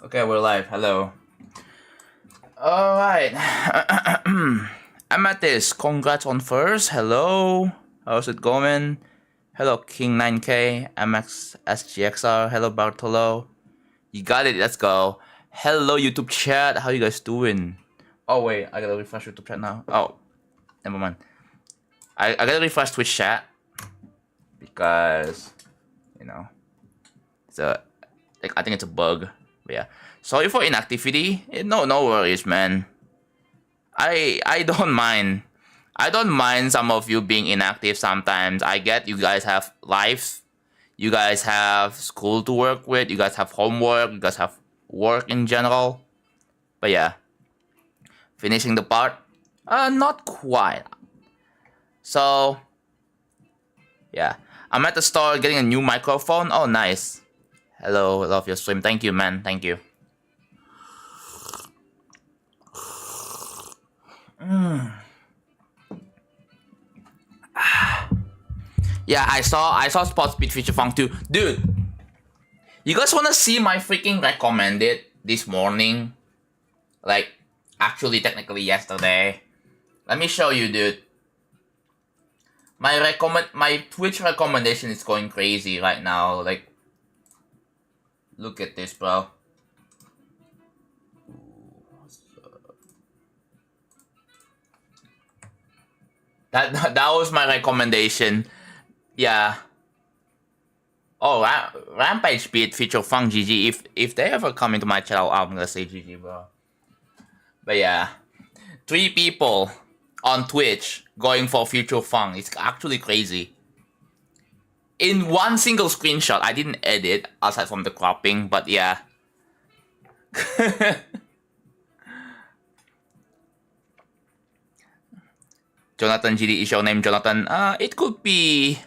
Okay, we're live. Hello. Alright. I'm at this. Congrats on first. Hello. How's it going? Hello, King9K. MXSGXR. Hello, Bartolo. You got it. Let's go. Hello, YouTube chat. How you guys doing? Oh, wait. I gotta refresh YouTube chat now. Oh, never mind. I gotta refresh Twitch chat. Because, you know, I think it's a bug. But yeah. Sorry for inactivity. No worries, man. I don't mind. I don't mind some of you being inactive sometimes. I get you guys have lives. You guys have school to work with. You guys have homework. You guys have work in general. But yeah. Finishing the part? Not quite. So, yeah. I'm at the store getting a new microphone. Oh, nice. Hello, love your stream. Thank you, man. Thank you. Yeah, I saw Spot Speed Feature Funk too. Dude, you guys wanna see my freaking recommended this morning? Like, actually technically yesterday. Let me show you, dude. My Twitch recommendation is going crazy right now. Like, look at this, bro. That was my recommendation. Yeah. Oh, Rampage Speed feature Funk GG. If they ever come into my channel, I'm gonna say GG, bro. But yeah, 3 people on Twitch going for Future Funk. It's actually crazy. In one single screenshot, I didn't edit aside from the cropping, but yeah. JonathanGD is your name, Jonathan. It could be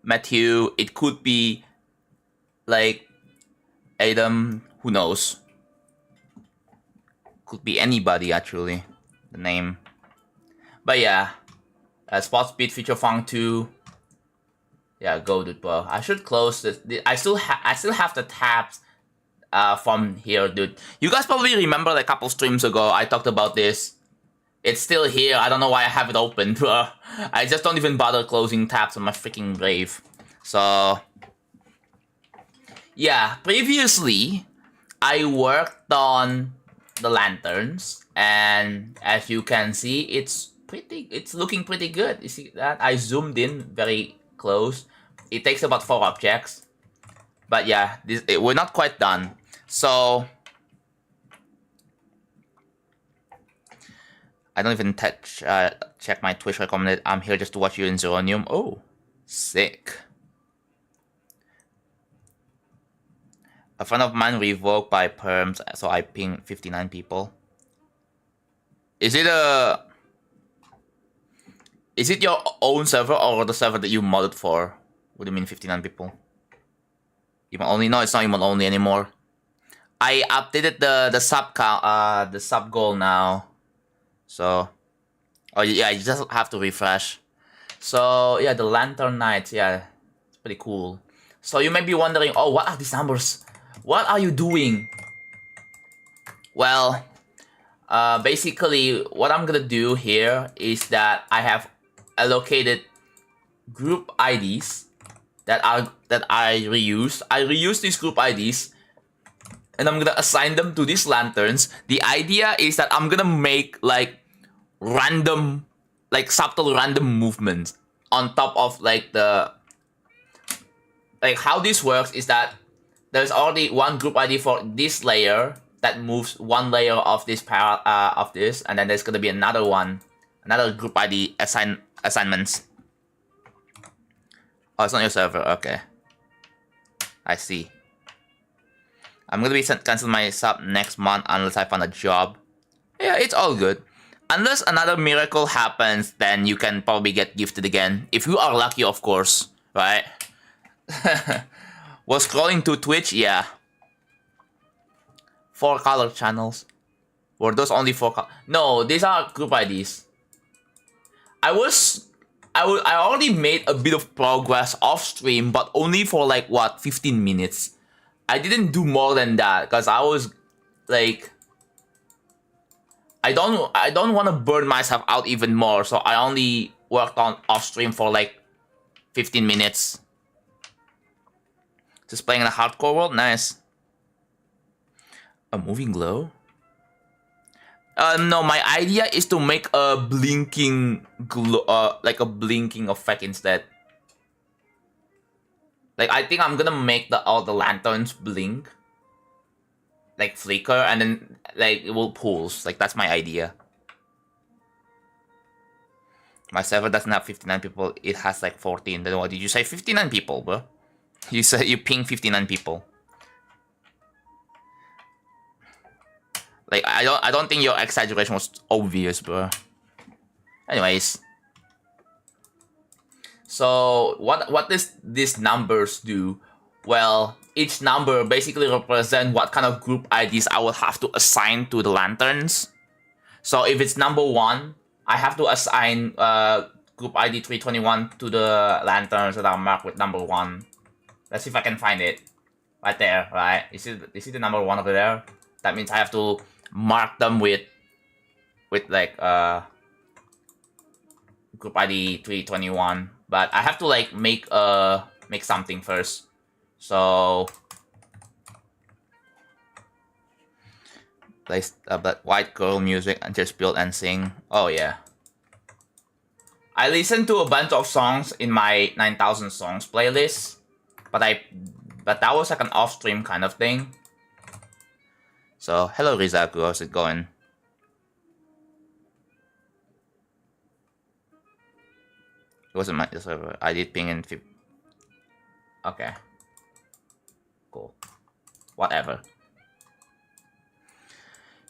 Matthew. It could be like Adam. Who knows? Could be anybody actually. The name. But yeah, Spot Speed Feature Funk 2. Yeah, go, dude, bro. I should close this. I still have the tabs from here, dude. You guys probably remember like a couple streams ago I talked about this. It's still here. I don't know why I have it open, bro. I just don't even bother closing tabs on my freaking Brave. So, yeah. Previously, I worked on the lanterns, and as you can see, it's looking pretty good. You see that? I zoomed in very close. It takes about 4 objects, but yeah, we're not quite done. So, I don't even check my Twitch recommended. I'm here just to watch you in Zeronium. Oh, sick. A friend of mine revoked by perms, so I ping 59 people. Is it your own server or the server that you modded for? What do you mean 59 people? Even only? No, it's not even only anymore. I updated the sub count, the sub goal now. So, oh yeah, you just have to refresh. So yeah, the Lantern Knights, yeah, it's pretty cool. So you may be wondering, oh, what are these numbers? What are you doing? Well, basically, what I'm gonna do here is that I have allocated group IDs that I reuse. I reuse these group IDs, and I'm gonna assign them to these lanterns. The idea is that I'm gonna make like random, like subtle random movements on top of like how this works is that there's already one group ID for this layer that moves one layer of this and then there's gonna be another group ID assignments. Oh, it's not your server. Okay, I see. I'm gonna be cancel my sub next month unless I find a job. Yeah, it's all good. Unless another miracle happens, then you can probably get gifted again. If you are lucky, of course, right? Was scrolling to Twitch, yeah. 4 color channels. Were those only 4 color? No, these are group IDs. I already made a bit of progress off stream, but only for like what, 15 minutes. I didn't do more than that because I was like I don't want to burn myself out even more, so I only worked on off stream for like 15 minutes. Just playing in a hardcore world, nice. A moving glow? No, my idea is to make a blinking glow, like a blinking effect instead. Like I think I'm gonna make all the lanterns blink, like flicker, and then like it will pulse. Like that's my idea. My server doesn't have 59 people. It has like 14. Then what did you say? 59 people, bro. You said you ping 59 people. Like I don't think your exaggeration was obvious, bro. Anyways. So what does these numbers do? Well, each number basically represents what kind of group IDs I will have to assign to the lanterns. So if it's number 1, I have to assign group ID 321 to the lanterns that are marked with number 1. Let's see if I can find it. Right there, right? You see the number 1 over there? That means I have to mark them with like group ID 321. But I have to like make something first. So play but white girl music and just build and sing. Oh yeah. I listened to a bunch of songs in my 9,000 songs playlist, but that was like an off-stream kind of thing. So hello Rizaku, how's it going? It wasn't my server. I did ping in. Okay. Cool. Whatever.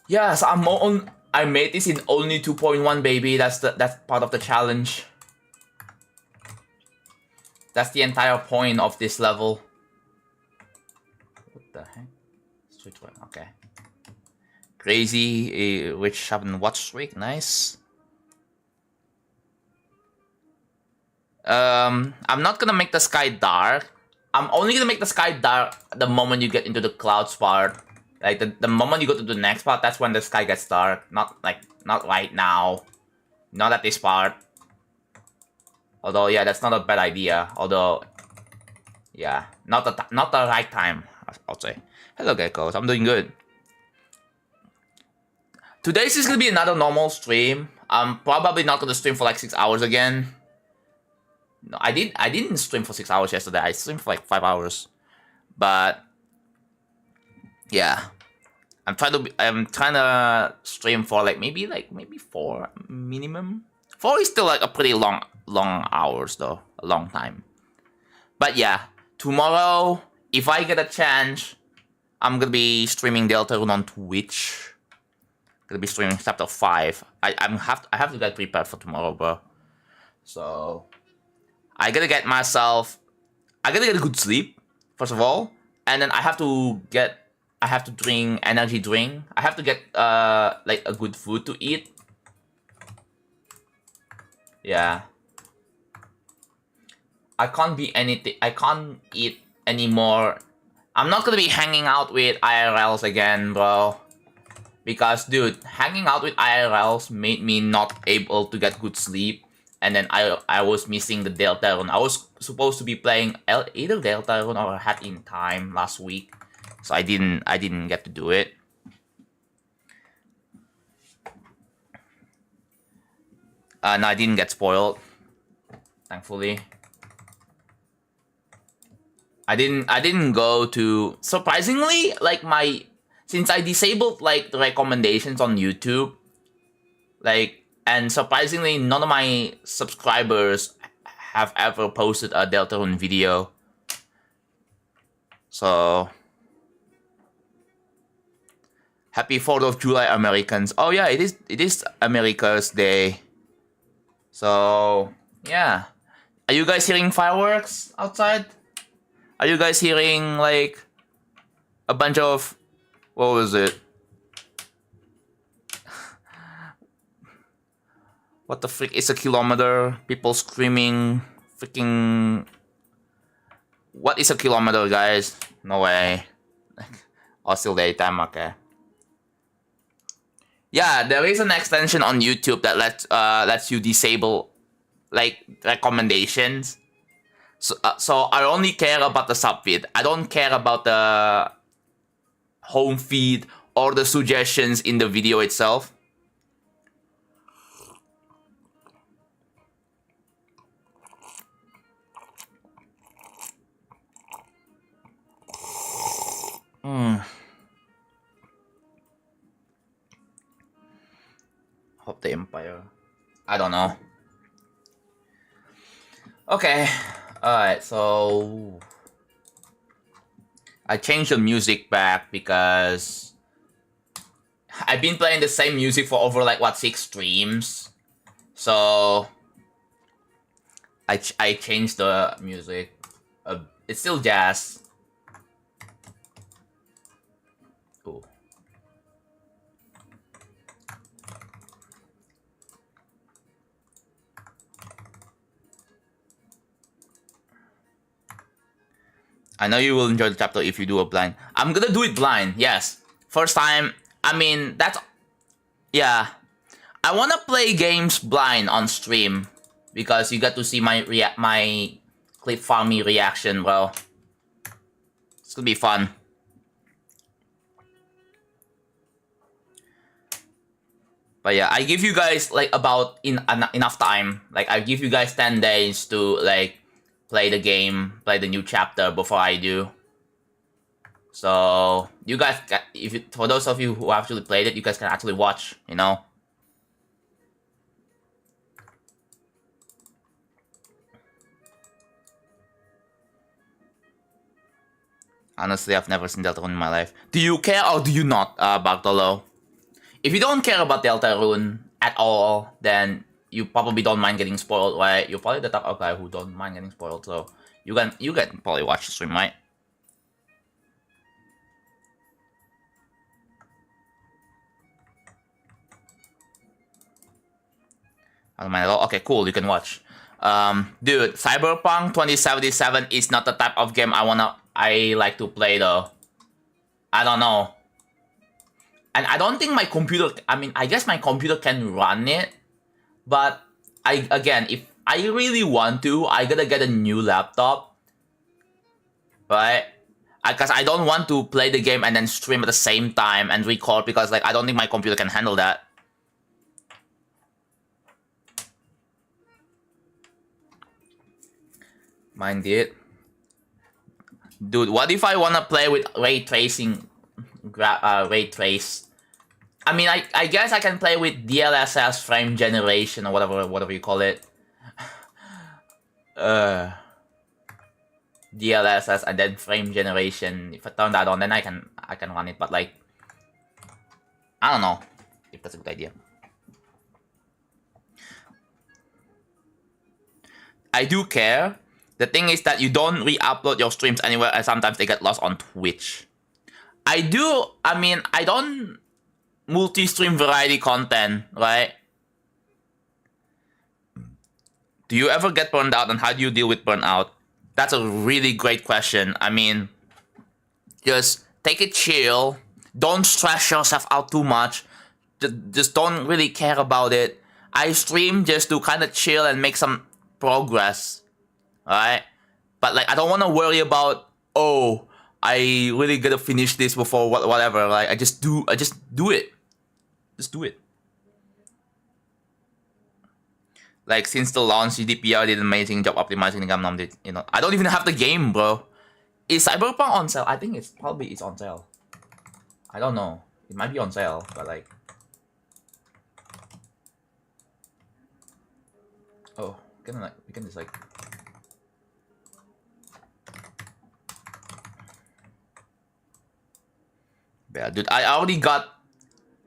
Yes, I made this in only 2.1, baby. That's part of the challenge. That's the entire point of this level. What the heck? Switch one. Okay. Crazy. Which happened? Watch streak. Nice. I'm not gonna make the sky dark. I'm only gonna make the sky dark the moment you get into the clouds part. Like the moment you go to the next part, that's when the sky gets dark. Not right now. Not at this part. Although yeah, that's not a bad idea. Although yeah, not the right time, I'll say. Hello geckos, I'm doing good. Today's is gonna be another normal stream. I'm probably not gonna stream for like 6 hours again. No, I didn't stream for 6 hours yesterday. I streamed for like 5 hours. But yeah, I'm trying to stream for like maybe 4 minimum. 4 is still like a pretty long hours though, a long time. But yeah, tomorrow if I get a chance, I'm gonna be streaming Deltarune on Twitch. Gonna be streaming chapter 5. I have to get prepared for tomorrow, bro. So I gotta get a good sleep first of all, and then I have to drink energy drink. I have to get like a good food to eat. Yeah. I can't eat anymore. I'm not gonna be hanging out with IRLs again, bro. Because dude, hanging out with IRLs made me not able to get good sleep. And then I was missing the Deltarune. I was supposed to be playing either Deltarune or Hat in Time last week, so I didn't get to do it. No, I didn't get spoiled. Thankfully, I didn't go to, surprisingly, like since I disabled like the recommendations on YouTube, like. And surprisingly, none of my subscribers have ever posted a Deltarune video. So, happy 4th of July, Americans. Oh yeah, it is America's Day. So, yeah. Are you guys hearing fireworks outside? Are you guys hearing like a bunch of, what was it? What the frick is a kilometer? People screaming, freaking. What is a kilometer, guys? No way. Oh, still daytime, okay. Yeah, there is an extension on YouTube that lets you disable like recommendations. So I only care about the sub feed. I don't care about the home feed or the suggestions in the video itself. Hope the Empire. I don't know. Okay. Alright, so I changed the music back because I've been playing the same music for over like what 6 streams. So I changed the music. It's still jazz. Ooh. I know you will enjoy the chapter if you do it blind. I'm gonna do it blind, yes. First time, I mean, that's... Yeah. I wanna play games blind on stream. Because you got to see my clip farming reaction, bro. It's gonna be fun. But yeah, I give you guys like about enough time. Like I give you guys 10 days to like play the game, play the new chapter before I do. So you guys, for those of you who actually played it, you guys can actually watch, you know. Honestly, I've never seen Deltarune in my life. Do you care or do you not, Bartolo? If you don't care about Deltarune at all, then you probably don't mind getting spoiled, right? You're probably the type of guy who don't mind getting spoiled, so you can probably watch the stream, right? I don't mind at all. Okay, cool, you can watch. Dude, Cyberpunk 2077 is not the type of game I like to play though. I don't know. And I don't think my computer, I mean, I guess my computer can run it. But, again, if I really want to, I gotta get a new laptop. Right? Because I don't want to play the game and then stream at the same time and record because, like, I don't think my computer can handle that. Mine did. Dude, what if I wanna play with ray tracing, ray trace? I mean, I guess I can play with DLSS frame generation or whatever you call it. DLSS and then frame generation. If I turn that on, then I can run it. But like, I don't know if that's a good idea. I do care. The thing is that you don't re-upload your streams anywhere, and sometimes they get lost on Twitch. I mean, I don't multi-stream variety content, right? Do you ever get burned out, and how do you deal with burnout? That's a really great question. I mean, just take it chill. Don't stress yourself out too much. Just don't really care about it. I stream just to kind of chill and make some progress. Alright? But like, I don't want to worry about, oh, I really gotta finish this before whatever. Like, I just do it. Just do it. Like, since the launch, GDPR did an amazing job optimizing the game. You know, I don't even have the game, bro. Is Cyberpunk on sale? I think it's on sale. I don't know. It might be on sale, but like... Oh, we can just like... Yeah, dude, I already got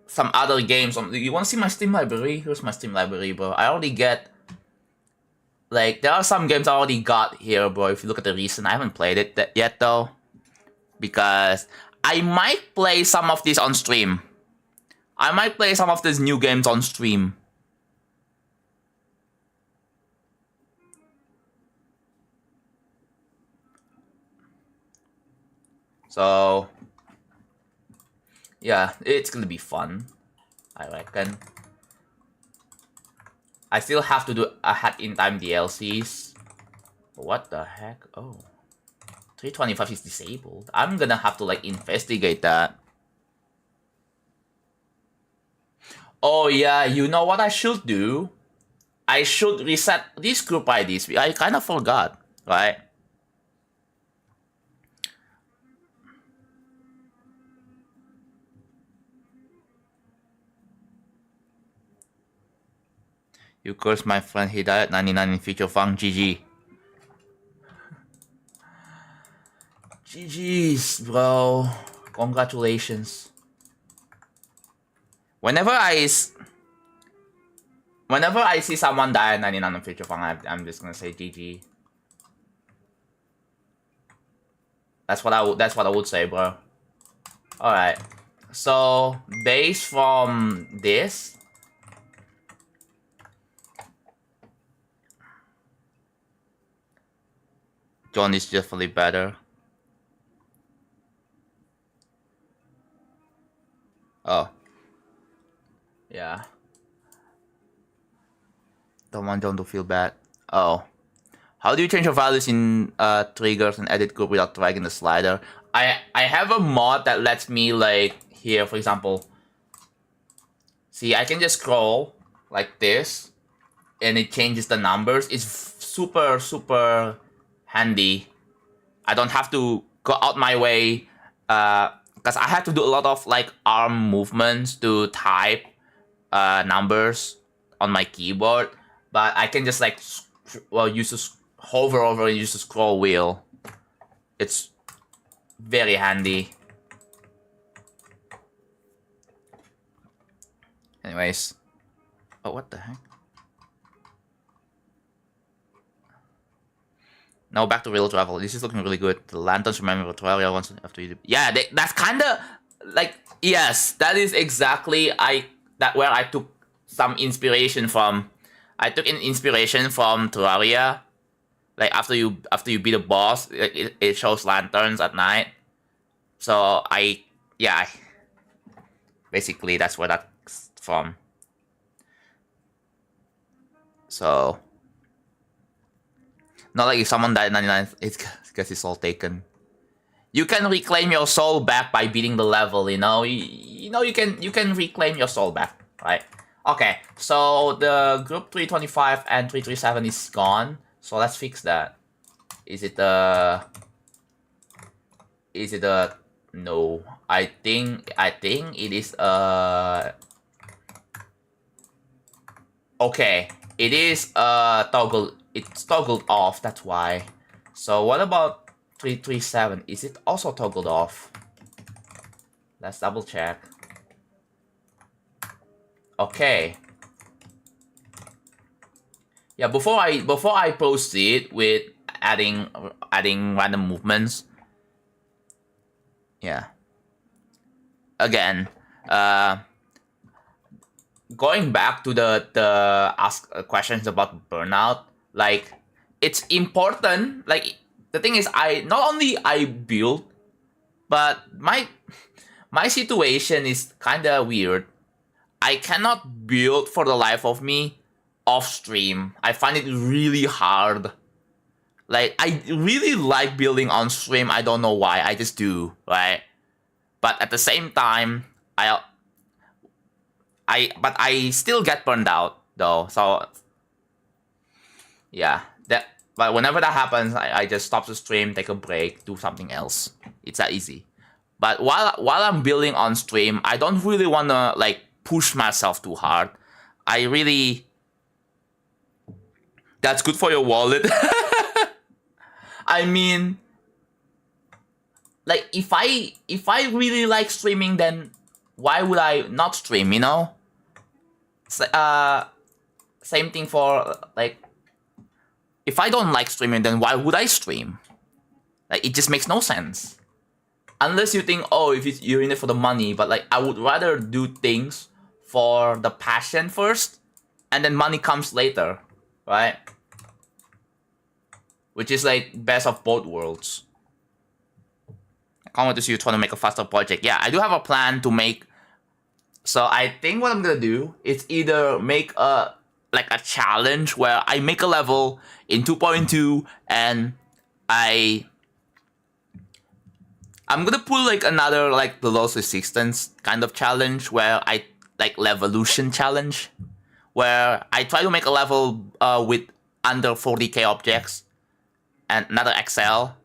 some other games. You want to see my Steam library? Here's my Steam library, bro. I already get... Like, there are some games I already got here, bro. If you look at the recent, I haven't played it yet, though. Because I might play some of these on stream. I might play some of these new games on stream. So... yeah, it's gonna be fun. I reckon. I still have to do ahead in time DLCs. What the heck? Oh. 325 is disabled. I'm gonna have to like investigate that. Oh yeah, you know what I should do? I should reset this group IDs. I kind of forgot, right? You curse my friend, he died at 99 in future funk. GG. GG's, bro. Congratulations. Whenever I see someone die at 99 in future funk, I'm just gonna say GG. That's what I would say, bro. All right. So based from this, John is definitely better. Oh. Yeah. Don't want John to feel bad. Oh. How do you change your values in triggers and edit group without dragging the slider? I have a mod that lets me like here, for example. See, I can just scroll like this, and it changes the numbers. It's super handy. I don't have to go out my way because I have to do a lot of like arm movements to type numbers on my keyboard, but I can just like use to hover over and use the scroll wheel. It's very handy. Anyways, oh, what the heck? Now back to real travel. This is looking really good. The lanterns remember Terraria once after you. Yeah, that's kind of like, yes, that is exactly where I took some inspiration from. I took an inspiration from Terraria. Like after you beat a boss, it shows lanterns at night. So basically that's where that's from. So not like if someone died at 99, it's because it's all taken. You can reclaim your soul back by beating the level. You know you can reclaim your soul back, right? Okay, so the group 325 and 337 is gone. So let's fix that. Is it a no? I think it is okay. It is toggle. It's toggled off. That's why. So what about 337? Is it also toggled off? Let's double check. Okay. Yeah, before I proceed with adding random movements. Yeah. Again, going back to the ask questions about burnout, like it's important. Like the thing is, not only I build, but my situation is kind of weird. I cannot build for the life of me off stream. I find it really hard. Like I really like building on stream. I don't know why. I just do, right? But at the same time, but I still get burned out though. So yeah, but whenever that happens, I just stop the stream, take a break, do something else. It's that easy. But while I'm building on stream, I don't really wanna like push myself too hard. That's good for your wallet. I mean, like if I really like streaming, then why would I not stream? You know. Same thing for like, if I don't like streaming, then why would I stream? Like it just makes no sense. Unless you think, oh, if you're in it for the money, but like I would rather do things for the passion first, and then money comes later, right? Which is like best of both worlds. I can't wait to see you trying to make a faster project. Yeah, I do have a plan to make So I think what I'm gonna do is either make a challenge where I make a level in 2.2 and I'm gonna pull like another like the loss resistance kind of challenge where I like Levolution challenge where I try to make a level with under 40k objects and another XL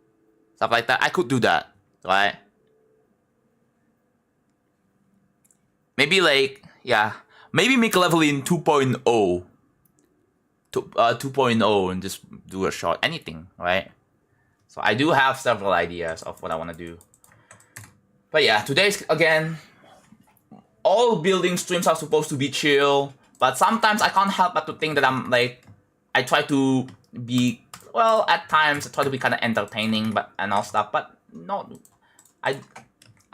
stuff like that. I could do that, right? Maybe like maybe make a level in 2.0 2.0 and just do a short anything, right? So I do have several ideas of what I want to do. But yeah, today's, again, all building streams are supposed to be chill, but sometimes I can't help but to think that I'm like, I try to be, well, at times I try to be kind of entertaining and all stuff, but no,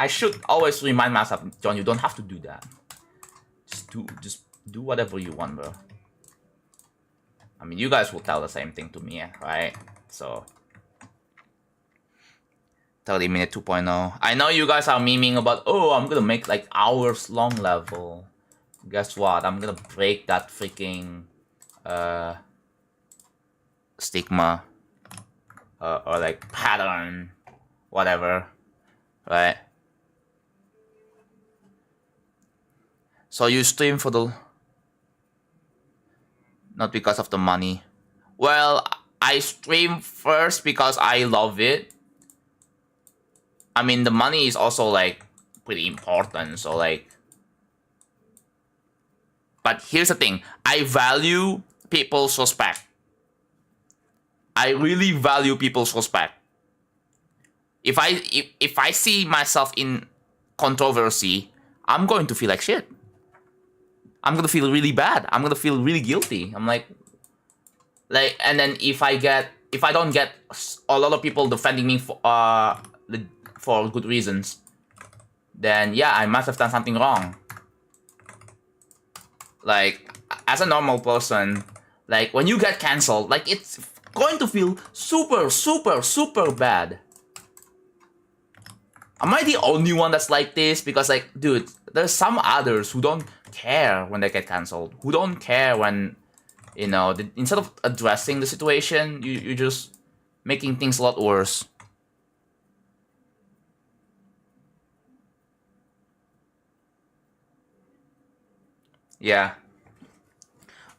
I should always remind myself, John, you don't have to do that. Just do whatever you want, bro. I mean, you guys will tell the same thing to me, right? So 30-minute 2.0. I know you guys are memeing about, oh, I'm gonna make like hours long level. Guess what? I'm gonna break that freaking stigma or like pattern, whatever, right? So you stream for the, not because of the money. Well, I stream first because I love it. I mean, the money is also like pretty important, so like, but here's the thing, I value people's respect. I really value people's respect. If I see myself in controversy, I'm going to feel like shit. I'm gonna feel really bad. I'm gonna feel really guilty. I'm like, and then if I don't get a lot of people defending me for good reasons, then yeah, I must have done something wrong. Like, as a normal person, like when you get cancelled, like it's going to feel super, super, super bad. Am I the only one that's like this? Because like, dude, there's some others who don't care when they get cancelled, who don't care when, you know, instead of addressing the situation, you're just making things a lot worse. Yeah.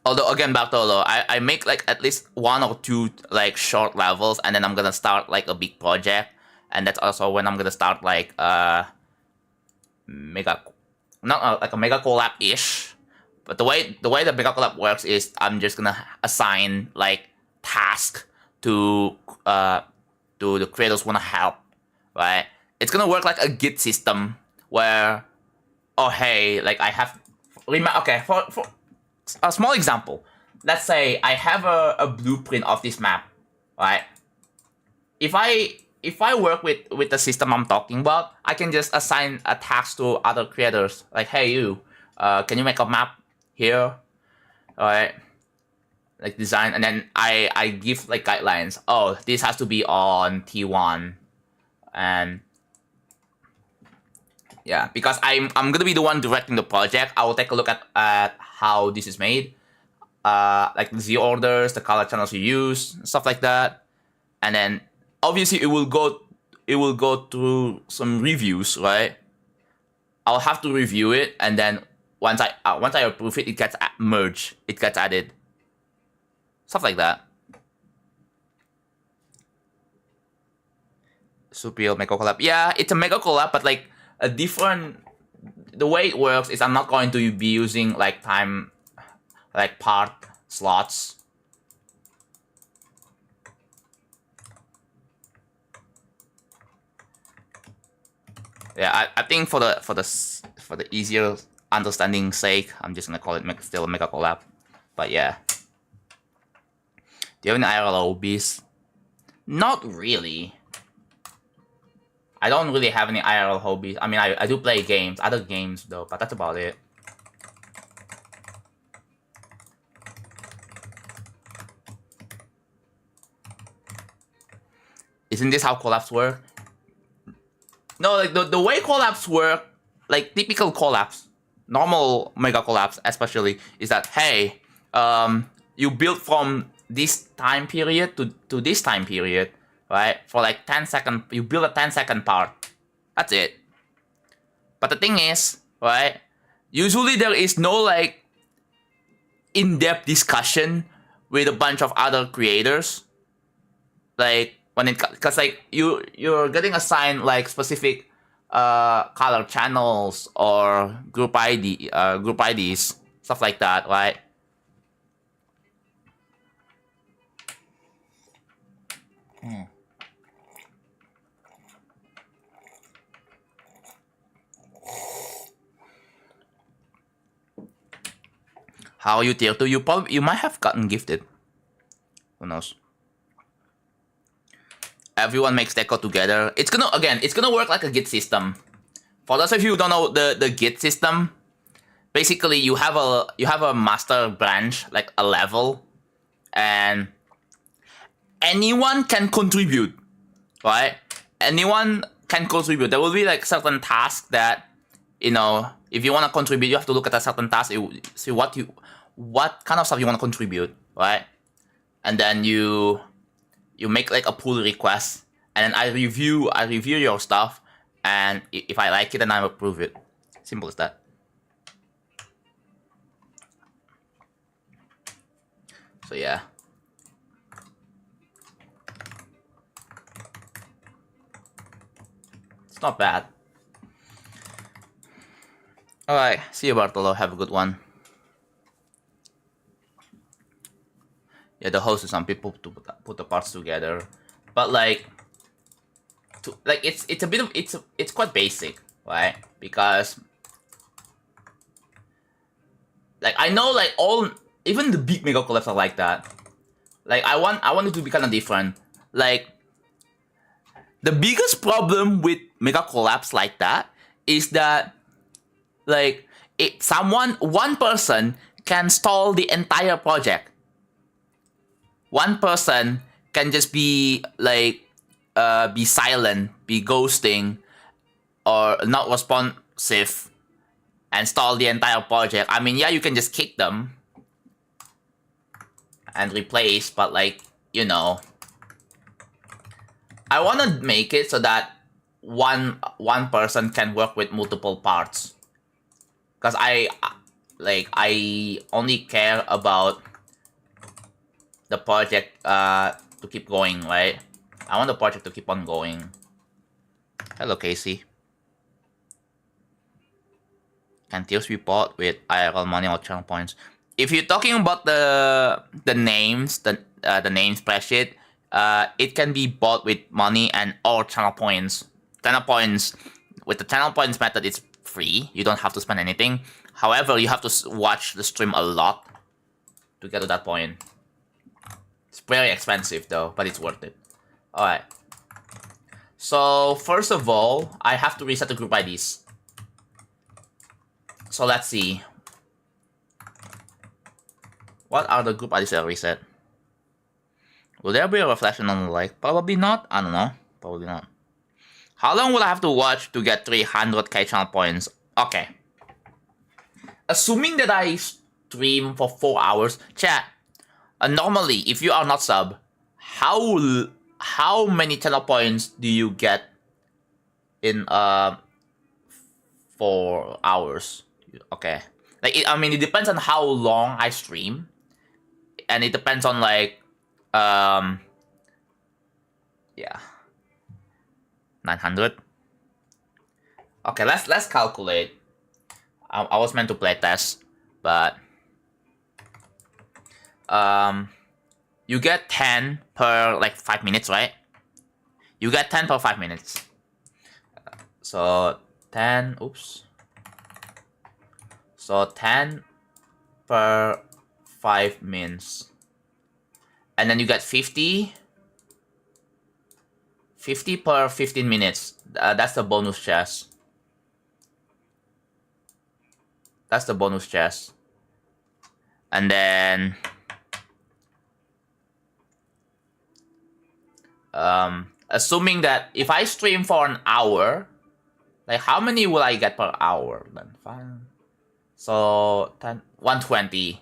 Although, again, back to Olo, I make like at least 1 or 2 like short levels, and then I'm gonna start like a big project, and that's also when I'm gonna start like mega, not like a mega collab ish. But the way the mega collab works is I'm just gonna assign like task to the creators wanna help, right? It's gonna work like a Git system where, oh hey, like I have, okay, for a small example, let's say I have a blueprint of this map, right? If I work with the system I'm talking about, I can just assign a task to other creators, like, hey you, can you make a map here, alright? Like design, and then I give like guidelines. Oh, this has to be on T1, and yeah, because I'm gonna be the one directing the project. I will take a look at how this is made, like the Z orders, the color channels you use, stuff like that, and then obviously it will go through some reviews, right? I'll have to review it, and then once I approve it, it gets merged, it gets added, stuff like that. Superior mega collab, yeah, it's a mega collab, but like a different. The way it works is I'm not going to be using like time, like part slots. Yeah, I think for the easier understanding sake, I'm just gonna call it still a mega collab. But yeah, do you have any IRL hobbies? Not really. I don't really have any IRL hobbies. I mean, I do play games, other games though, but that's about it. Isn't this how collabs work? No, like the way collabs work, like typical collabs, normal mega collapse especially is that, hey, you build from this time period to this time period, right? For like 10 seconds, you build a 10-second part. That's it. But the thing is, right, usually there is no like in-depth discussion with a bunch of other creators. Like when it, because like you're getting assigned like specific color channels or group IDs, stuff like that, right? How you tier 2? You might have gotten gifted. Who knows? Everyone makes deco together. It's gonna work like a Git system. For those of you who don't know the Git system, basically you have a master branch, like a level, and anyone can contribute, right? Anyone can contribute. There will be like certain tasks that, you know, if you want to contribute, you have to look at a certain task, see what kind of stuff you want to contribute, right? And then you make like a pull request, and then I review your stuff, and if I like it, then I approve it. Simple as that. So yeah. It's not bad. Alright, see you, Bartolo. Have a good one. Yeah, the host is some people to put the parts together, but like, it's a bit of it's quite basic, right? Because like I know like even the big mega collapse are like that. Like I want it to be kind of different. Like the biggest problem with mega collapse like that is that like one person can stall the entire project. One person can just be like be silent, be ghosting, or not responsive, and stall the entire project. I mean, yeah, you can just kick them and replace, but like, you know, I want to make it so that one person can work with multiple parts, because I only care about the project to keep going, right? I want the project to keep on going. Hello, Casey. Can tiers be bought with IRL money or channel points? If you're talking about the names, the name spreadsheet, it can be bought with money and or channel points. Channel points, with the channel points method, it's free. You don't have to spend anything. However, you have to watch the stream a lot to get to that point. It's very expensive though, but it's worth it. Alright. So first of all, I have to reset the group IDs. So let's see. What are the group IDs that I reset? Will there be a reflection on the like? Probably not. I don't know. Probably not. How long will I have to watch to get 300k channel points? Okay. Assuming that I stream for 4 hours, chat. Normally, if you are not sub, how many channel points do you get in 4 hours? Okay, like I mean, it depends on how long I stream, and it depends on like yeah, 900. Okay, let's calculate. I was meant to play test, but you get 10 per like 5 minutes, right? You get 10 per 5 minutes. So 10, oops. So 10 per 5 minutes. And then you get 50 per 15 minutes. That's the bonus chest. That's the bonus chest. And then assuming that if I stream for an hour, like how many will I get per hour then? 5, So 120.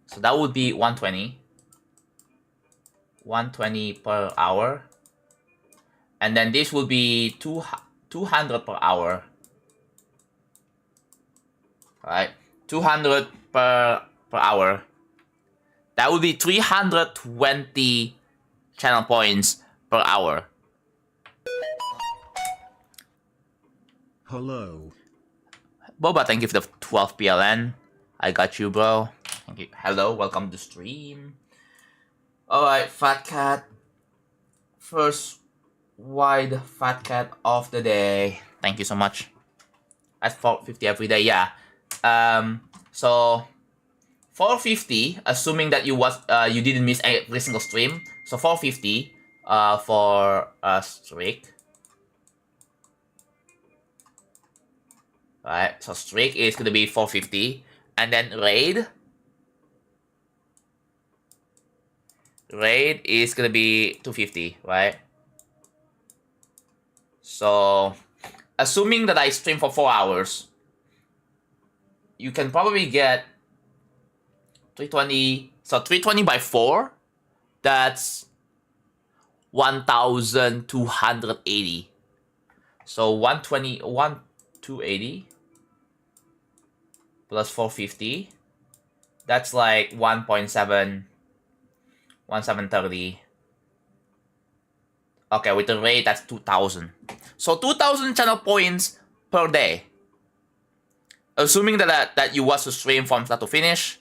So that would be 120. 120 per hour. And then this will be 200 per hour. Alright, 200 per hour. That would be 320 channel points per hour. Hello. Boba, thank you for the 12 PLN. I got you, bro. Thank you. Hello, welcome to stream. Alright, Fat Cat. First wide Fat Cat of the day. Thank you so much. At 450 every day, yeah. So 450, assuming that you didn't miss every single stream. So 450 for a streak. Alright, so streak is gonna be 450. And then raid. Raid is gonna be 250, right? So assuming that I stream for 4 hours, you can probably get 320. So 320 by 4, that's 1,280. So 1,280 plus 450, that's like 1.730. Okay, with the rate, that's 2,000. So 2,000 channel points per day. Assuming that you watch the stream from start to finish,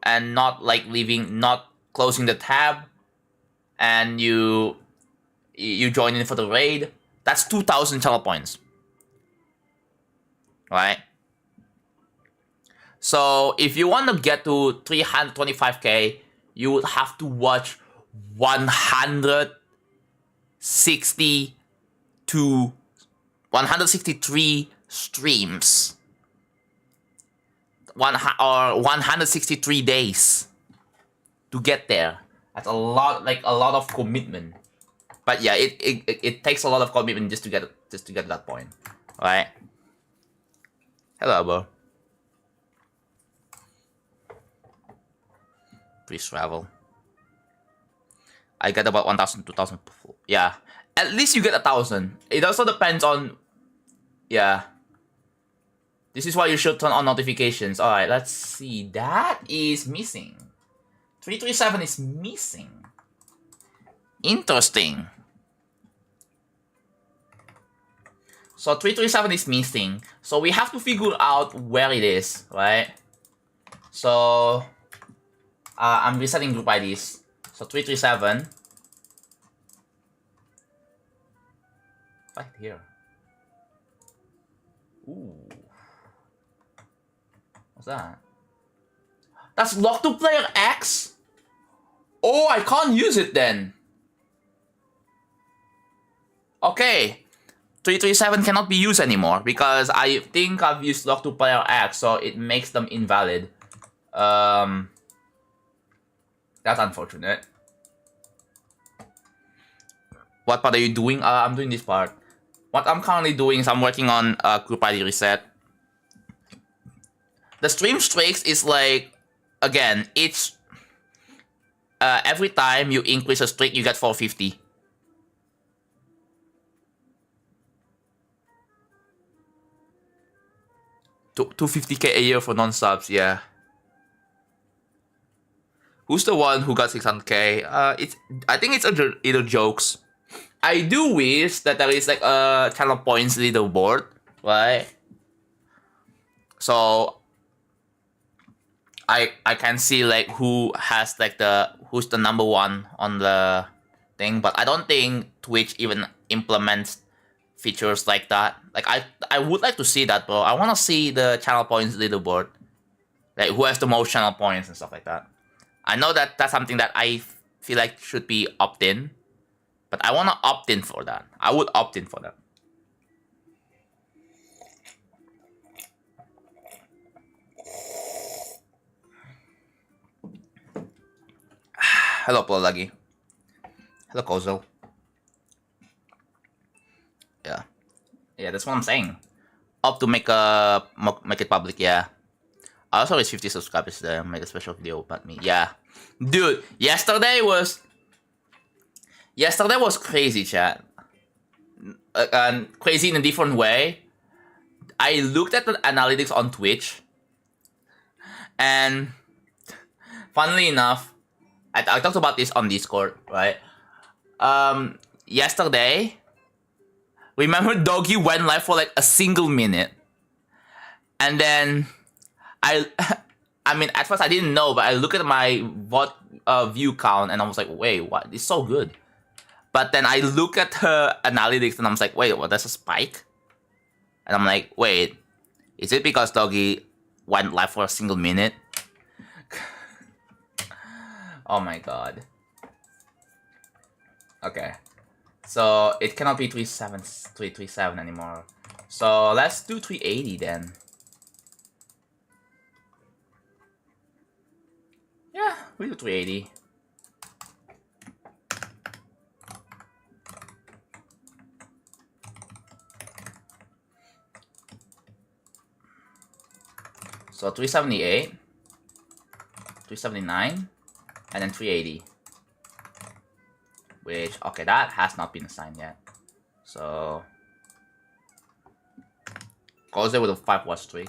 and not like not closing the tab, and you join in for the raid, that's 2,000 channel points. Right? So if you want to get to 325k, you would have to watch 163 streams. 163 days to get there. That's a lot of commitment. But yeah, it takes a lot of commitment just to get to that point. Alright. Hello, bro. Please travel. I get about 1,000, 2,000. Yeah. At least you get 1,000. It also depends on... Yeah. This is why you should turn on notifications. Alright, let's see. That is missing. 337 is missing. Interesting. So 337 is missing. So we have to figure out where it is, right? So... I'm resetting group IDs. So 337. Right here. Ooh. What's that? That's locked to player X? Oh, I can't use it then. Okay. 337 cannot be used anymore because I think I've used lock to player X, so it makes them invalid. That's unfortunate. What part are you doing? I'm doing this part. What I'm currently doing is I'm working on group ID reset. The stream streaks is like, again, it's every time you increase a streak, you get 450. To 250k a year for non-subs, yeah. Who's the one who got 600k? I think it's either jokes. I do wish that there is like a channel points leaderboard, right? So I can see like who has like who's the number one on the thing, but I don't think Twitch even implements features like that. Like I would like to see that, bro. I want to see the channel points leaderboard, like who has the most channel points and stuff like that. I know that that's something that I feel like should be opt-in, but I want to opt in for that. I would opt in for that. Hello, Polagi. Hello, Kozo. Yeah, that's what I'm saying. Opt to make it public, yeah. I also reached 50 subscribers today. I'll make a special video about me. Yeah. Dude, yesterday was crazy, chat. Crazy in a different way. I looked at the analytics on Twitch, and funnily enough, I talked about this on Discord, right? Yesterday, remember Doggy went live for like a single minute, and then I mean, at first I didn't know, but I look at my view count, and I was like, wait, what? It's so good. But then I look at her analytics, and I was like, wait, what? That's a spike? And I'm like, wait, is it because Doggy went live for a single minute? Oh my god. Okay. So it cannot be 337 anymore. So let's do 380 then. Yeah, we do 380. So 378, 379, and then 380. Which, okay, that has not been assigned yet. So goes there with a 5 watch streak.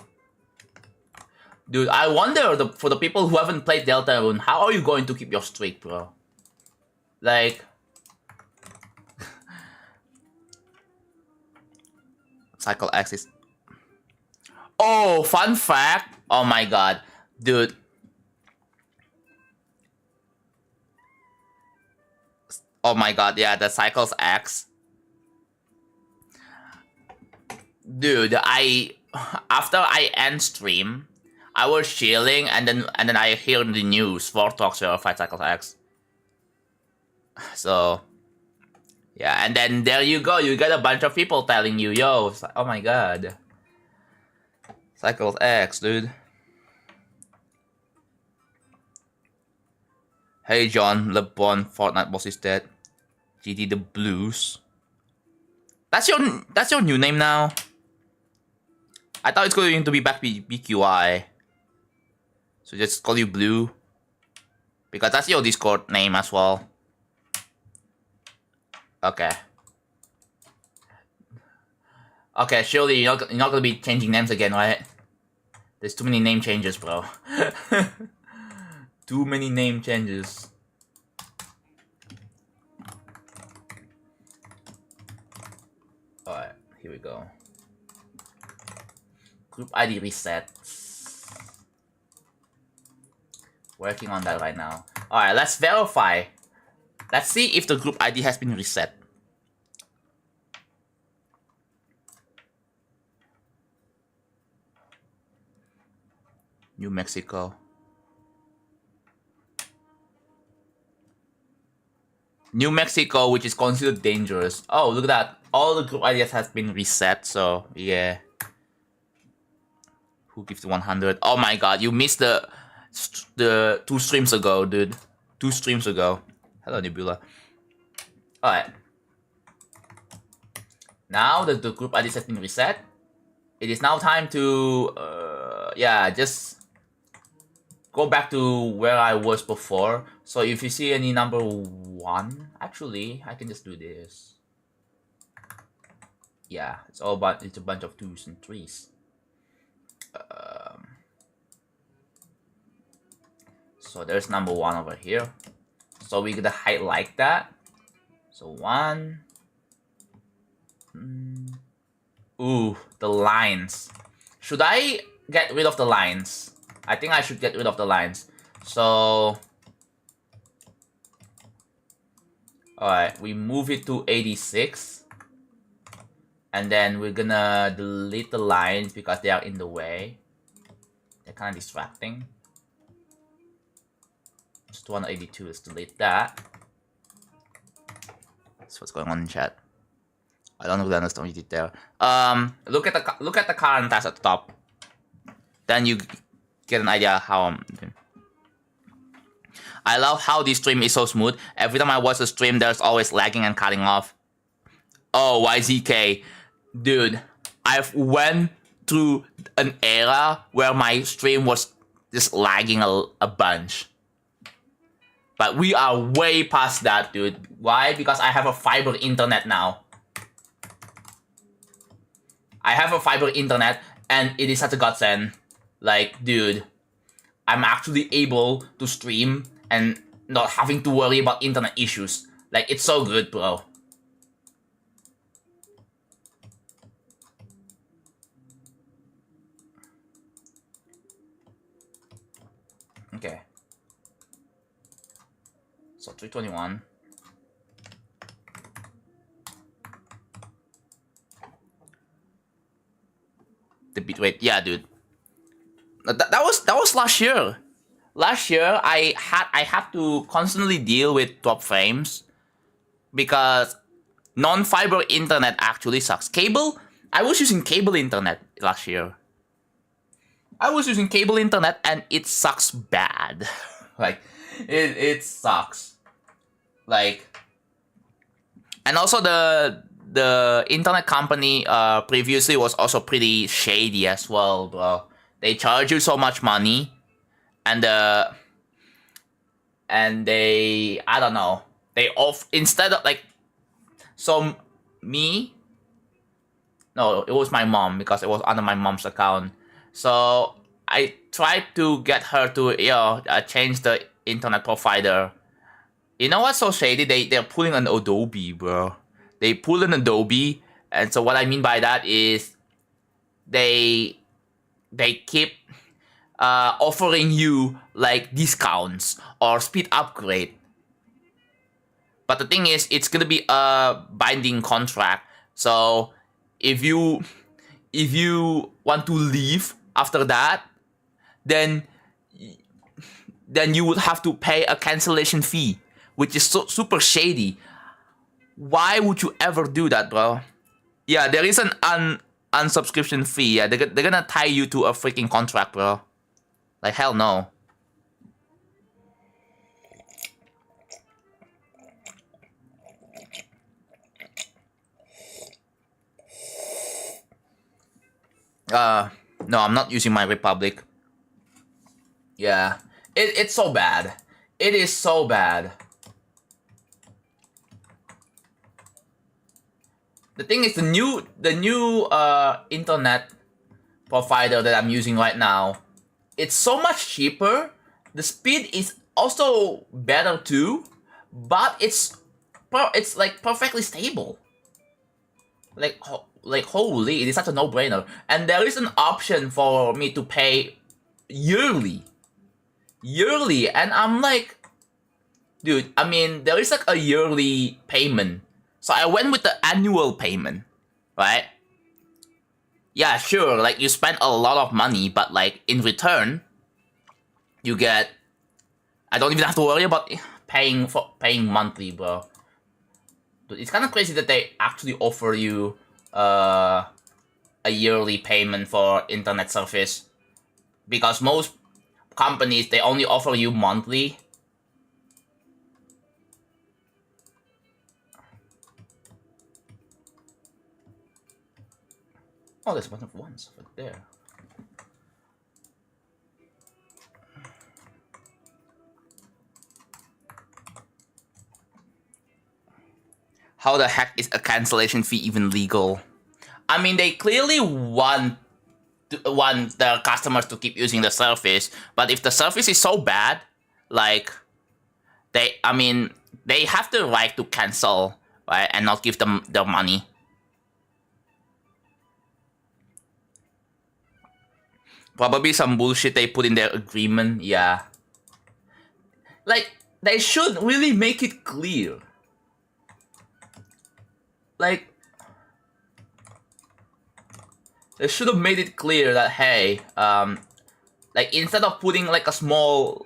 Dude, I wonder for the people who haven't played Deltarune, how are you going to keep your streak, bro? Like, Cycle X is... Oh, fun fact! Oh my god, dude. Oh my god, yeah, the Cycles X. Dude, after I end stream, I was chilling, and then I hear the news Vortox verified Cycles X. So yeah, and then there you go, you get a bunch of people telling you, yo, oh my god, Cycles X, dude. Hey John, LeBron, Fortnite boss is dead. GD the Blues. That's your new name now. I thought it's going to be back BQI. So just call you Blue. Because that's your Discord name as well. Okay. Okay, surely you're not gonna be changing names again, right? There's too many name changes, bro. Too many name changes. Alright, here we go. Group ID reset. Working on that right now. Alright, let's verify. Let's see if the group ID has been reset. New Mexico. New Mexico, which is considered dangerous. Oh, look at that. All the group ideas has been reset, so yeah. Who gives the 100? Oh my god, you missed the 2 streams ago, dude. 2 streams ago. Hello, Nebula. Alright. Now that the group IDs has been reset, it is now time to, yeah, just go back to where I was before. So if you see any number 1, actually, I can just do this. Yeah, it's a bunch of 2s and 3s. So there's number 1 over here. So we're gonna highlight that. So 1. Ooh, the lines. Should I get rid of the lines? I think I should get rid of the lines. So alright, we move it to 86. And then we're gonna delete the lines because they are in the way. They're kind of distracting. It's 282, let's delete that. That's what's going on in chat. I don't really understand what you did there. Look at the current task at the top. Then you get an idea how I'm doing. I love how this stream is so smooth. Every time I watch the stream, there's always lagging and cutting off. Oh, YZK. Dude, I've went through an era where my stream was just lagging a bunch. But we are way past that, dude. Why? Because I have a fiber internet now. I have a fiber internet, and it is such a godsend. Like, dude, I'm actually able to stream and not having to worry about internet issues. Like, it's so good, bro. Okay. So 321. The bitrate, yeah, dude. That was last year. Last year, I had to constantly deal with drop frames because non-fiber internet actually sucks. Cable, I was using cable internet last year. I was using cable internet and it sucks bad. Like, it sucks. Like, and also the internet company previously was also pretty shady as well, bro. They charge you so much money, and they, I don't know, they instead of like, so me, no, it was my mom because it was under my mom's account. So I tried to get her to change the internet provider. You know what's so shady? They're pulling an Adobe, bro. They pull an Adobe, and so what I mean by that is they keep offering you like discounts or speed upgrade. But the thing is, it's gonna be a binding contract. So if you want to leave after that, then you would have to pay a cancellation fee, which is so super shady. Why would you ever do that, bro? Yeah, there is an unsubscription fee. Yeah, they're gonna tie you to a freaking contract, bro. Like, hell no. No, I'm not using my Republic. Yeah, it's so bad. It is so bad. The thing is, the new internet provider that I'm using right now, it's so much cheaper. The speed is also better too, but it's like perfectly stable. Like holy, it is such a no-brainer. And there is an option for me to pay yearly, and I'm like, dude, I mean, there is like a yearly payment. So I went with the annual payment, right? Yeah, sure, like you spend a lot of money, but like in return, you get, I don't even have to worry about paying monthly, bro. Dude, it's kind of crazy that they actually offer you a yearly payment for internet service, because most companies, they only offer you monthly. Oh, there's a bunch of ones over there. How the heck is a cancellation fee even legal? I mean, they clearly want the customers to keep using the service, but if the service is so bad, like, they have the right to cancel, right, and not give them their money. Probably some bullshit they put in their agreement, yeah. Like, they should really make it clear. Like, they should have made it clear that, hey, like, instead of putting like a small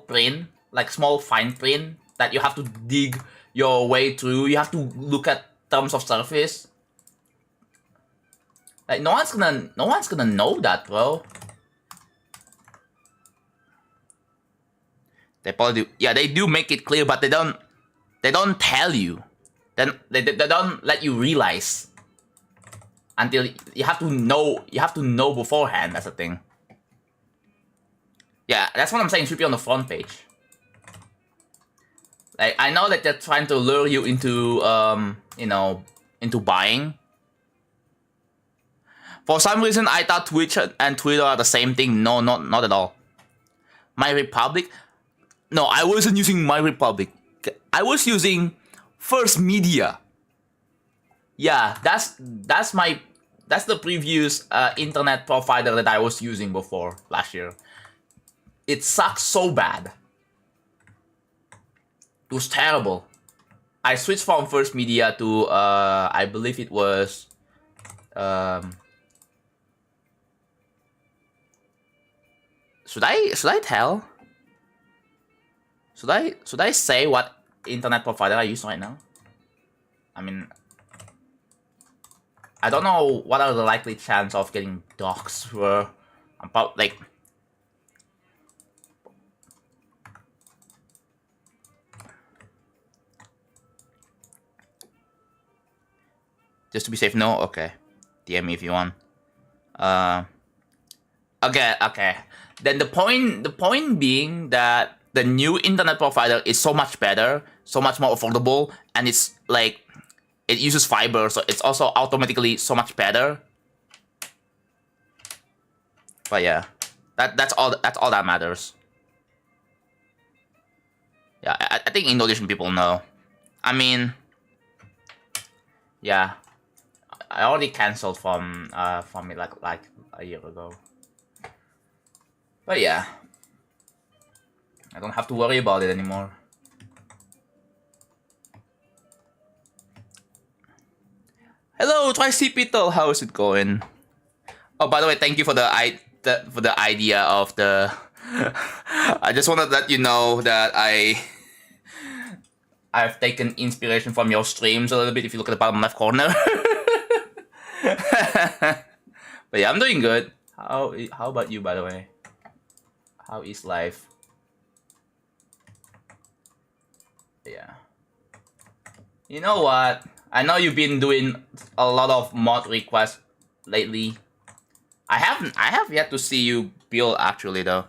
print, like small fine print that you have to dig your way through, you have to look at terms of service. Like, no one's gonna know that, bro. They probably do. Yeah, they do make it clear, but they don't tell you. Then they don't let you realize. until you have to know beforehand. That's the thing. Yeah, that's what I'm saying. It should be on the front page. Like, I know that they're trying to lure you into into buying. For some reason, I thought Twitch and Twitter are the same thing. No, not at all. My Republic? No, I wasn't using My Republic. I was using First Media. Yeah, that's the previous internet provider that I was using before last year. It sucks so bad. It was terrible. I switched from First Media to I believe it was should I tell? Should I say what internet provider I use right now? I mean, I don't know what are the likely chance of getting doxxed for about like. Just to be safe, no? Okay. DM me if you want. Okay. Then the point being that the new internet provider is so much better, so much more affordable, and it's like it uses fiber, so it's also automatically so much better. But yeah, that's all that matters. Yeah, I think Indonesian people know. I mean, yeah, I already cancelled from it like a year ago. But yeah, I don't have to worry about it anymore. Hello, Tricipital. How is it going? Oh, by the way, thank you for the idea of the. I just want to let you know that I've taken inspiration from your streams a little bit. If you look at the bottom left corner. But yeah, I'm doing good. How about you, by the way? How is life? Yeah. You know what? I know you've been doing a lot of mod requests lately. I have yet to see you build actually though.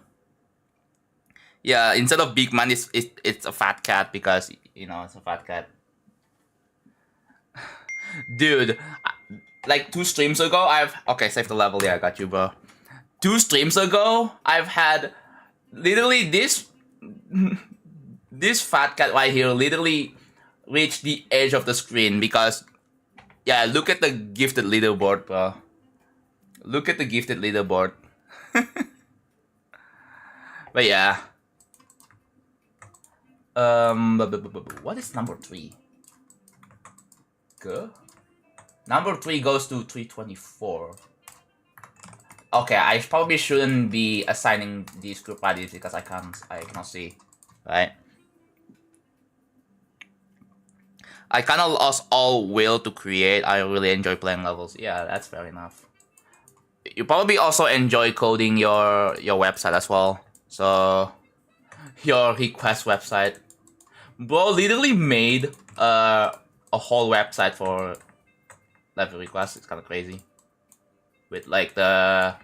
Yeah, instead of big man, it's a fat cat because it's a fat cat. Dude, like 2 streams ago, okay, save the level. Yeah, I got you, bro. 2 streams ago, I've had literally this fat cat right here literally reached the edge of the screen because, yeah, look at the gifted leaderboard, bro. Look at the gifted leaderboard. But yeah. What is number 3? Go. Number 3 goes to 324. Okay, I probably shouldn't be assigning these group IDs because I cannot see, right? I kind of lost all will to create. I really enjoy playing levels. Yeah, that's fair enough. You probably also enjoy coding your website as well. So your request website, bro, literally made a whole website for level requests. It's kind of crazy with like the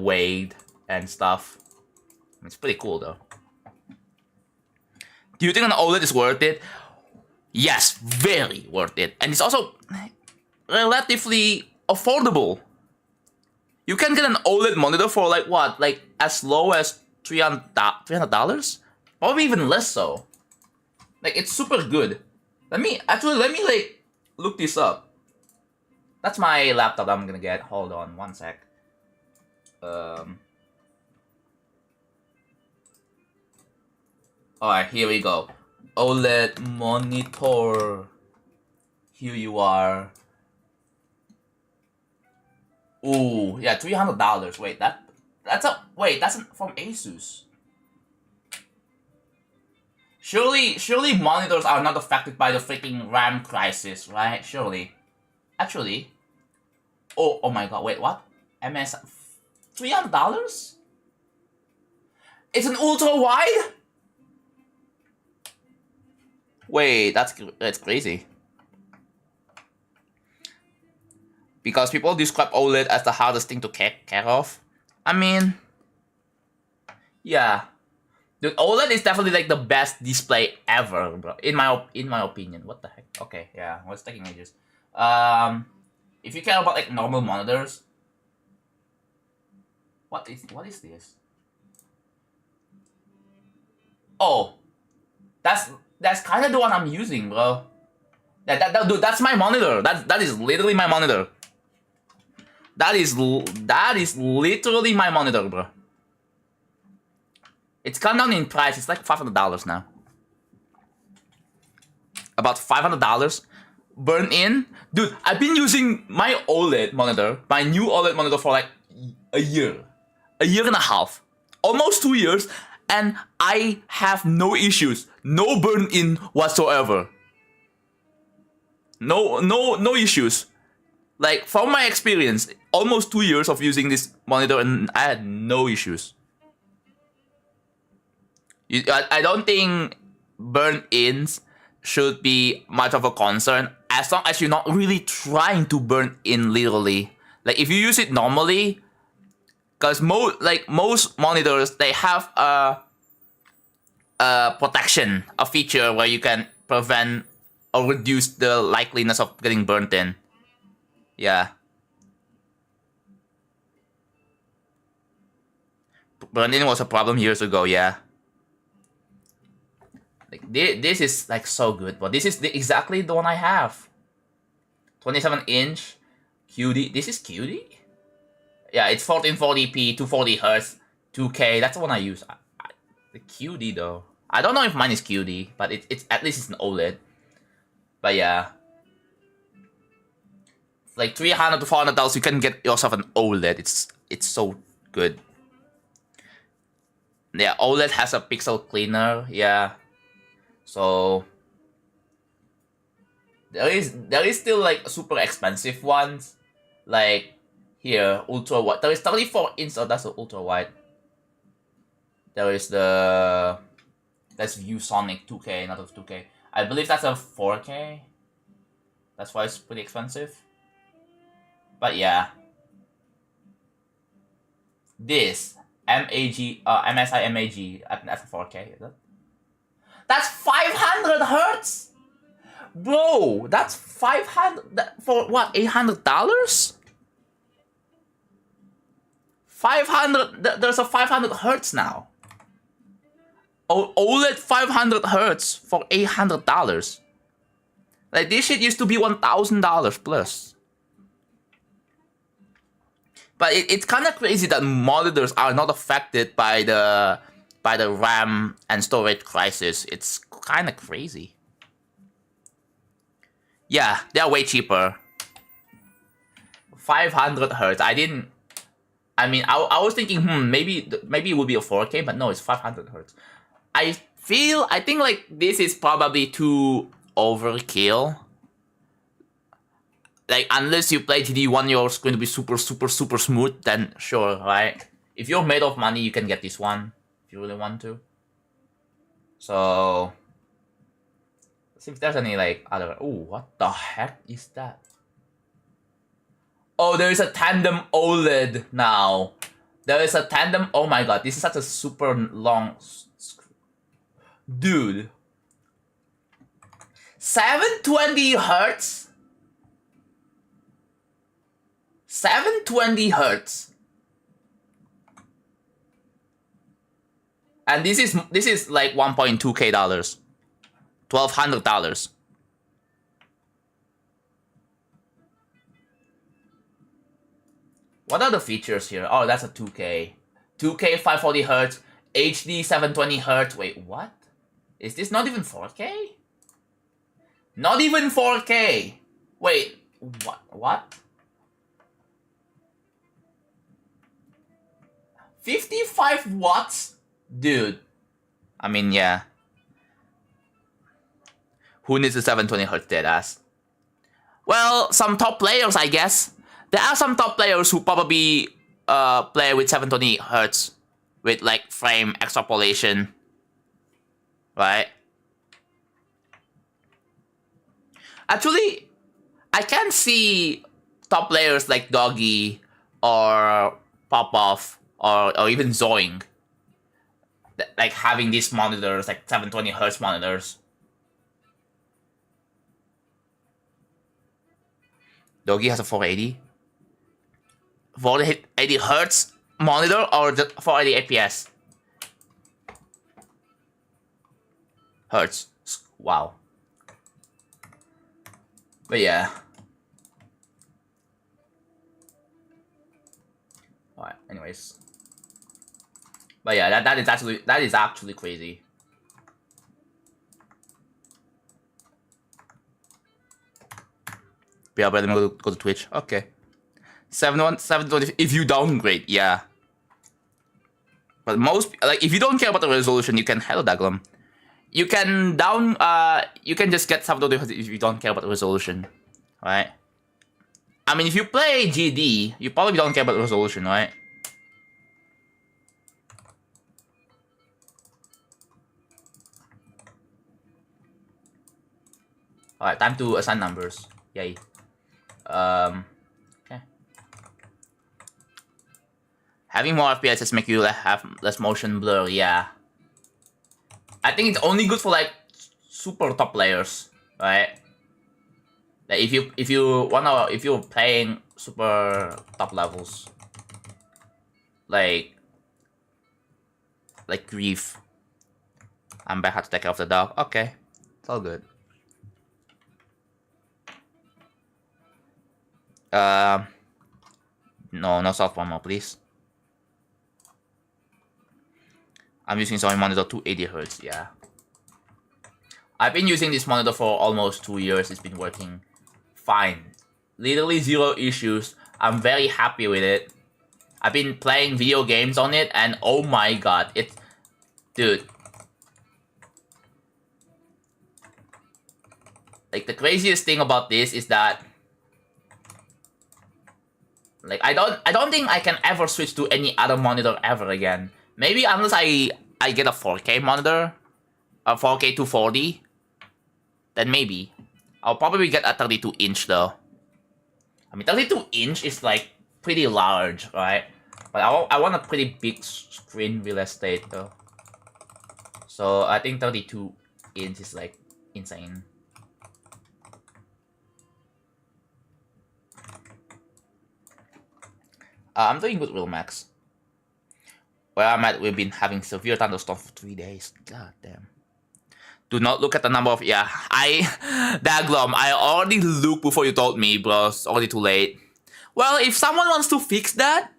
weight and stuff. It's pretty cool though. Do you think an OLED is worth it? Yes, very worth it. And it's also relatively affordable. You can get an OLED monitor for like what? Like as low as $300? Probably even less so. Like it's super good. Let me like look this up. That's my laptop I'm gonna get. Hold on one sec. Alright, here we go. OLED monitor. Here you are. Ooh, yeah, $300. Wait, that's from Asus. Surely monitors are not affected by the freaking RAM crisis, right? Surely. Actually. Oh my god, wait, what? MS $300? It's an ultra wide? Wait, that's crazy. because people describe OLED as the hardest thing to take care of. I mean, yeah. Dude, OLED is definitely like the best display ever, bro. In my opinion. What the heck? Okay, yeah, what's taking ages? If you care about like normal monitors, what is this? Oh, that's kind of the one I'm using, bro. Dude, that's my monitor. That is literally my monitor. That is literally my monitor, bro. It's come down in price. It's like $500 now. About $500. Burn in, dude. I've been using my OLED monitor, my new OLED monitor, for like a year and a half, almost 2 years, and I have no issues, no burn in whatsoever. No issues. Like, from my experience, almost 2 years of using this monitor, and I had no issues. I don't think burn-ins should be much of a concern as long as you're not really trying to burn in literally. Like, if you use it normally, because most monitors, they have a protection, a feature where you can prevent or reduce the likeliness of getting burnt in. Yeah. Burn-in was a problem years ago, yeah. Like, this is like so good, but this is exactly the one I have. 27-inch QD. This is QD? Yeah, it's 1440p, 240 Hz, 2K. That's the one I use. The QD though. I don't know if mine is QD, but it's at least it's an OLED. But yeah. Like $300 to $400, you can get yourself an OLED. It's so good. Yeah, OLED has a pixel cleaner. Yeah. So there is still like super expensive ones, like here ultra wide. There is 34-inch, so that's the ultra wide. There is that's ViewSonic 2K, not a 2K. I believe that's a 4K. That's why it's pretty expensive. But yeah, this MSI MAG, that's a 4K. Is it? That's 500 hertz, bro. That's 500 for what? $800. 500. There's a 500 hertz now. OLED 500 hertz for $800. Like, this shit used to be $1,000 plus. But it's kind of crazy that monitors are not affected by the RAM and storage crisis. It's kind of crazy. Yeah, they're way cheaper. 500 hertz. I was thinking, maybe it would be a 4K, but no, it's 500 hertz. I think like this is probably too overkill. Like, unless you play TD1, you're going to be super smooth, then sure, right? If you're made of money, you can get this one if you really want to. So let's see if there's any like other. Oh, what the heck is that? Oh, there is a tandem OLED now. There is a tandem. Oh my god, this is such a super long. Dude. 720 hertz. 720 hertz. And this is like $1.2K, $1,200. What are the features here? Oh, that's a 2K. 2K 540 hertz, HD 720 hertz. Wait, what? Is this not even 4K? Not even 4K. Wait, what? 55 watts? Dude. I mean, yeah. Who needs a 720 hertz dead ass? Well, some top players, I guess. There are some top players who probably play with 720 hertz with like frame extrapolation. Right? Actually, I can see top players like Doggy or Popoff or even Zoing, like having these monitors, like 720 Hz monitors. Doggy has a 480. 480 Hz monitor or just 480 FPS? Hertz. Wow. But yeah. Alright, anyways. But yeah, that is actually crazy. Yeah, but let me go to Twitch. Okay. 720 if you downgrade, yeah. But most, like, if you don't care about the resolution, you can hello Daglum. You can you can just get 720 if you don't care about the resolution, right? I mean, if you play GD, you probably don't care about the resolution, right? Alright, time to assign numbers. Yay. Okay. Having more FPS make you have less motion blur, yeah. I think it's only good for like super top players, right? Like if you're playing super top levels, like Grief. I'm back. How to take care of the dog. Okay, it's all good. No soft more, please. I'm using Sony monitor 280 Hz. Yeah, I've been using this monitor for almost 2 years. It's been working fine, literally zero issues. I'm very happy with it. I've been playing video games on it, and oh my god, dude. Like, the craziest thing about this is that, like, I don't think I can ever switch to any other monitor ever again. Maybe unless I get a 4K monitor, a 4K 240, then maybe. I'll probably get a 32-inch though. I mean, 32-inch is like pretty large, right? But I want a pretty big screen real estate though. So I think 32-inch is like insane. I'm doing good, Real Max. Where I'm at, we've been having severe thunderstorms for 3 days. God damn. Do not look at the number of... Yeah, Daglom, I already looked before you told me, bro. It's already too late. Well, if someone wants to fix that...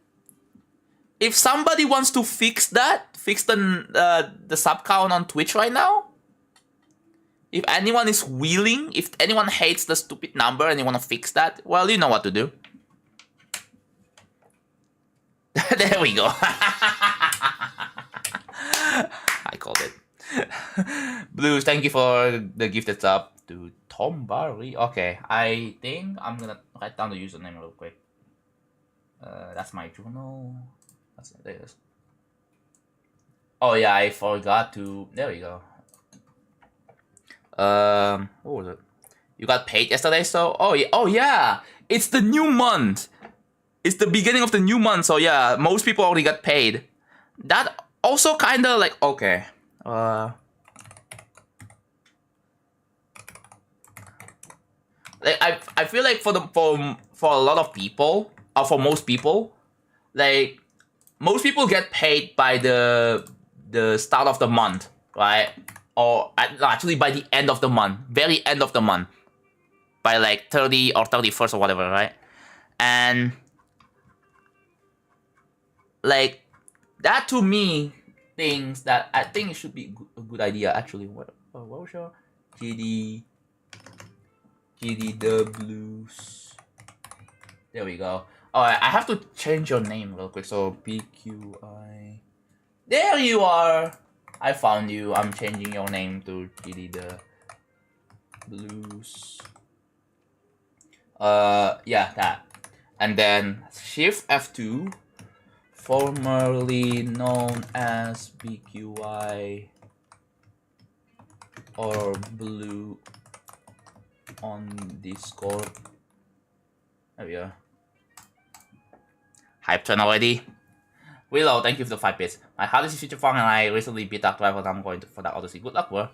If somebody wants to fix that... Fix the sub count on Twitch right now... If anyone is willing... If anyone hates the stupid number and you want to fix that... Well, you know what to do. There we go. I called it. Blues, thank you for the gifted sub to Tom Barry. Okay, I think I'm gonna write down the username real quick. That's my journal. There it is. Oh yeah, I forgot to. There we go. What was it? You got paid yesterday, so oh yeah, it's the new month. It's the beginning of the new month, so yeah, most people already got paid. That also kind of like, okay. Like I feel like for a lot of people, or for most people, like most people get paid by the start of the month, right? Or actually by the end of the month, very end of the month, by like 30 or 31st or whatever, right? And like that to me things that I think it should be a good idea actually. What was your GD the Blues? There we go. Alright, I have to change your name real quick. So BQI. There you are. I found you. I'm changing your name to GD the Blues. Yeah, that. And then Shift F2. Formerly known as BQI or Blue on Discord. There we go. Hype train already. Willow, thank you for the 5 bits. My hardest future fun and I recently beat that rival. I'm going for that Odyssey. Good luck, bro.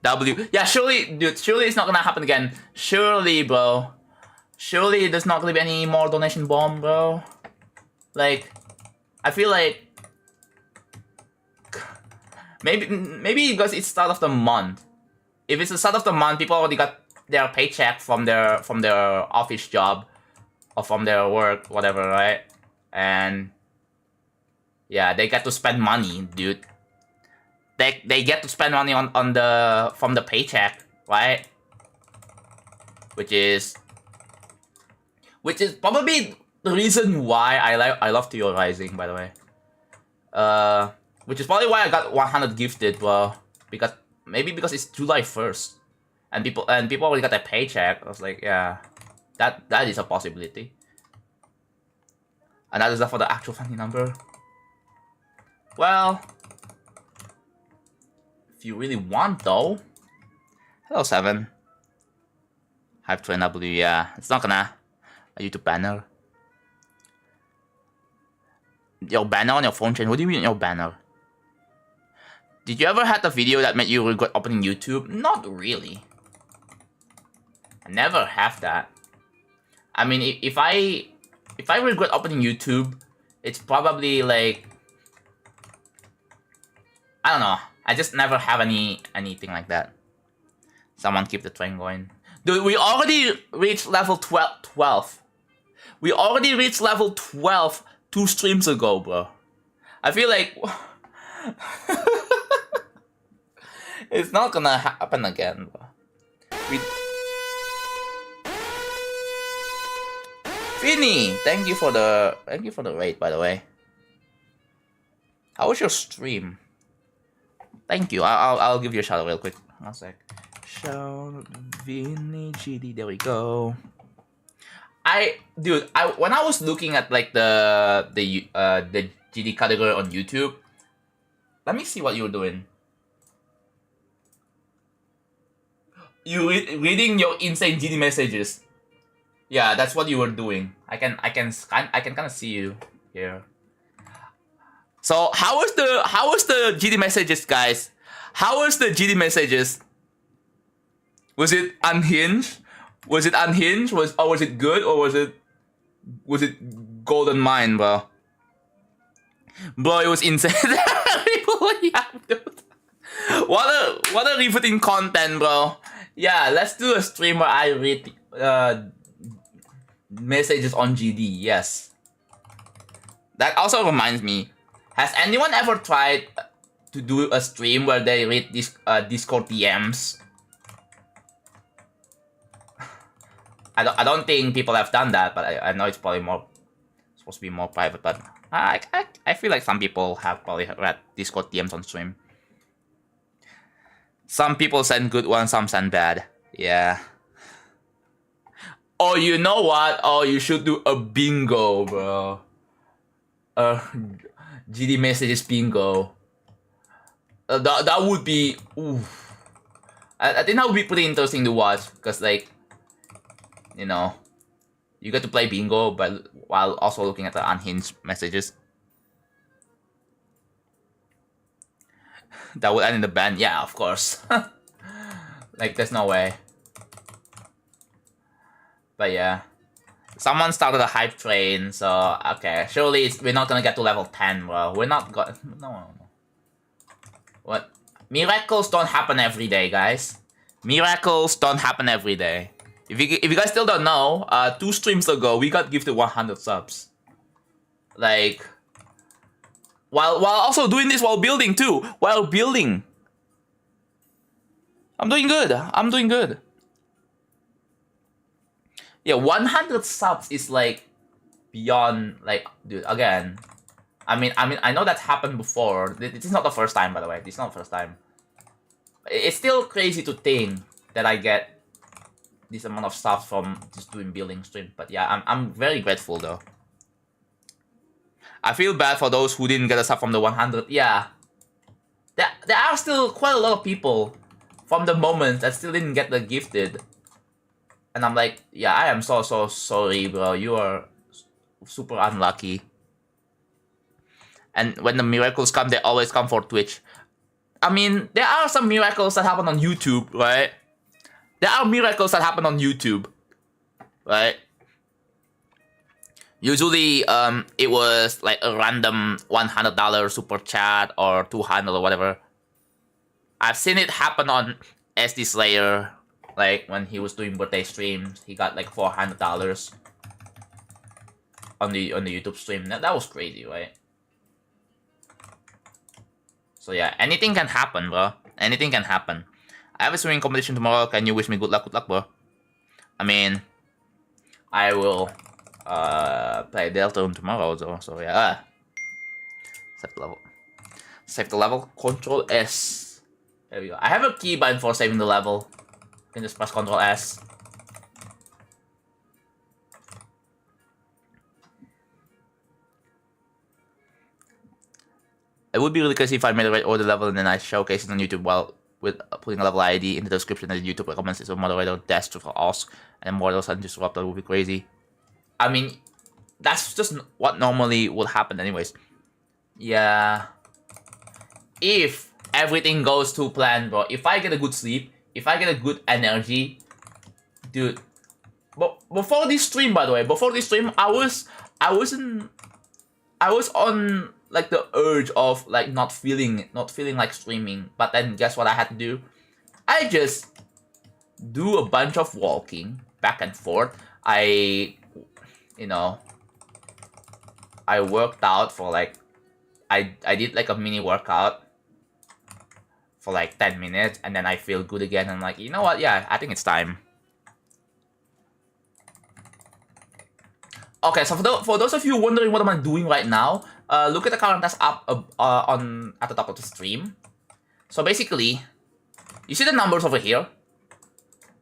W. Yeah, surely, dude, surely it's not gonna happen again. Surely, bro. Surely there's not gonna be any more donation bomb, bro. Like, I feel like maybe because it's start of the month. If it's the start of the month, people already got their paycheck from their office job or from their work, whatever, right? And yeah, they get to spend money, dude. They get to spend money on the from the paycheck, right? Which is probably the reason why I love theorizing, by the way. Which is probably why I got 100 gifted, well, because it's July 1st, and people already got their paycheck. I was like, yeah, that is a possibility. And that is for the actual funny number. Well, if you really want though. Hello 7. Hype train W, yeah. It's not gonna a YouTube banner. Your banner on your phone chain? What do you mean your banner? Did you ever had a video that made you regret opening YouTube? Not really. I never have that. I mean, if I regret opening YouTube, it's probably like, I don't know. I just never have anything like that. Someone keep the train going. Dude, we already reached level 12. We already reached level 12 2 streams ago, bro. I feel like it's not gonna happen again, bro. Finny, thank you for the raid, by the way. How was your stream? Thank you. I'll give you a shout out real quick. 1 sec. Shout Vinny GD. There we go. When I was looking at like the GD category on YouTube, let me see what you were doing. You reading your insane GD messages. Yeah, that's what you were doing. I can kind of see you here. So how was the GD messages, guys? How was the GD messages? Was it unhinged? Was it unhinged? Was it good, or was it golden mine, bro? Bro, it was insane. What a riveting content, bro. Yeah, let's do a stream where I read messages on GD. Yes. That also reminds me. Has anyone ever tried to do a stream where they read Discord DMs? I don't think people have done that, but I know it's probably supposed to be more private. But I feel like some people have probably read Discord DMs on stream. Some people send good ones, some send bad. Yeah. Oh, you know what? Oh, you should do a bingo, bro. GD messages bingo. That would be. Oof. I think that would be pretty interesting to watch, because like, you know, you get to play bingo, but while also looking at the unhinged messages. That would end in the ban. Yeah, of course. Like, there's no way. But yeah. Someone started a hype train, so okay. Surely we're not gonna get to level 10, bro. We're not gonna. No. What? Miracles don't happen every day, guys. Miracles don't happen every day. If you guys still don't know, 2 streams ago we got gifted 100 subs. Like, while also doing this while building too. While building. I'm doing good. Yeah, 100 subs is like beyond, like, dude, again. I mean, I know that's happened before. This is not the first time, by the way. This is not the first time. It's still crazy to think that I get this amount of stuff from just doing building stream. But yeah, I'm very grateful though. I feel bad for those who didn't get a sub from the 100. Yeah. There are still quite a lot of people from the moment that still didn't get the gifted. And I'm like, yeah, I am so sorry, bro. You are super unlucky. And when the miracles come, they always come for Twitch. I mean, there are some miracles that happen on YouTube, right? There are miracles that happen on YouTube, right? Usually, it was like a random $100 super chat or $200 or whatever. I've seen it happen on SD Slayer, like when he was doing birthday streams, he got like $400 on the YouTube stream. That was crazy, right? So yeah, anything can happen, bro. Anything can happen. I have a swimming competition tomorrow. Can you wish me good luck, bro? I mean, I will play Delta tomorrow, though. So yeah. Save the level. Save the level. Control S. There we go. I have a keybind for saving the level. You can just press Control S. It would be really crazy if I made a right order level and then I showcase it on YouTube while with putting a level ID in the description and YouTube recommends it. So moderator dash to us and models and disrupt. That would be crazy. I mean, that's just what normally would happen anyways. Yeah. If everything goes to plan, bro. If I get a good sleep, if I get a good energy, dude. But before this stream, by the way, before this stream, I was on like the urge of like not feeling like streaming. But then guess what I had to do? I just do a bunch of walking back and forth. I worked out for like I did like a mini workout for like 10 minutes and then I feel good again. I'm like, you know what? Yeah, I think it's time. Okay, so for those of you wondering what am I doing right now, look at the current task up at the top of the stream. So basically, you see the numbers over here?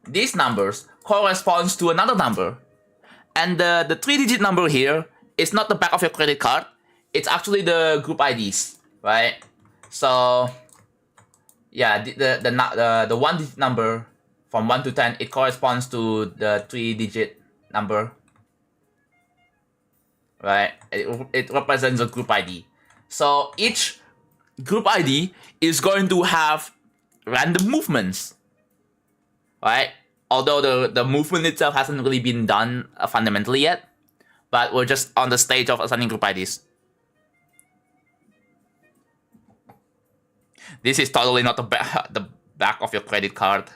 These numbers corresponds to another number. And the 3-digit number here is not the back of your credit card. It's actually the group IDs, right? So yeah, the 1-digit number from 1 to 10, it corresponds to the 3-digit number. Right? It represents a group ID. So each group ID is going to have random movements. Right? Although the movement itself hasn't really been done fundamentally yet. But we're just on the stage of assigning group IDs. This is totally not the back of your credit card.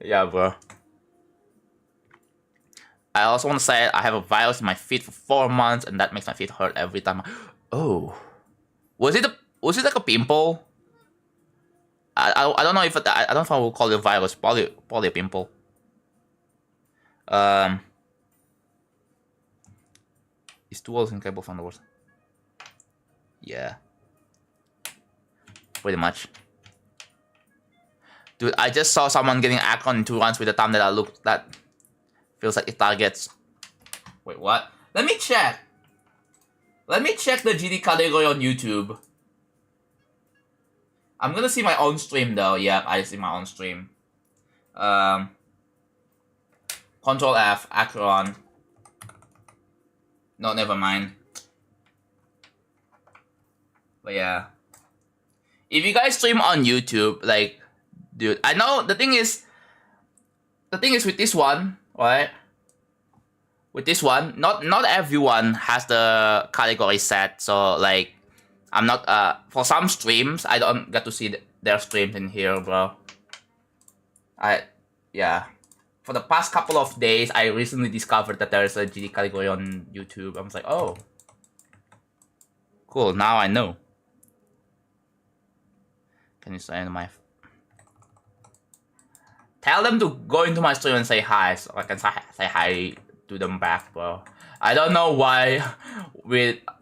Yeah, bro. I also want to say I have a virus in my feet for 4 months, and that makes my feet hurt every time. Oh, was it like a pimple? I don't know if I don't know if I will call it a virus. Probably a pimple. Is tools incapable from the worst? Yeah, pretty much. Dude, I just saw someone getting Akron in 2 runs with a thumb that feels like it targets. Wait, what? Let me check. Let me check the GD category on YouTube. I'm gonna see my own stream though. Yeah, I see my own stream. Control F, Akron. No, never mind. But yeah. If you guys stream on YouTube, like, dude, I know the thing is with this one, right? With this one, not everyone has the category set. So like, I'm not for some streams I don't get to see their streams in here, bro. Yeah. For the past couple of days, I recently discovered that there's a GD category on YouTube. I was like, oh, cool. Now I know. Can you say into my? Tell them to go into my stream and say hi, so I can say hi to them back, bro. I don't know why.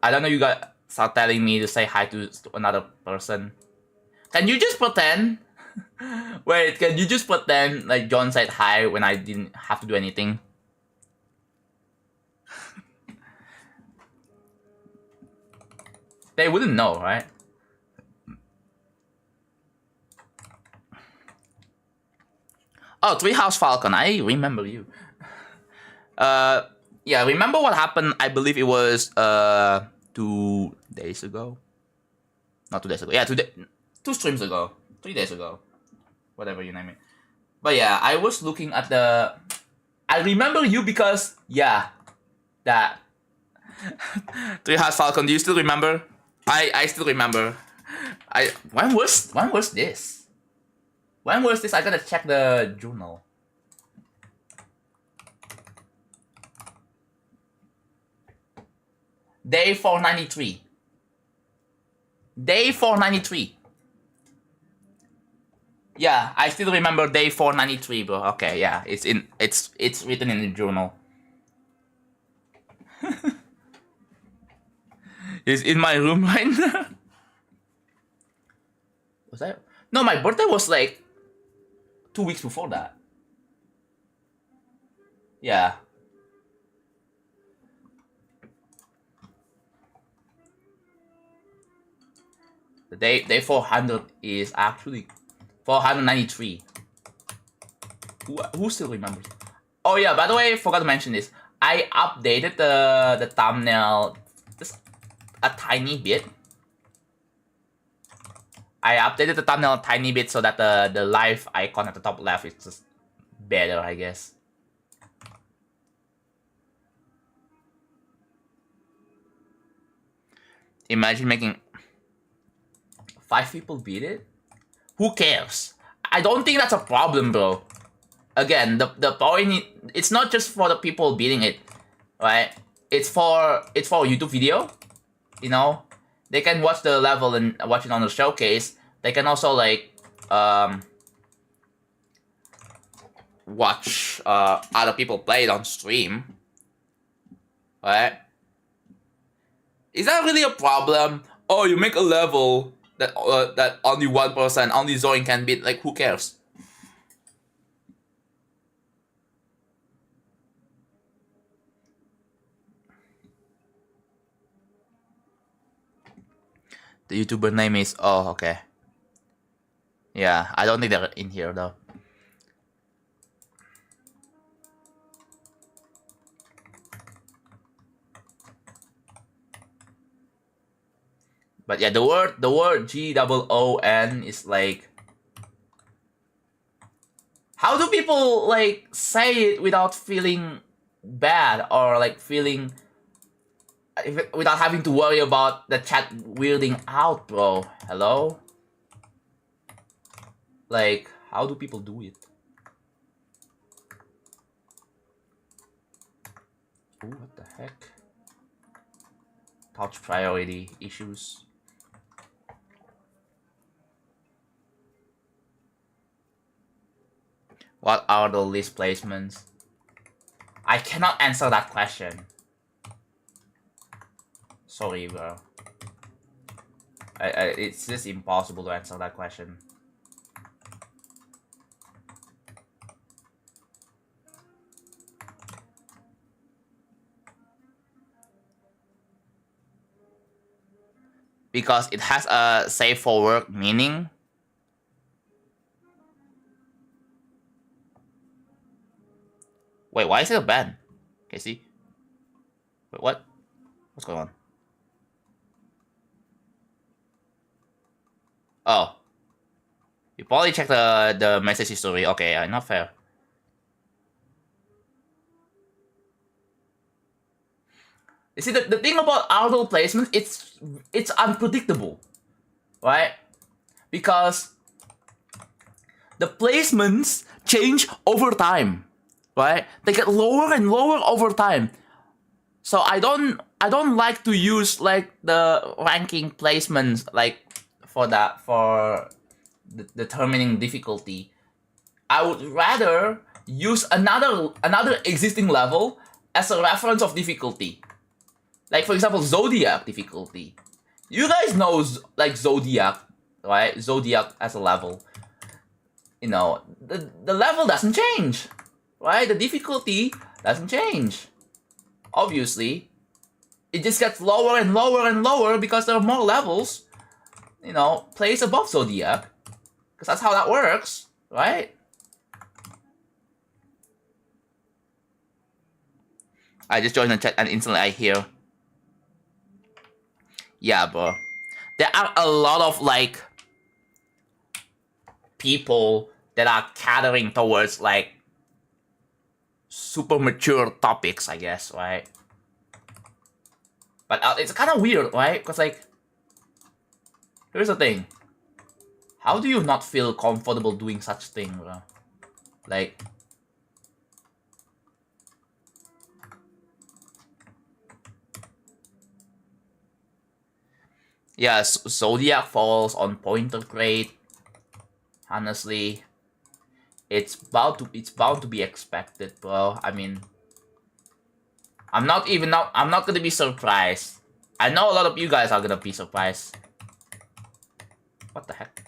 I don't know you guys start telling me to say hi to another person. Can you just pretend? Wait, can you just pretend like John said hi when I didn't have to do anything? They wouldn't know, right? Oh, Treehouse Falcon. I remember you. Yeah, remember what happened? I believe it was 2 days ago. Not 2 days ago. Yeah, 2 streams ago. 3 days ago. Whatever you name it. But yeah, I was looking at the. I remember you because yeah, that Treehouse Falcon. Do you still remember? I still remember. When was this? When was this? I gotta check the journal. Day 493. Day 493. Yeah, I still remember day 493, bro. Okay, yeah, it's written in the journal. It's in my room right now. Was that? No, my birthday was like 2 weeks before that. Yeah. The day 400 is actually 493. Who still remembers? Oh yeah, by the way, I forgot to mention this. I updated the thumbnail just a tiny bit. I updated the thumbnail a tiny bit so that the live icon at the top left is just better, I guess. Imagine making 5 people beat it? Who cares? I don't think that's a problem, bro. Again, the point, it's not just for the people beating it, right? It's for YouTube video, you know? They can watch the level and watch it on the showcase. They can also like watch other people play it on stream, right? Is that really a problem? Oh, you make a level that that only one person, only Zoin can beat. Like, who cares? The YouTuber name is okay. Yeah, I don't think they're in here though. But yeah, the word GOON is like, how do people like say it without feeling bad or like feeling without having to worry about the chat weirding out, bro? Hello? Like, how do people do it? Ooh, what the heck? Touch priority issues. What are the list placements? I cannot answer that question. Sorry, bro. It's just impossible to answer that question. Because it has a save for work meaning. Wait, why is it a ban? Okay, see? Wait, what? What's going on? Oh. You probably checked the message history. Okay, not fair. You see, the thing about auto placement, it's unpredictable, right? Because the placements change over time, right? They get lower and lower over time. So I don't like to use like the ranking placements like for determining difficulty. I would rather use another existing level as a reference of difficulty. Like, for example, Zodiac difficulty. You guys know like Zodiac, right? Zodiac as a level. You know, the level doesn't change, right? The difficulty doesn't change. Obviously, it just gets lower and lower and lower because there are more levels, you know, placed above Zodiac. Because that's how that works, right? I just joined the chat and instantly I hear. Yeah, bro. There are a lot of like people that are catering towards like super mature topics, I guess, right? But it's kind of weird, right? Because like, here's the thing. How do you not feel comfortable doing such thing, bro? Like, yeah, Zodiac falls on pointer grade. Honestly, it's bound to be expected, bro. I mean, I'm not gonna be surprised. I know a lot of you guys are gonna be surprised. What the heck?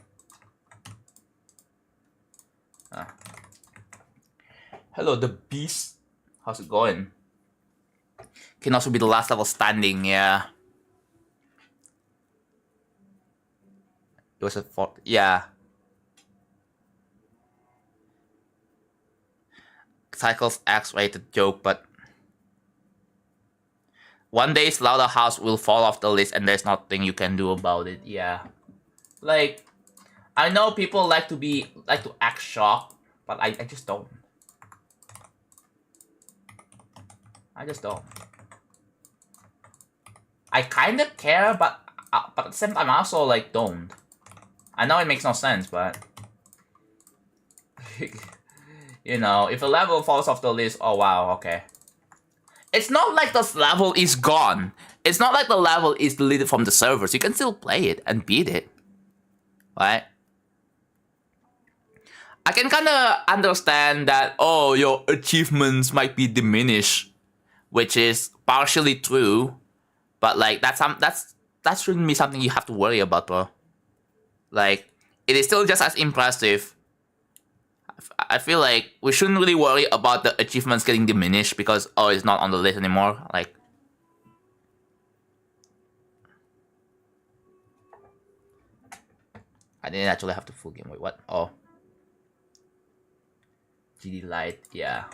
Hello, the beast. How's it going? Can also be the last level standing, yeah. It was a fourth, yeah. Cycles X-rated joke, but one day Slaughterhouse will fall off the list and there's nothing you can do about it, yeah. Like, I know people like to act shocked, but I just don't. I just don't. I kind of care, but at the same time I also like don't. I know it makes no sense, but you know, if a level falls off the list, oh wow, okay. It's not like this level is gone. It's not like the level is deleted from the servers. You can still play it and beat it, right? I can kind of understand that, oh, your achievements might be diminished, which is partially true, but like that shouldn't be something you have to worry about, bro. Like, it is still just as impressive. I feel like we shouldn't really worry about the achievements getting diminished because, oh, it's not on the list anymore. Like, I didn't actually have the full game. Wait, what? Oh. GD Lite, yeah.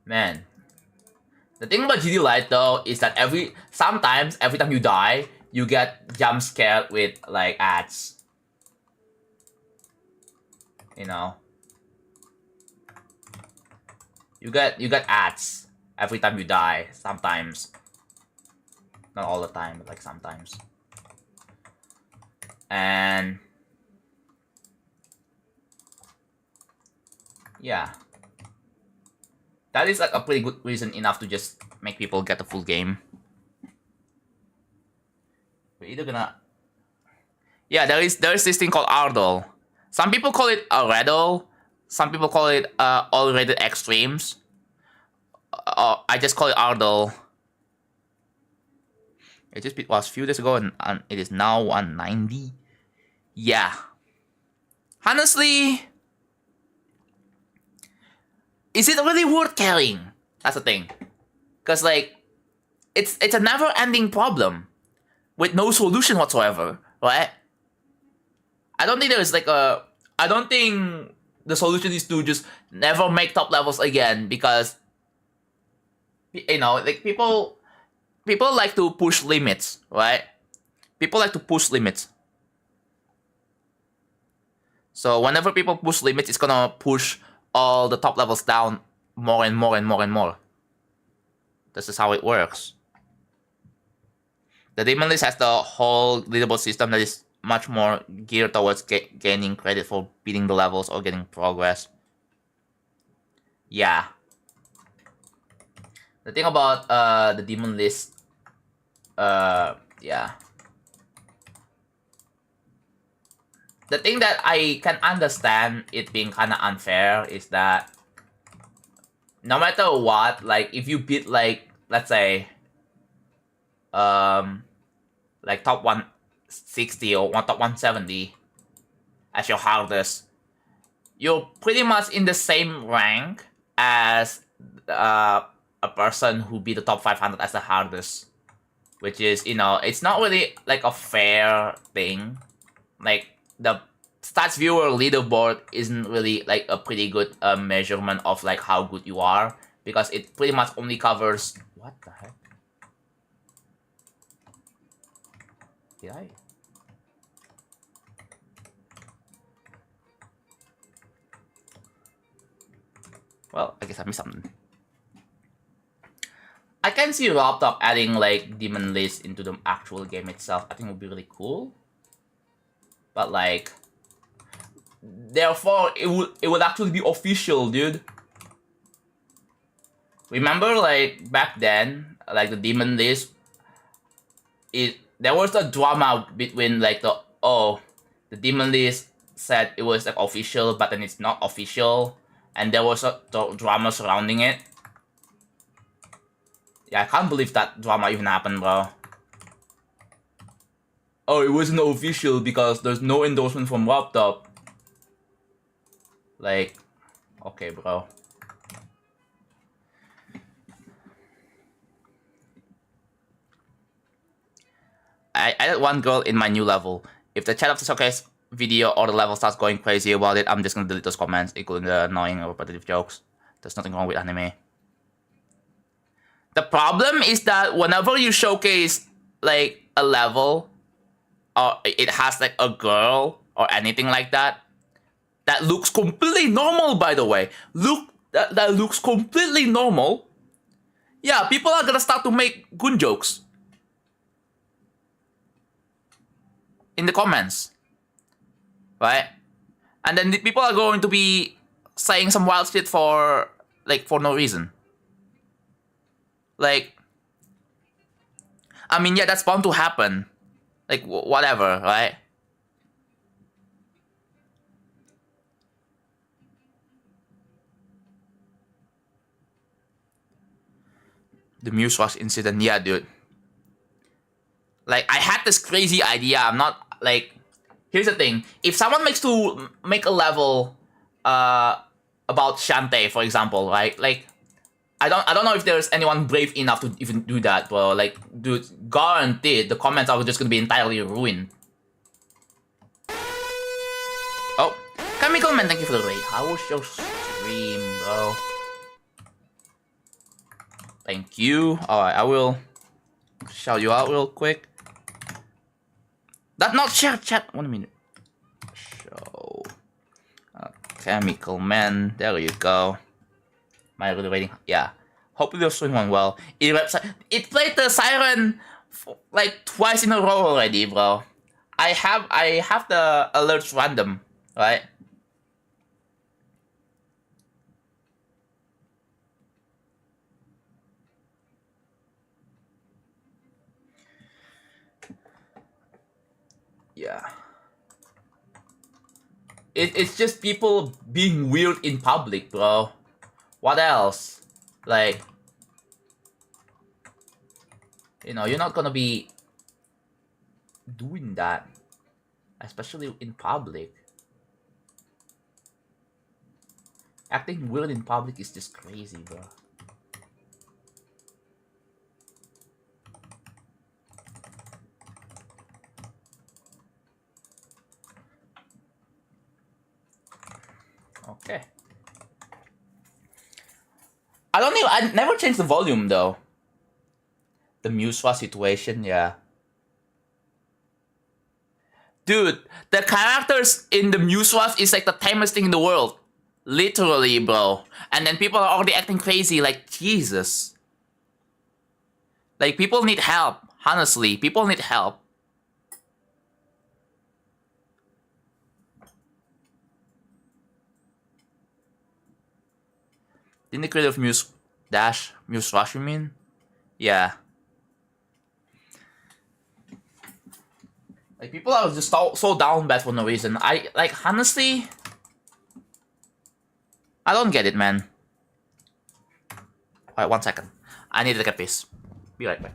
Man. The thing about GD Lite though is that sometimes every time you die, you get jump scared with like ads. You know. You get ads every time you die, sometimes. Not all the time, but like sometimes. And yeah. That is like a pretty good reason enough to just make people get the full game. We're either gonna... Yeah, there is this thing called Ardol. Some people call it a Reddle. Some people call it all rated extremes. I just call it Ardol. It just was a few days ago and it is now 190. Yeah. Honestly, is it really worth carrying? That's the thing. Because like, it's a never-ending problem with no solution whatsoever, right? I don't think there's like I don't think the solution is to just never make top levels again because, you know, like people like to push limits, right? People like to push limits. So whenever people push limits, it's gonna push all the top levels down more and more and more and more. This is how it works. The Demon List has the whole leaderboard system that is much more geared towards gaining credit for beating the levels or getting progress. Yeah. The thing about the Demon List, yeah. The thing that I can understand it being kind of unfair is that no matter what, like if you beat like, let's say, like top 160 or top 170 as your hardest, you're pretty much in the same rank as a person who beat the top 500 as the hardest, which is, you know, it's not really like a fair thing. Like, the stats viewer leaderboard isn't really like a pretty good measurement of like how good you are, because it pretty much only covers... What the heck? Did I? Well, I guess I missed something. I can see Laptop adding like demon list into the actual game itself. I think it would be really cool. But like, therefore it would actually be official, dude. Remember, like back then, like the demon list, there was a drama between like the demon list said it was like official, but then it's not official, and there was a drama surrounding it. Yeah, I can't believe that drama even happened, bro. Oh, it wasn't official because there's no endorsement from Laptop. Like, okay, bro. I added one girl in my new level. If the chat of the showcase video or the level starts going crazy about it, I'm just gonna delete those comments, including the annoying or repetitive jokes. There's nothing wrong with anime. The problem is that whenever you showcase like a level, or it has like a girl or anything like that, that looks completely normal, by the way. That looks completely normal. Yeah, people are gonna start to make gun jokes in the comments, right? And then the people are going to be saying some wild shit for no reason. Like, I mean, yeah, that's bound to happen. Like, whatever, right? The Muse Rush incident, yeah, dude. Like, I had this crazy idea. I'm not, like... Here's the thing. If someone makes to make a level about Shantae, for example, right? Like, I don't know if there's anyone brave enough to even do that, bro. Like, dude, guaranteed the comments are just gonna be entirely ruined. Oh, Chemical Man, thank you for the raid. How was your stream, bro? Thank you. Alright, I will shout you out real quick. That not chat. 1 minute. Show. Chemical Man. There you go. Am I really waiting? Yeah. Hopefully you're doing one well. It played the siren like twice in a row already, bro. I have the alerts random, right? Yeah. It's just people being weird in public, bro. What else? Like, you know, you're not gonna be doing that, especially in public. Acting weird in public is just crazy, bro. Okay. I never changed the volume though. The Muswa situation, yeah. Dude, the characters in the Muswas is like the tamest thing in the world. Literally, bro. And then people are already acting crazy, like, Jesus. Like, people need help. Honestly, people need help. Didn't the creator of Muse Rush, you mean? Yeah. Like, people are just so down bad for no reason. Honestly, I don't get it, man. Alright, 1 second. I need to take a piss. Be right back.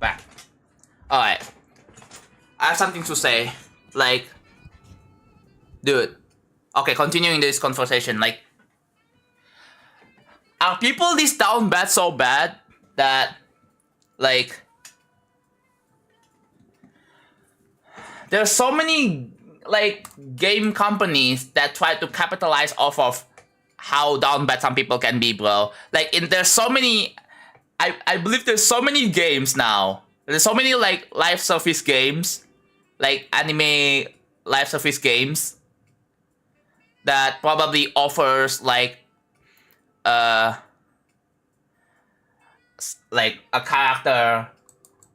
back. Alright. I have something to say. Like, dude. Okay, continuing this conversation. Like, are people this down bad so bad that, like, there's so many, like, game companies that try to capitalize off of how down bad some people can be, bro. Like, there's so many, I believe there's so many games now. There's so many, like, live service games, like, anime live service games that probably offers, like a character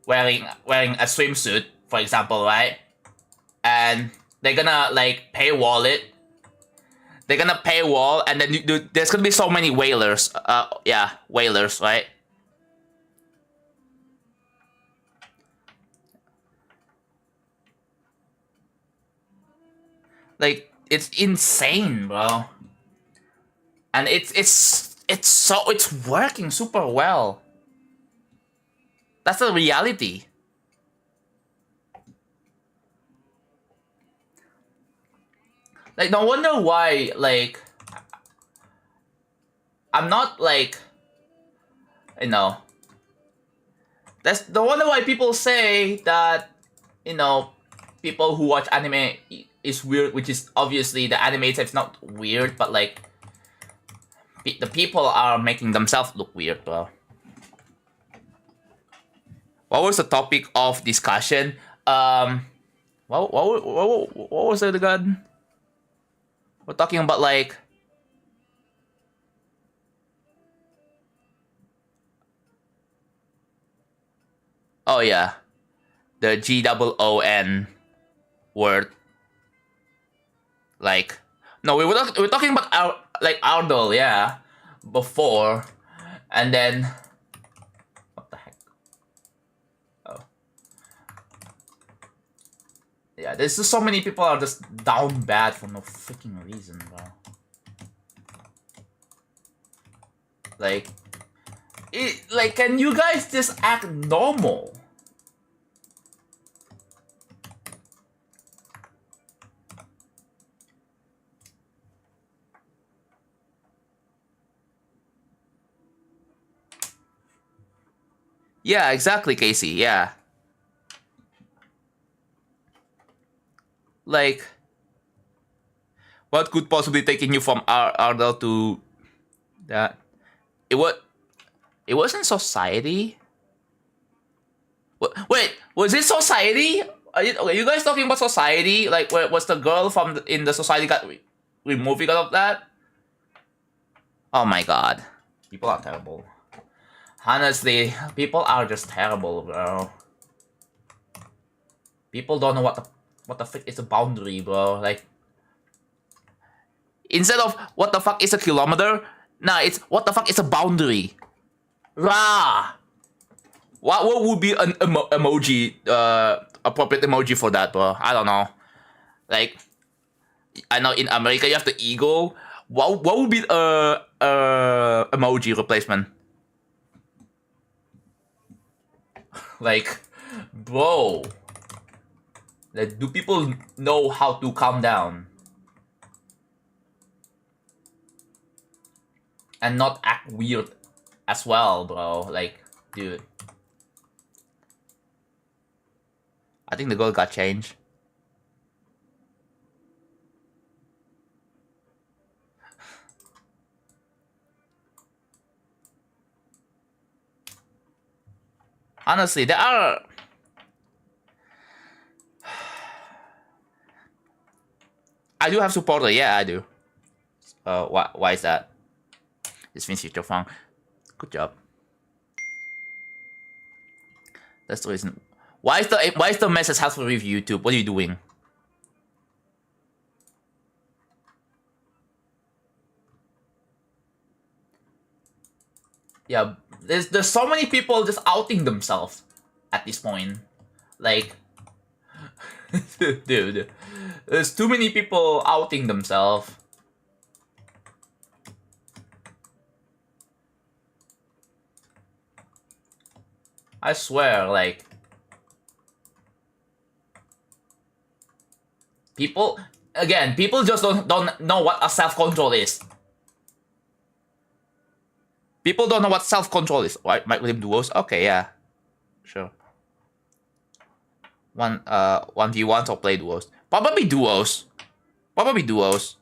wearing a swimsuit, for example, right? And they're gonna, like, paywall it. They're gonna paywall, and then there's gonna be so many whalers. Yeah, whalers, right? Like, it's insane, bro. And it's working super well. That's the reality. Like, no wonder why, like, I'm not, like, you know, that's no wonder why people say that, you know, people who watch anime is weird, which is obviously the anime itself not weird, but, like, the people are making themselves look weird, bro. What was the topic of discussion? What was it again? We're talking about, like, oh yeah, the GOON word. Like, no, we were talking about Ardol, yeah, before, and then what the heck? Oh, yeah, there's just so many people are just down bad for no freaking reason, bro. Like, can you guys just act normal? Yeah, exactly, Casey, yeah. Like, what could possibly taking you from Ardell to that? It was in Society? Wait, was it Society? Are you guys talking about Society? Like, was the girl from in the Society got removed because of that? Oh my god. People are terrible. Honestly, people are just terrible, bro. People don't know what the frick is a boundary, bro. Like, instead of what the fuck is a kilometer, nah, it's what the fuck is a boundary. Rah! What would be an emoji, appropriate emoji for that, bro? I don't know. Like, I know in America you have the eagle. What would be emoji replacement? Like, bro. Like, do people know how to calm down? And not act weird as well, bro. Like, dude. I think the goal got changed. Honestly, there are... I do have supporter, yeah, I do. Why is that? This means you're wrong. Good job. That's the reason. Why is the message helpful with YouTube? What are you doing? Yeah, there's so many people just outing themselves at this point. Like, dude, there's too many people outing themselves. I swear, like, people just don't know what a self-control is. People don't know what self-control is. Right? Mike William duos? Okay, yeah. Sure. 1v1 or play duos. Probably duos. Probably duos.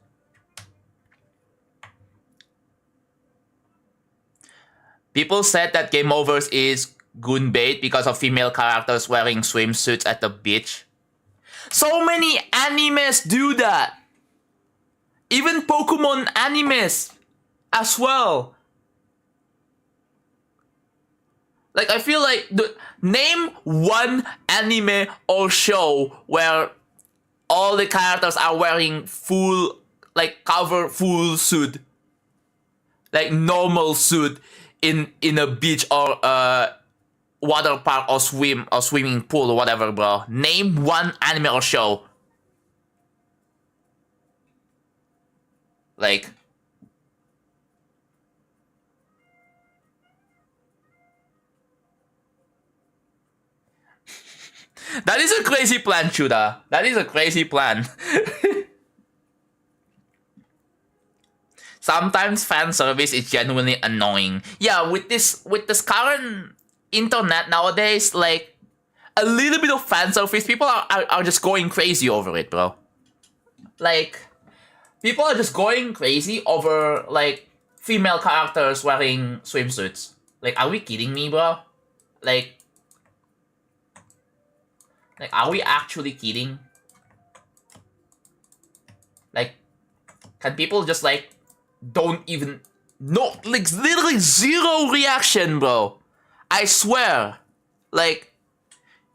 People said that Game Overs is goon bait because of female characters wearing swimsuits at the beach. So many animes do that. Even Pokemon animes as well. Like, I feel like name one anime or show where all the characters are wearing full, like, full suit, like normal suit in a beach or water park or swimming pool or whatever, bro. Name one anime or show. Like, that is a crazy plan, Chuda. That is a crazy plan. Sometimes fan service is genuinely annoying. Yeah, with this current internet nowadays, like, a little bit of fan service, people are just going crazy over it, bro. Like, people are just going crazy over, like, female characters wearing swimsuits. Like, are we kidding me, bro? Like, are we actually kidding? Like, can people just, like, don't even... No, like, literally zero reaction, bro. I swear. Like,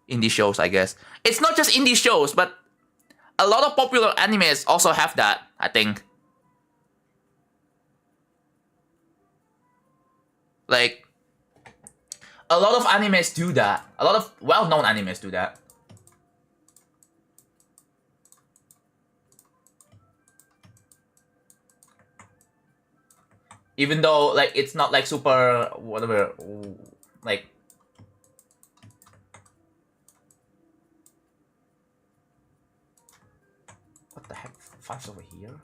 indie shows, I guess. It's not just indie shows, but a lot of popular animes also have that, I think. Like, a lot of animes do that. A lot of well-known animes do that. Even though, like, it's not, like, super, whatever, like... What the heck? 5's over here?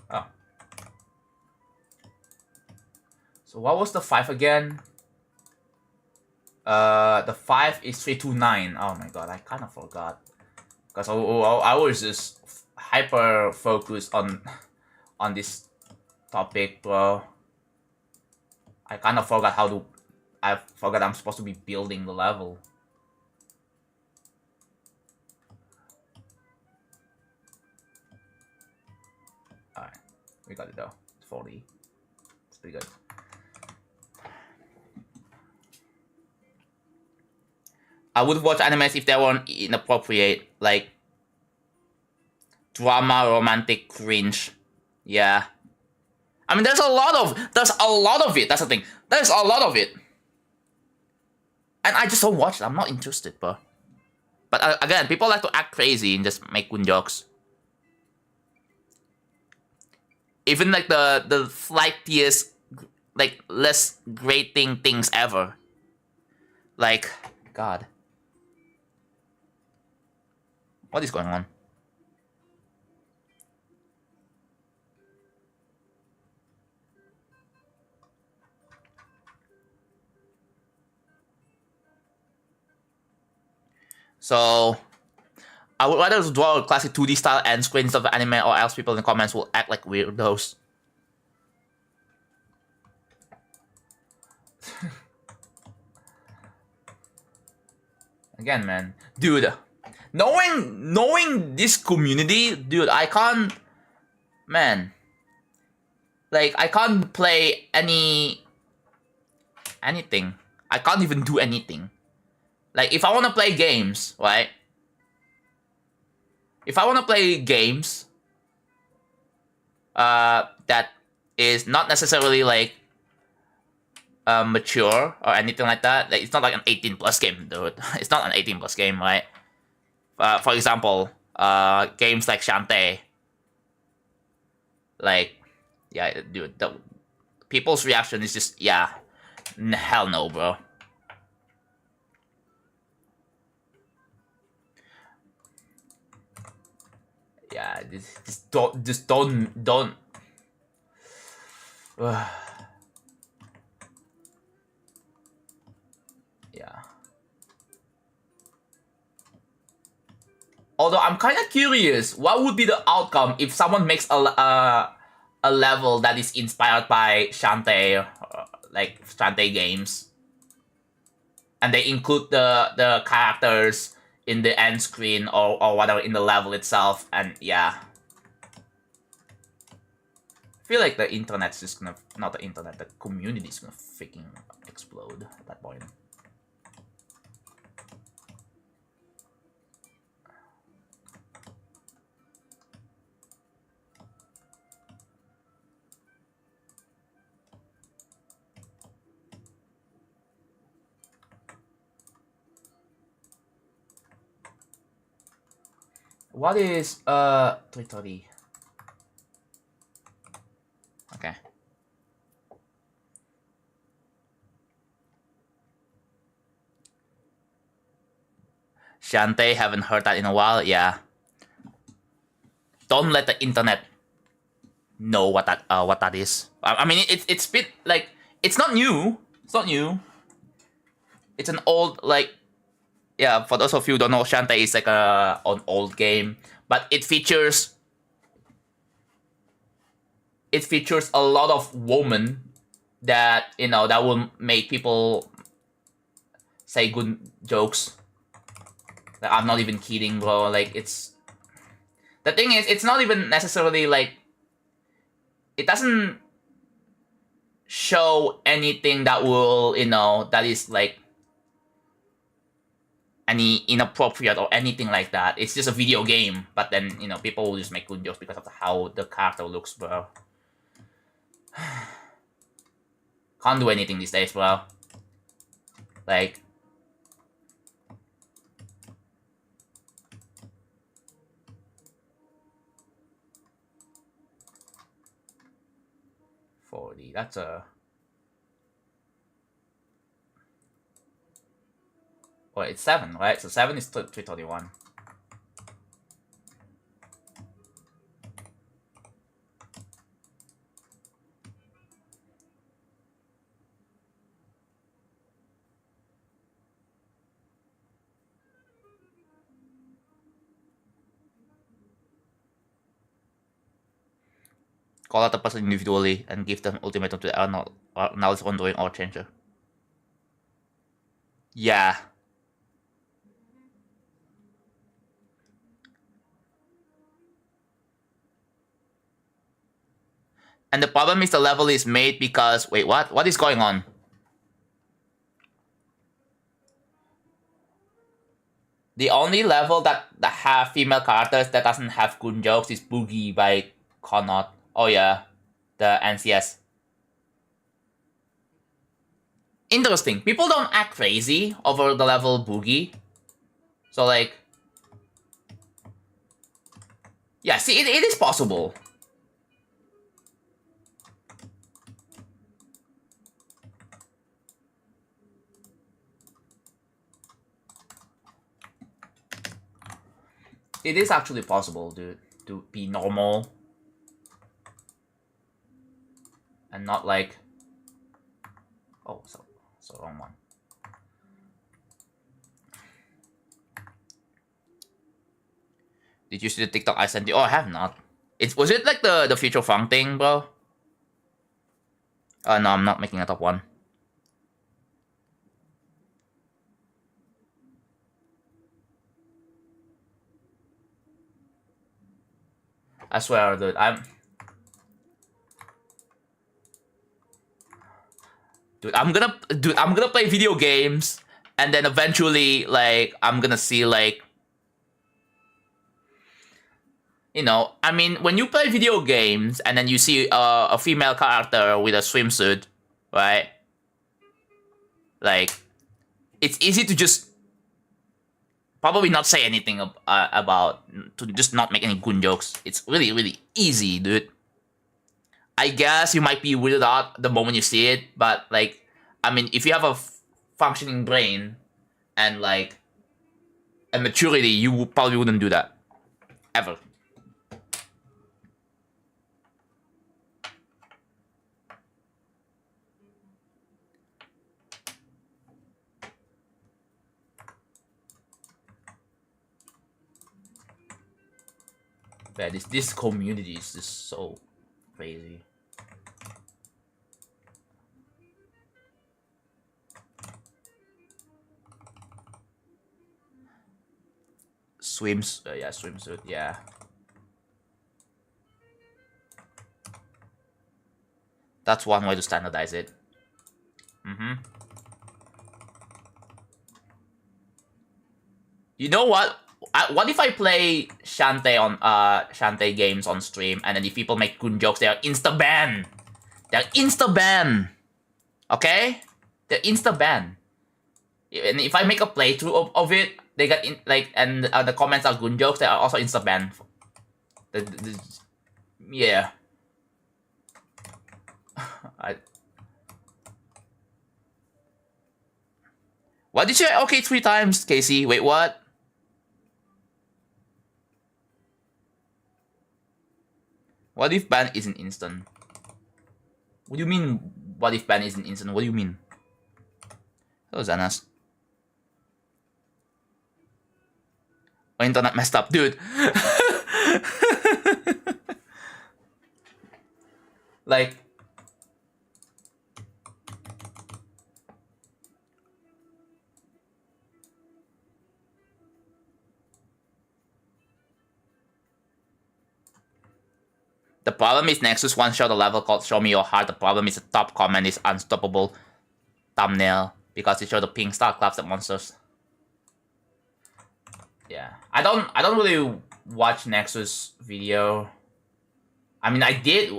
Oh. So what was the 5 again? The 5 is 329. Oh my god, I kind of forgot. Because I was just hyper focused on this topic, bro. I kind of forgot I forgot I'm supposed to be building the level. Alright, we got it though. It's 40. It's pretty good. I would watch animes if they weren't inappropriate, like drama, romantic cringe. Yeah. I mean, there's a lot of it. That's the thing. There's a lot of it. And I just don't watch it. I'm not interested, bro. But again, people like to act crazy and just make good jokes. Even like the flightiest, like, less grating things ever. Like, God. What is going on? So, I would rather draw a classic 2D style end screen instead of anime, or else people in the comments will act like weirdos. Again, man. Dude, knowing this community, dude, I can't... Man. Like, I can't play anything. I can't even do anything. Like, if I want to play games, right? If I want to play games that is not necessarily, like, mature or anything like that, like, it's not like an 18+ game, dude. It's not an 18+ game, right? For example, games like Shantae. Like, Yeah, dude, the people's reaction is just, yeah, hell no, bro. Yeah, just don't. Yeah. Although I'm kind of curious, what would be the outcome if someone makes a level that is inspired by Shantae, like Shantae games, and they include the characters in the end screen or whatever in the level itself, and yeah. I feel like the internet's just gonna, not the internet, the community's gonna freaking explode at that point. What is 330? Okay. Shantae, haven't heard that in a while. Yeah. Don't let the internet know what that is. I mean, it's bit like, it's not new. It's not new. It's an old, like, yeah. For those of you who don't know, Shantae is like an old game, but it features a lot of women that, you know, that will make people say good jokes. Like, I'm not even kidding, bro. Like, it's, the thing is, it's not even necessarily like, it doesn't show anything that will, you know, that is like any inappropriate or anything like that. It's just a video game, but then, you know, people will just make good jokes because of how the character looks, bro. Can't do anything these days, bro. Like, that's a... Well, it's 7, right? So 7 is 331. Call out the person individually and give them ultimatum to now it's ongoing or changer. Yeah. And the problem is the level is made because... Wait, what? What is going on? The only level that have female characters that doesn't have good jokes is Boogie by Connaught. Oh yeah, the NCS. Interesting. People don't act crazy over the level Boogie. So like... Yeah, see, it is possible. It is actually possible, dude, to be normal. And not like... Oh, so wrong one. Did you see the TikTok I sent you? Oh, I have not. Was it like the Future Funk thing, bro? No, I'm not making a top 1. I swear, dude, I'm gonna play video games, and then eventually, like, I'm gonna see, like, you know, I mean, when you play video games and then you see a female character with a swimsuit, right? Like, it's easy to just probably not say anything about, to just not make any good jokes. It's really, really easy, dude. I guess you might be weirded out the moment you see it, but like, I mean, if you have a functioning brain and like a maturity, you probably wouldn't do that ever. Yeah, this community is just so crazy. Swimsuit, yeah. That's one way to standardize it. You know what? What if I play Shantae on Shantae games on stream, and then if people make good jokes, they are insta ban. They're insta ban. Okay, they're insta ban. And if I make a playthrough of it, they get in like, and the comments are good jokes, they are also insta ban. Yeah. What did you say? Okay, 3 times, Casey. Wait, what? What if ban isn't instant? What do you mean, what if ban isn't instant? What do you mean? Hello, Zanas. My internet messed up, dude. Like, the problem is Nexus once showed a level called Show Me Your Heart. The problem is the top comment is unstoppable thumbnail because it showed the pink star claps at monsters. Yeah, I don't really watch Nexus video. I mean, I did.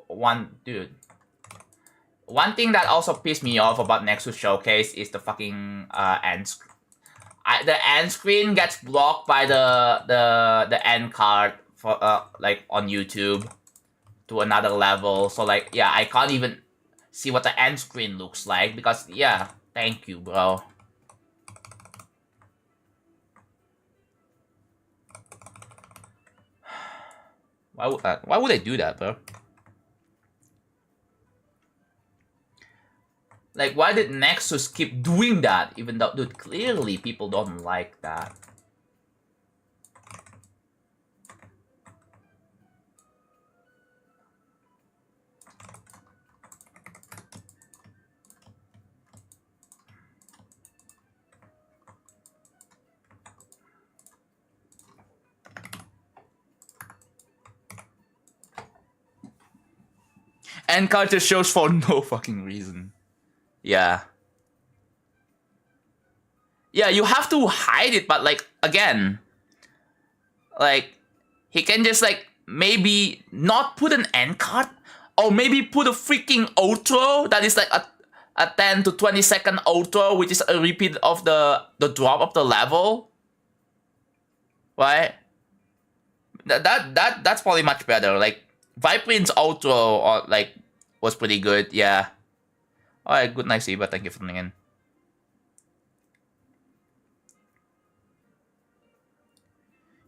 One thing that also pissed me off about Nexus Showcase is the fucking end screen. The end screen gets blocked by the end card for like on YouTube to another level. So like, yeah, I can't even see what the end screen looks like because, yeah, thank you, bro. Why would they do that, bro? Like, why did Nexus keep doing that? Even though, dude, clearly people don't like that. And culture shows for no fucking reason. Yeah. Yeah, you have to hide it, but like, again, like, he can just like maybe not put an end card, or maybe put a freaking outro that is like a 10 to 20 second outro, which is a repeat of the drop of the level. Right? That's probably much better. Like, Viprin's outro or like was pretty good, yeah. Alright, good night, Siva. Thank you for tuning in.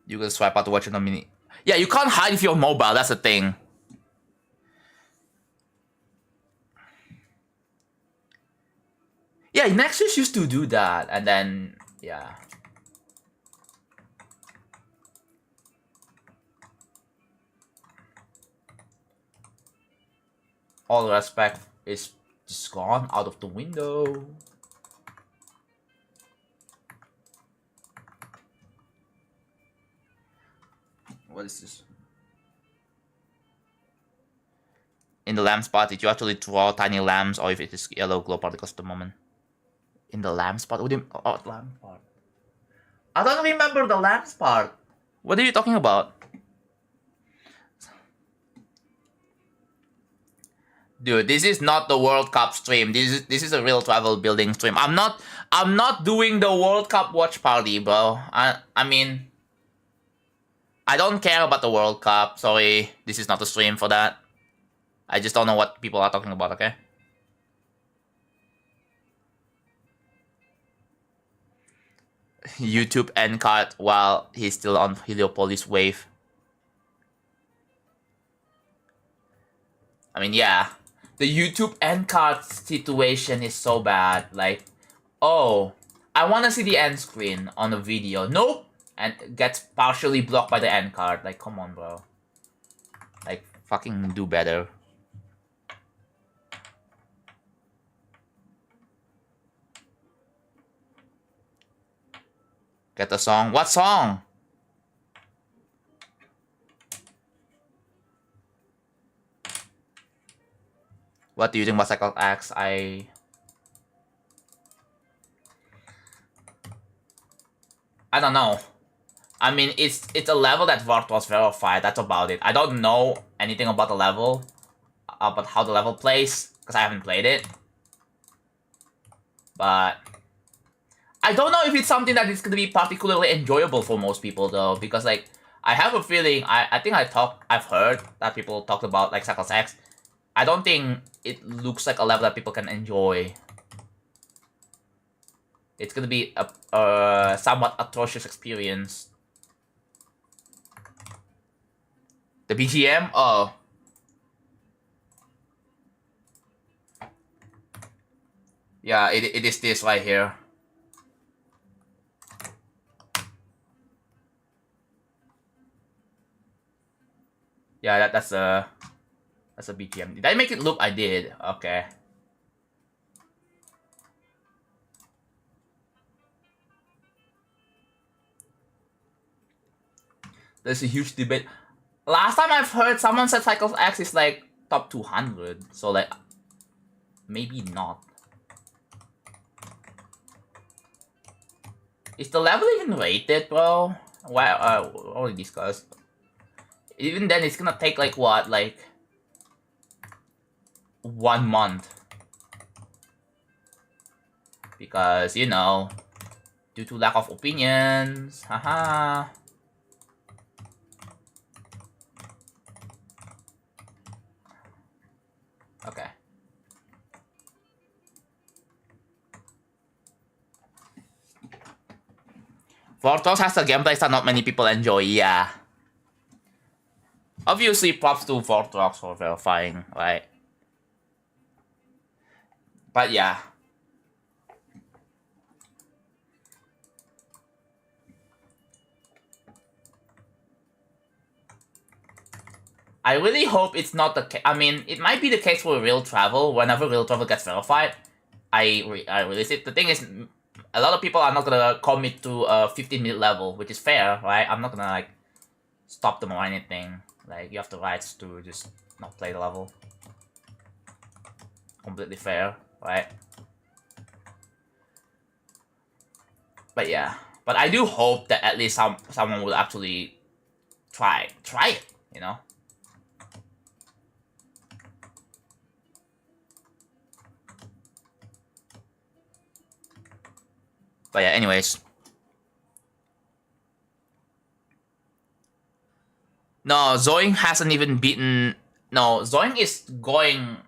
You can swipe out to watch it on mini. Yeah, you can't hide if you're mobile, that's the thing. Yeah, Nexus used to do that, and then, yeah. All respect is just gone out of the window. What is this? In the lamp spot, did you actually draw tiny lamps, or if it is yellow glow particles at the moment? In the lamp spot? What do you mean? Oh, lamp part. I don't remember the lamps part. What are you talking about? Dude, this is not the World Cup stream. This is a real travel building stream. I'm not doing the World Cup watch party, bro. I mean, I don't care about the World Cup. Sorry, this is not the stream for that. I just don't know what people are talking about, okay? YouTube end card while he's still on Heliopolis wave. I mean, yeah. The YouTube end card situation is so bad. Like, oh, I want to see the end screen on the video. Nope. And gets partially blocked by the end card. Like, come on, bro. Like, fucking do better. Get the song. What song? What do you think about Cycle X? I don't know. I mean, it's a level that Vart was verified. That's about it. I don't know anything about the level, about how the level plays, because I haven't played it. But I don't know if it's something that is going to be particularly enjoyable for most people, though, because, like, I have a feeling, I think I've heard that people talked about, like, Cycles X. I don't think it looks like a level that people can enjoy. It's going to be a somewhat atrocious experience. The BGM? Oh. Yeah, it is this right here. Yeah, that's a BGM. Did I make it loop? I did. Okay. There's a huge debate. Last time I've heard someone said Cycles X is like top 200. So like, maybe not. Is the level even rated, bro? Why? Already discussed. Even then, it's gonna take like what, like 1 month, because you know, due to lack of opinions. Haha. Okay. Vortos has a gameplay that not many people enjoy, yeah. Obviously, props to Vortox for verifying, right? But yeah. I really hope it's not the case. I mean, it might be the case for real travel. Whenever real travel gets verified, I release it. The thing is, a lot of people are not gonna commit to a 15-minute level, which is fair, right? I'm not gonna like stop them or anything. Like, you have the rights to just not play the level. Completely fair, right? But yeah. But I do hope that at least someone will actually try it, you know? But yeah, anyways. No, Zoing hasn't even beaten... No, Zoing is going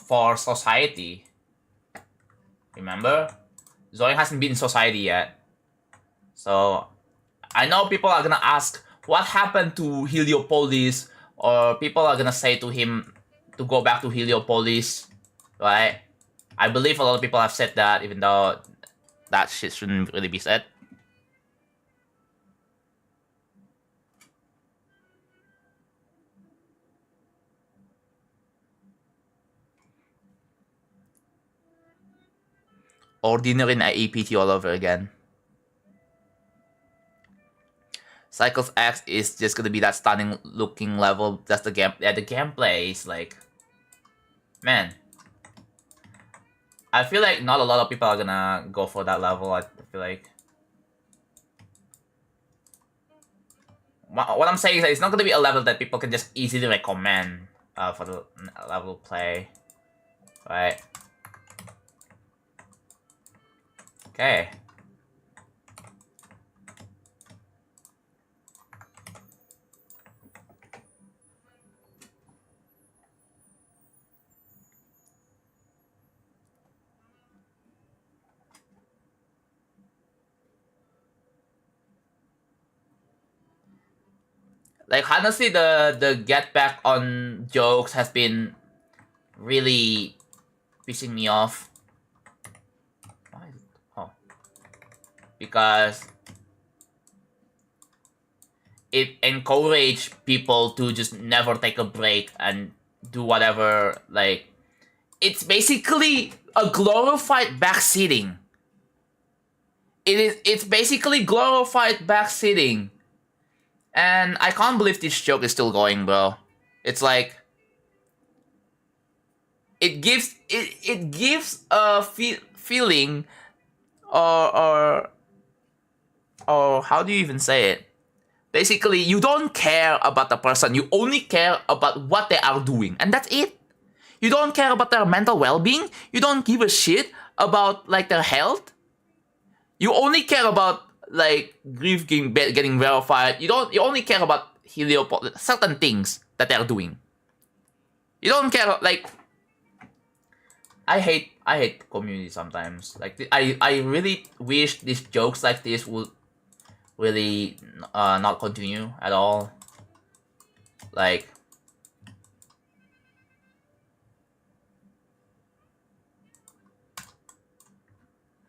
for Society. Remember? Zoing hasn't beaten Society yet. So, I know people are gonna ask, what happened to Heliopolis? Or people are gonna say to him to go back to Heliopolis, right? I believe a lot of people have said that, even though that shit shouldn't really be said. Ordinary and APT all over again. Cycles X is just gonna be that stunning looking level. That's the game. Yeah, the gameplay is like, man. I feel like not a lot of people are gonna go for that level. I feel like. What I'm saying is that it's not gonna be a level that people can just easily recommend for the level play, right? Okay. Like honestly, the get back on jokes has been really pissing me off. Why is it? Oh, because it encouraged people to just never take a break and do whatever. Like, it's basically a glorified backseating. It's basically glorified backseating. And I can't believe this joke is still going, bro. It's like it gives a feeling, or how do you even say it? Basically, you don't care about the person. You only care about what they are doing, and that's it. You don't care about their mental well-being. You don't give a shit about like their health. You only care about like grief getting verified. You only care about certain things that they're doing. You don't care like. I hate community sometimes. Like I really wish these jokes like this would really not continue at all. Like,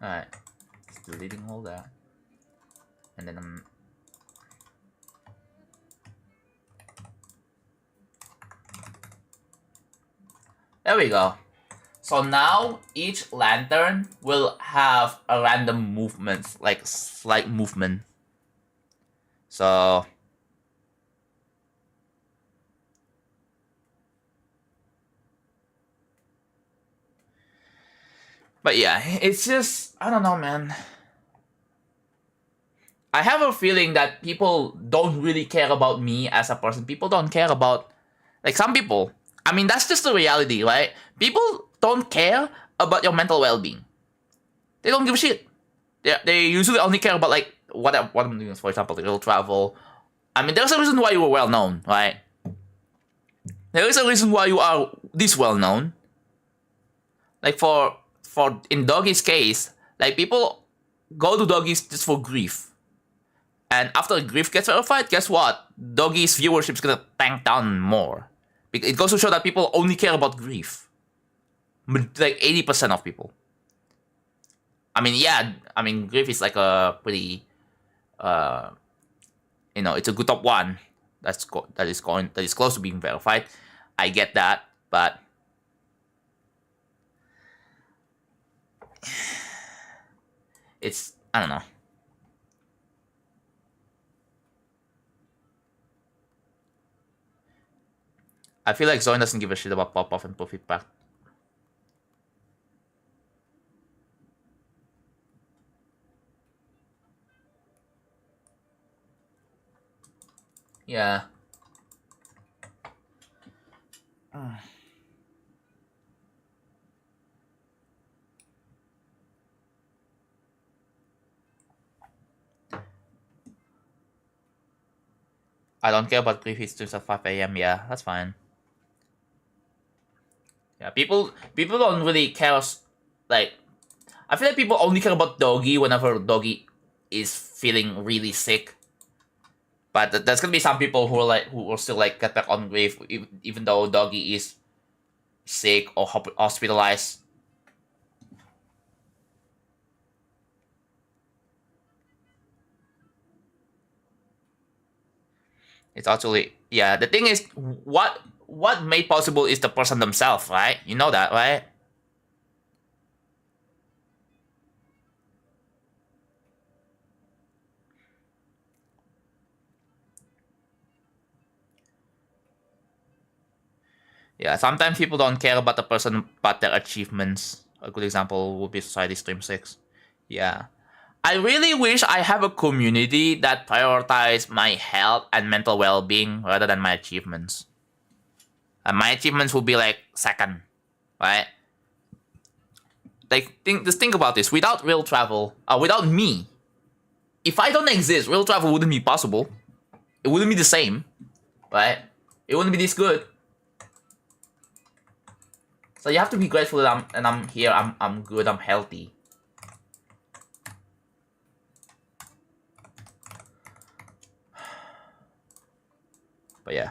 alright, just deleting all that, and then there we go. So now each lantern will have a random movement, like slight movement. So but yeah, it's just, I don't know, man. I have a feeling that people don't really care about me as a person. People don't care about, like, some people. I mean, that's just the reality, right? People don't care about your mental well-being. They don't give a shit. They usually only care about, like, what I'm doing, for example, real travel. I mean, there's a reason why you were well-known, right? There is a reason why you are this well-known. Like, for in Doggy's case, like, people go to Doggy's just for grief. And after grief gets verified, guess what? Doggy's viewership is gonna tank down more. It goes to show that people only care about grief. Like 80% of people. I mean, yeah, I mean, grief is like a pretty, it's a good top one. That is close to being verified. I get that, but it's, I don't know. I feel like Zoe doesn't give a shit about pop-off and profit pack. Yeah. I don't care about grief streams at 5 a.m. Yeah, that's fine. Yeah, people don't really care. Like, I feel like people only care about Doggy whenever Doggy is feeling really sick. But there's gonna be some people who will still like get back on grief even though Doggy is sick or hospitalized. It's actually, yeah. The thing is, what made possible is the person themselves, right? You know that, right? Yeah, sometimes people don't care about the person but their achievements. A good example would be Society Stream 6. Yeah. I really wish I have a community that prioritizes my health and mental well-being rather than my achievements. And my achievements would be like second, right? Like, just think about this. Without real travel, without me, if I don't exist, real travel wouldn't be possible. It wouldn't be the same, right? It wouldn't be this good. So you have to be grateful that I'm here. I'm good. I'm healthy. But yeah.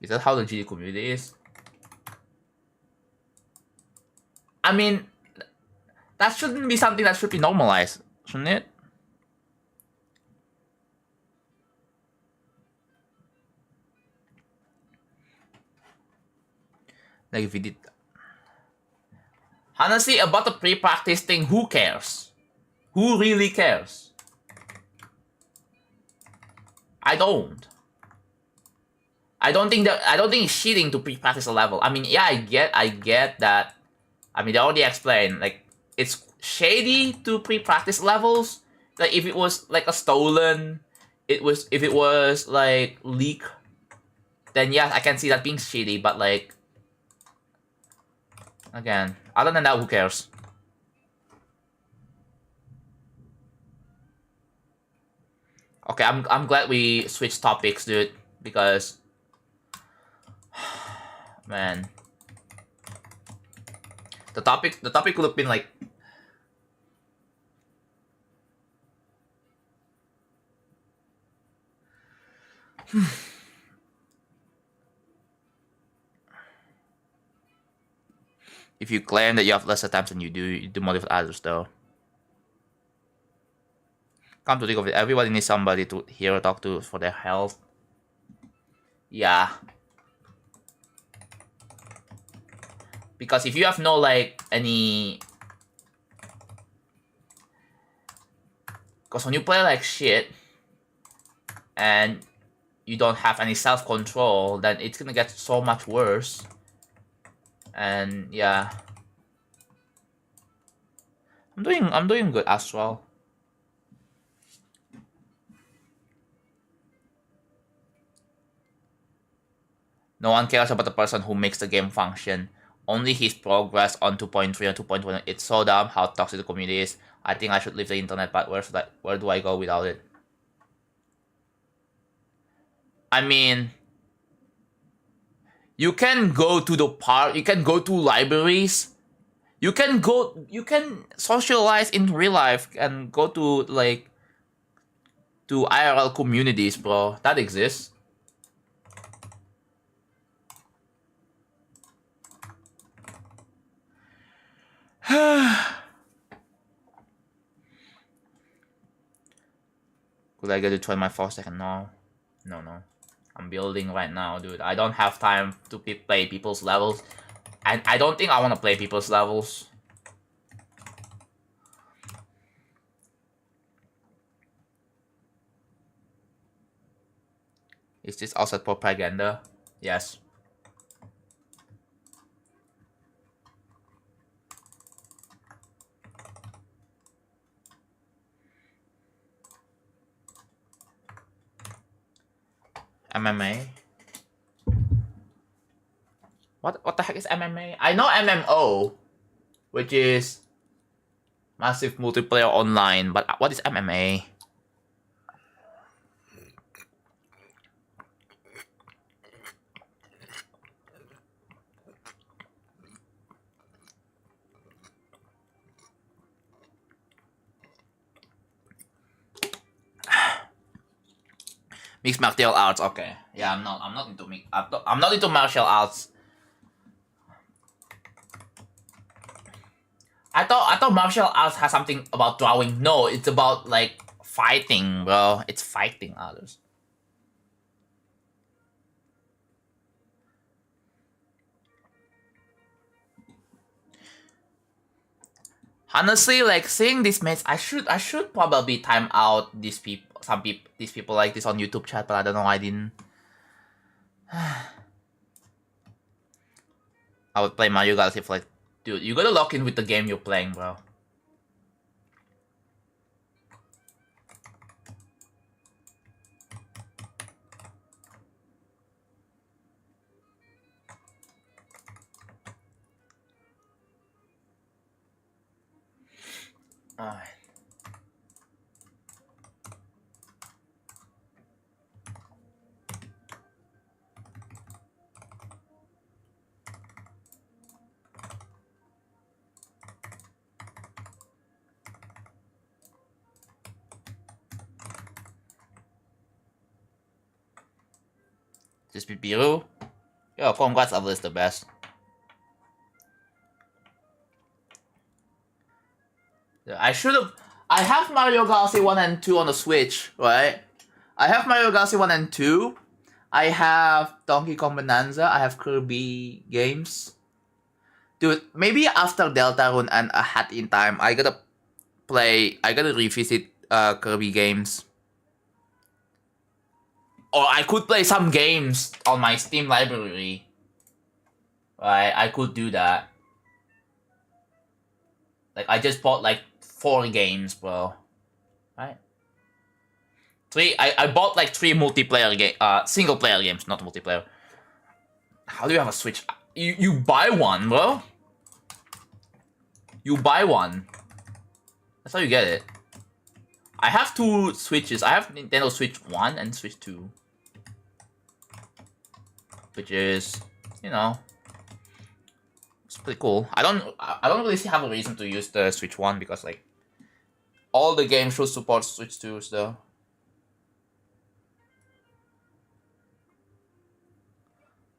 Is that how the GD community is? I mean, that shouldn't be something that should be normalized, shouldn't it? Like if we did... Honestly, about the pre-practice thing, who cares? Who really cares? I don't. I don't think it's cheating to pre-practice a level. I mean, yeah, I get that. I mean, they already explained, like, it's shady to pre-practice levels. Like, if it was like a stolen, if it was like leak, then yeah, I can see that being shady. But like, again, other than that, who cares? Okay, I'm glad we switched topics, dude, because man, the topic could have been like if you claim that you have less attempts than you do more with others though. Come to think of it, everybody needs somebody to hear or talk to for their health. Yeah. Because if you have no like any... Because when you play like shit and you don't have any self-control, then it's gonna get so much worse. And yeah. I'm doing good as well. No one cares about the person who makes the game function. Only his progress on 2.3 and 2.1. It's so dumb how toxic the community is. I think I should leave the internet, but where do I go without it? I mean, you can go to the park, you can go to libraries, you can socialize in real life and go to like to IRL communities, bro. That exists. Could I get to try my 4-second? No. I'm building right now, dude. I don't have time to play people's levels. And I don't think I want to play people's levels. Is this also propaganda? Yes. MMA? What the heck is MMA? I know MMO, which is massive multiplayer online, but what is MMA? Mixed martial arts, okay. Yeah, I'm not into I'm not into martial arts. I thought martial arts has something about drawing. No, it's about like fighting, bro. It's fighting others. Honestly, like seeing this match, I should probably time out these people like this on YouTube chat, but I don't know. I didn't. I would play Mario Galaxy for like, dude, you gotta lock in with the game you're playing, bro. Alright. This be Biru. Yo, congrats, Level is the best. I have Mario Galaxy 1 and 2 on the Switch, right? I have Mario Galaxy 1 and 2. I have Donkey Kong Bonanza. I have Kirby games. Dude, maybe after Deltarune and A Hat in Time, I gotta revisit Kirby games. Or I could play some games on my Steam library. Right, I could do that. Like, I just bought like 4 games, bro. Right? I bought like 3 multiplayer single player games, not multiplayer. How do you have a Switch? You buy one, bro. You buy one. That's how you get it. I have 2 Switches. I have Nintendo Switch 1 and Switch 2. Which is, you know, it's pretty cool. I don't really have a reason to use the Switch 1 because like all the games should support Switch 2s though.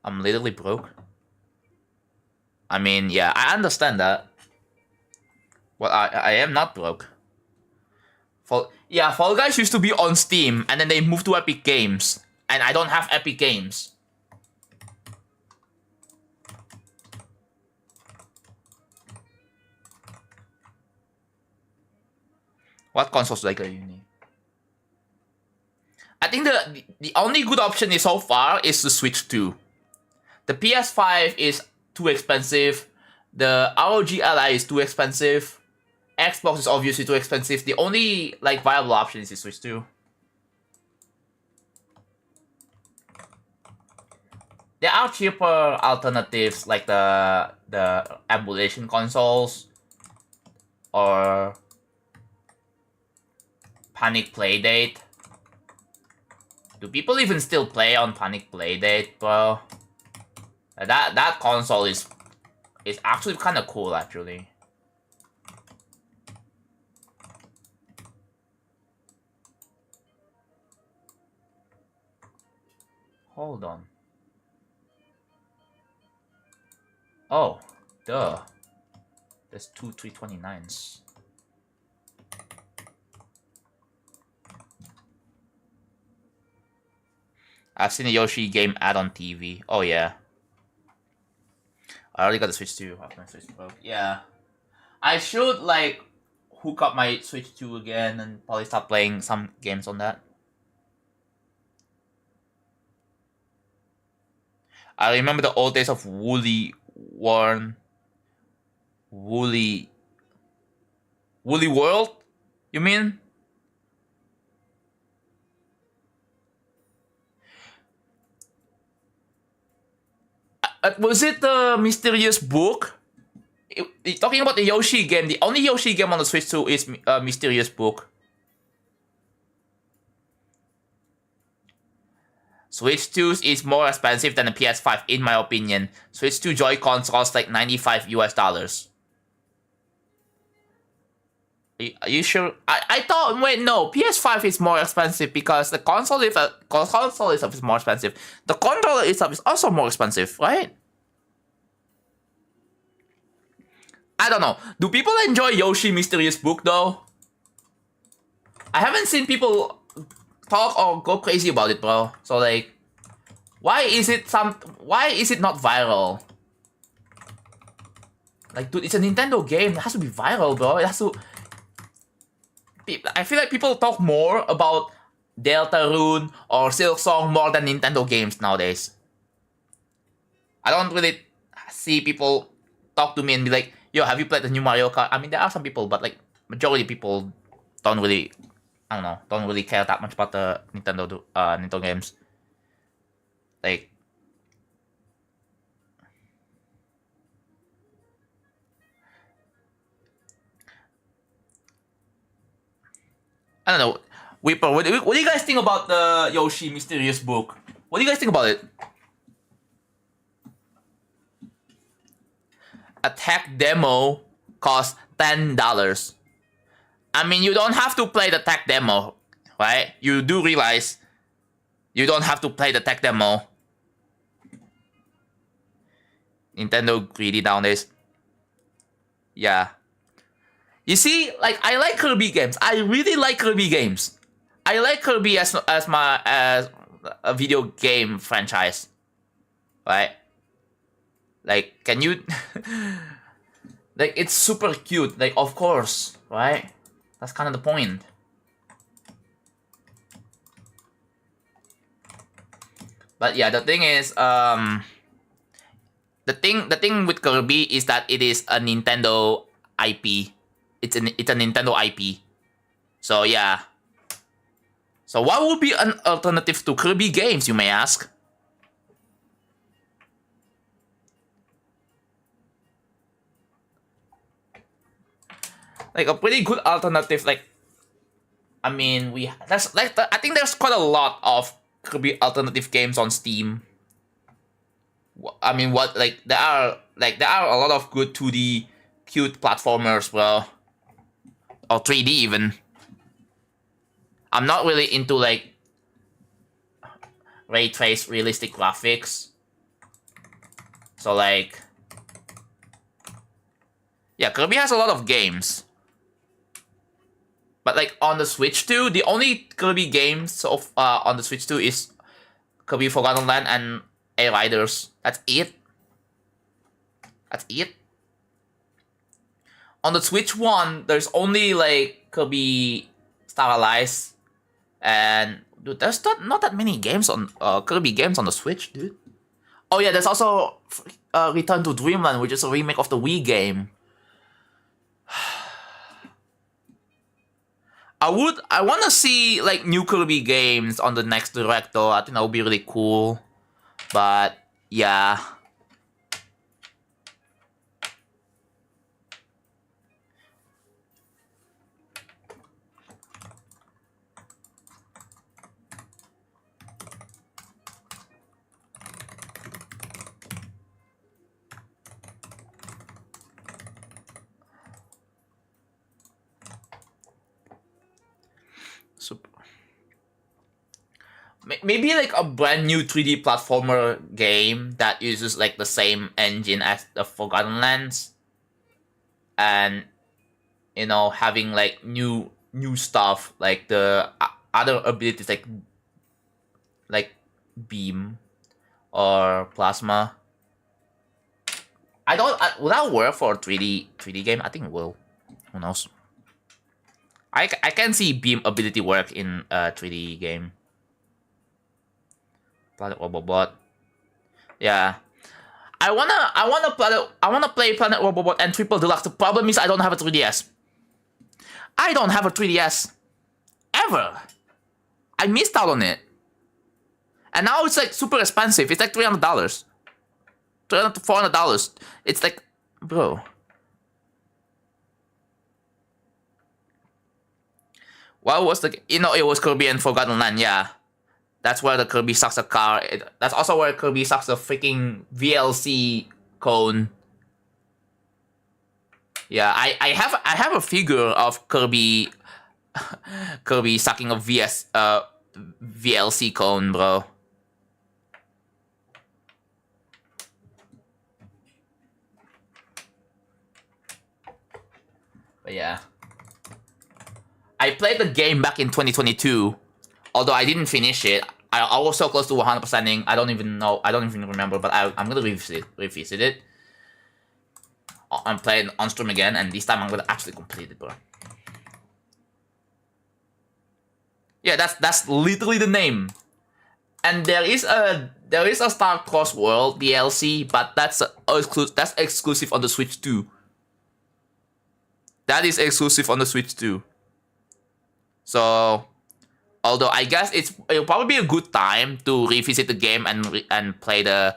I'm literally broke. I mean, yeah, I understand that. Well, I am not broke. Fall Guys used to be on Steam, and then they moved to Epic Games. And I don't have Epic Games. What consoles do I get you need? I think the only good option is so far is the Switch 2. The PS5 is too expensive. The ROG Ally is too expensive. Xbox is obviously too expensive. The only like viable option is the Switch 2. There are cheaper alternatives like the emulation consoles or Panic Playdate. Do people even still play on Panic Playdate, bro? That console is actually kind of cool, actually. Hold on. Oh, duh. There's 2 329s. I've seen a Yoshi game ad on TV. Oh yeah. I already got the Switch 2 after my Switch broke. Yeah. I should like hook up my Switch 2 again and probably start playing some games on that. I remember the old days of Woolly World? You mean? Was it the Mysterious Book? Talking about the Yoshi game, the only Yoshi game on the Switch 2 is Mysterious Book. Switch 2 is more expensive than the PS5 in my opinion. Switch 2 Joy-Cons cost like $95 US. Are you sure? I thought, wait, no, PS5 is more expensive because the console itself is more expensive. The controller itself is also more expensive, right? I don't know. Do people enjoy Yoshi Mysterious Book though? I haven't seen people talk or go crazy about it, bro. So like, why is it not viral? Like, dude, it's a Nintendo game. It has to be viral, bro. It has to. I feel like people talk more about Deltarune or Silksong more than Nintendo games nowadays. I don't really see people talk to me and be like, yo, have you played the new Mario Kart? I mean, there are some people, but like, majority of people don't really, I don't know, don't really care that much about the Nintendo games. Like, I don't know. Weeper, what do you guys think about the Yoshi Mysterious Book? What do you guys think about it? A tech demo costs $10. I mean, you don't have to play the tech demo, right? You do realize you don't have to play the tech demo. Nintendo greedy nowadays. Yeah. You see, like I like Kirby games. I really like Kirby games. I like Kirby as a video game franchise. Right? Like, can you like it's super cute, like of course, right? That's kind of the point. But yeah, the thing is, the thing with Kirby is that it is a Nintendo IP. It's a Nintendo IP. So yeah. So what would be an alternative to Kirby games, you may ask? Like a pretty good alternative, like I mean, I think there's quite a lot of Kirby alternative games on Steam. I mean, there are a lot of good 2D cute platformers, bro, or 3D even. I'm not really into like ray trace realistic graphics. So like, yeah, Kirby has a lot of games. But like on the Switch 2, the only Kirby games on the Switch 2 is Kirby Forgotten Land and A Riders. That's it. That's it. On the Switch 1, there's only like Kirby Star Allies, and dude, there's not that many games on Kirby games on the Switch, dude. Oh yeah, there's also Return to Dreamland, which is a remake of the Wii game. I want to see like new Kirby games on the next Direct though. I think that would be really cool. But yeah. Maybe like a brand new 3D platformer game that uses like the same engine as the Forgotten Lands, and you know, having like new stuff like the other abilities like beam or plasma. Will that work for a 3D game? I think it will. Who knows? I can see beam ability work in a 3D game. Planet Robobot. Yeah. I wanna play Planet Robobot and Triple Deluxe. The problem is I don't have a 3DS. I don't have a 3DS. Ever. I missed out on it. And now it's like super expensive. It's like $300. $300 to $400. It's like, bro. What was the... You know, it was Kirby and Forgotten Land, yeah. That's where the Kirby sucks a car. That's also where Kirby sucks a freaking VLC cone. Yeah, I have a figure of Kirby Kirby sucking a VLC cone, bro. But yeah. I played the game back in 2022. Although I didn't finish it. I was so close to 100%ing. I don't even know. I don't even remember. But I'm gonna revisit it. I'm playing on stream again, and this time I'm gonna actually complete it, bro. Yeah, that's literally the name. And there is a Star-Crossed World DLC, but that's exclusive on the Switch 2. That is exclusive on the Switch 2. So, although I guess it'll probably be a good time to revisit the game and play the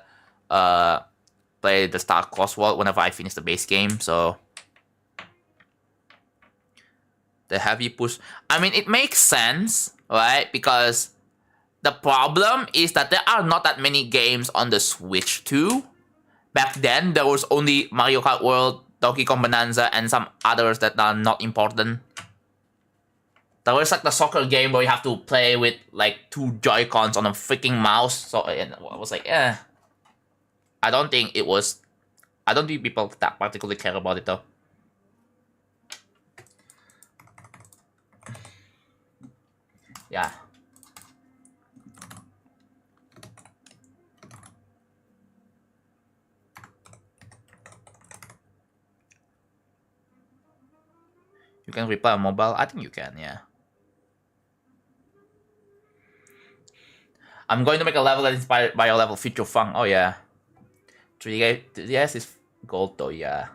Star-Crossed World whenever I finish the base game. So the heavy push. I mean, it makes sense, right? Because the problem is that there are not that many games on the Switch 2. Back then, there was only Mario Kart World, Donkey Kong Bonanza, and some others that are not important. There was like the soccer game where you have to play with like 2 Joy-Cons on a freaking mouse. So I was like, I don't think it was I don't think people that particularly care about it though. Yeah. You can reply on mobile? I think you can, yeah. I'm going to make a level that is inspired by your level feature fun. Oh yeah. 3DS is gold though, yeah.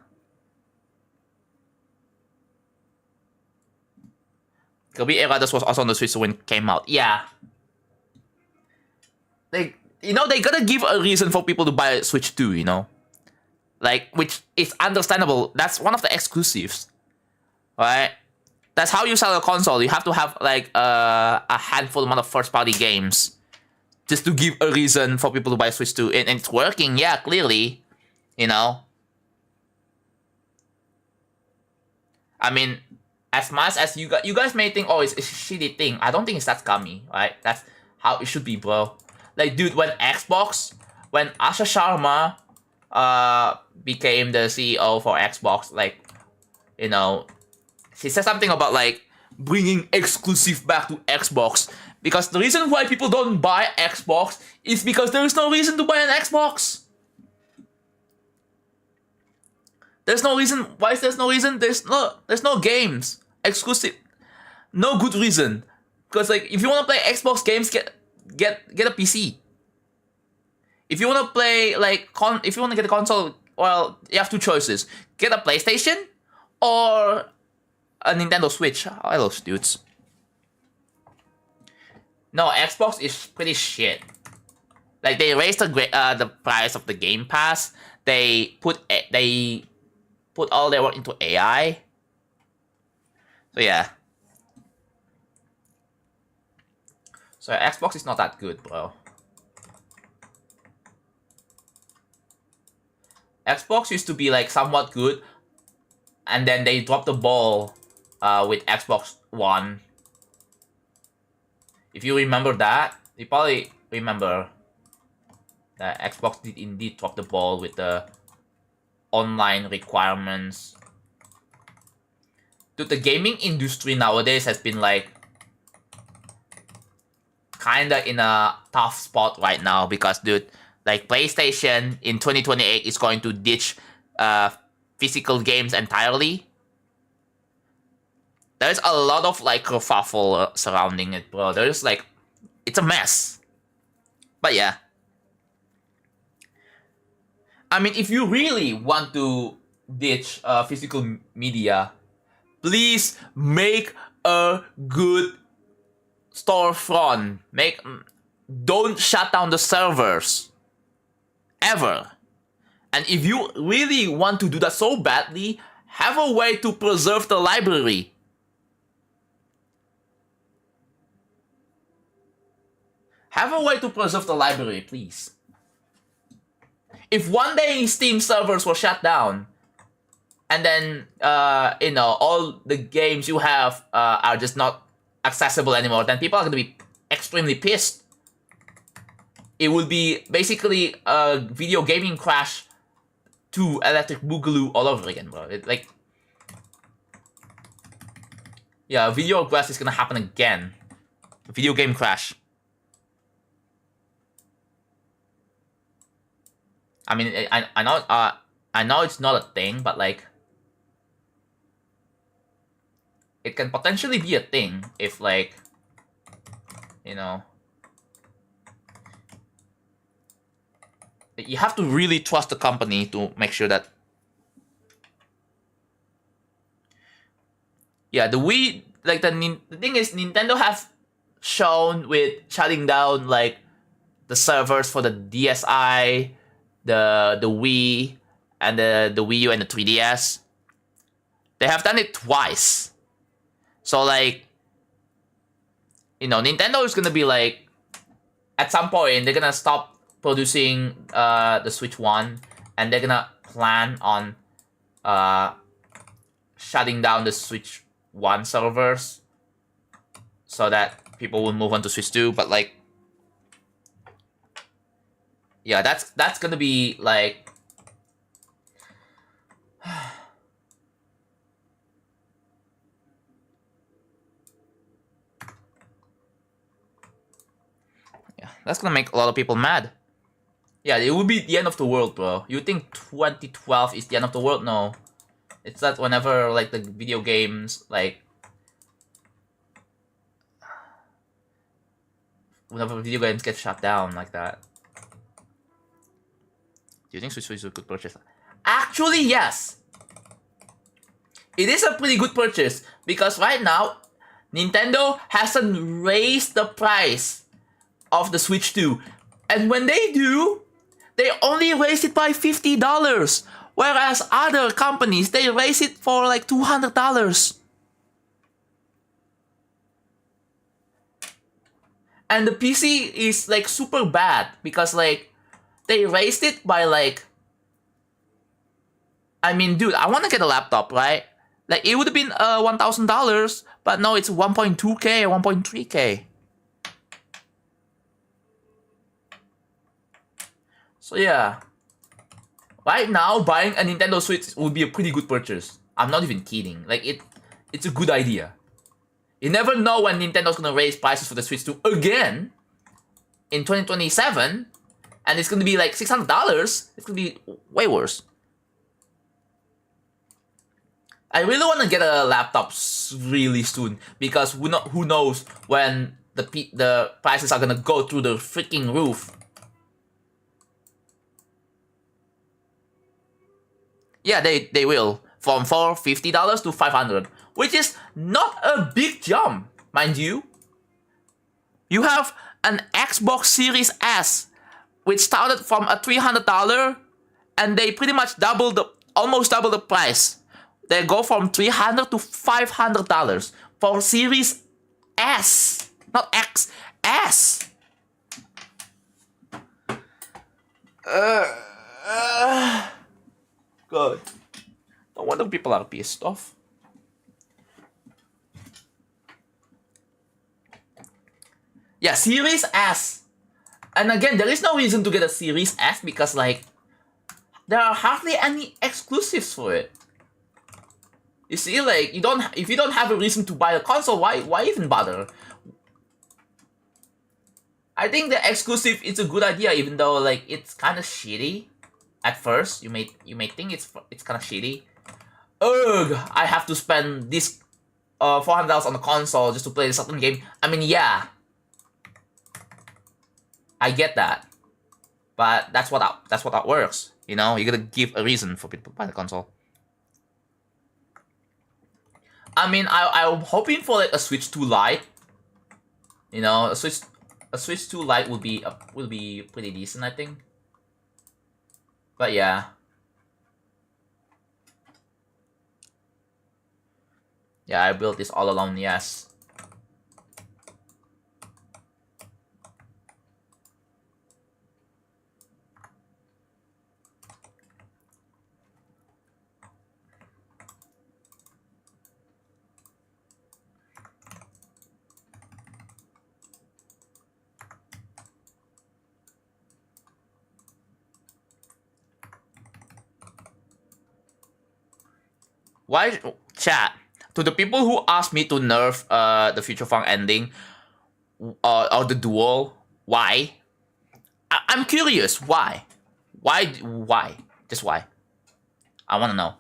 Kirby Eradus was also on the Switch when it came out. Yeah. They gotta give a reason for people to buy a Switch 2, you know? Like, which is understandable. That's one of the exclusives. Right? That's how you sell a console. You have to have like a handful amount of first-party games just to give a reason for people to buy Switch 2. And it's working, yeah, clearly. You know? I mean, as much as you guys may think, oh, it's a shitty thing. I don't think it's that scummy, right? That's how it should be, bro. Like, dude, when Asha Sharma became the CEO for Xbox, like, you know, she said something about like bringing exclusive back to Xbox, because the reason why people don't buy Xbox is because there is no reason to buy an Xbox. There's no reason. Why is there's no reason? There's no games exclusive. No good reason. Because like if you want to play Xbox games, get a PC. If you want to play like if you want to get a console, well, you have two choices: get a PlayStation or a Nintendo Switch. I love dudes. No, Xbox is pretty shit. Like they raised the price of the Game Pass. They put all their work into AI. So yeah. So Xbox is not that good, bro. Xbox used to be like somewhat good, and then they dropped the ball with Xbox One. If you remember that, you probably remember that Xbox did indeed drop the ball with the online requirements. Dude, the gaming industry nowadays has been like kinda in a tough spot right now because, dude, like PlayStation in 2028 is going to ditch physical games entirely. There's a lot of like kerfuffle surrounding it, bro. There's like, it's a mess. But yeah. I mean, if you really want to ditch physical media, please make a good storefront. Don't shut down the servers. Ever. And if you really want to do that so badly, have a way to preserve the library. Have a way to preserve the library, please. If one day Steam servers were shut down, and then, all the games you have are just not accessible anymore, then people are going to be extremely pissed. It would be basically a video gaming crash to Electric Boogaloo all over again, bro. Yeah, video crash is going to happen again. Video game crash. I mean, I know it's not a thing, but like, it can potentially be a thing if like, you have to really trust the company to make sure that. Yeah, the Wii, like the thing is, Nintendo have shown with shutting down like the servers for the DSi, the Wii, and the Wii U and the 3DS. They have done it twice. So like, Nintendo is gonna be like, at some point they're gonna stop producing the Switch 1, and they're gonna plan on shutting down the Switch 1 servers so that people will move on to Switch 2. But like, yeah, that's gonna be like, That's gonna make a lot of people mad. Yeah, it would be the end of the world, bro. You think 2012 is the end of the world? No. It's that whenever, like, the video games, like... Whenever video games get shut down like that. Do you think Switch is a good purchase? Actually, yes! It is a pretty good purchase. Because right now, Nintendo hasn't raised the price of the Switch 2. And when they do, they only raise it by $50. Whereas other companies, they raise it for like $200. And the PC is like super bad because like they raised it by like... I mean, dude, I want to get a laptop, right? Like it would have been $1,000, but no, it's 1.2K or 1.3K. So yeah, right now buying a Nintendo Switch would be a pretty good purchase. I'm not even kidding. Like it's a good idea. You never know when Nintendo's gonna raise prices for the Switch 2 again in 2027, and it's gonna be like $600. It's gonna be way worse. I really want to get a laptop really soon because who knows when the prices are gonna go through the freaking roof. Yeah, they will. From $50 to $500, which is not a big jump, mind you. You have an Xbox Series S, which started from a $300, and they pretty much almost double the price. They go from $300 to $500 for Series S, not X, S. God. No wonder people are pissed off. Yeah, Series S. And again, there is no reason to get a Series S because like there are hardly any exclusives for it. You see, like if you don't have a reason to buy a console, why even bother? I think the exclusive is a good idea, even though like it's kind of shitty. At first, you may think it's kind of shitty. Ugh, I have to spend this $400 on the console just to play a certain game. I mean, yeah, I get that, but that's what that works. You know, you gotta give a reason for people to buy the console. I mean, I'm hoping for like a Switch 2 Lite. You know, a Switch 2 Lite will be pretty decent, I think. But yeah. Yeah, I built this all alone, yes. Why, chat, to the people who asked me to nerf the Future Funk ending or the duel, why? I'm curious, why? Why? Just why? I want to know.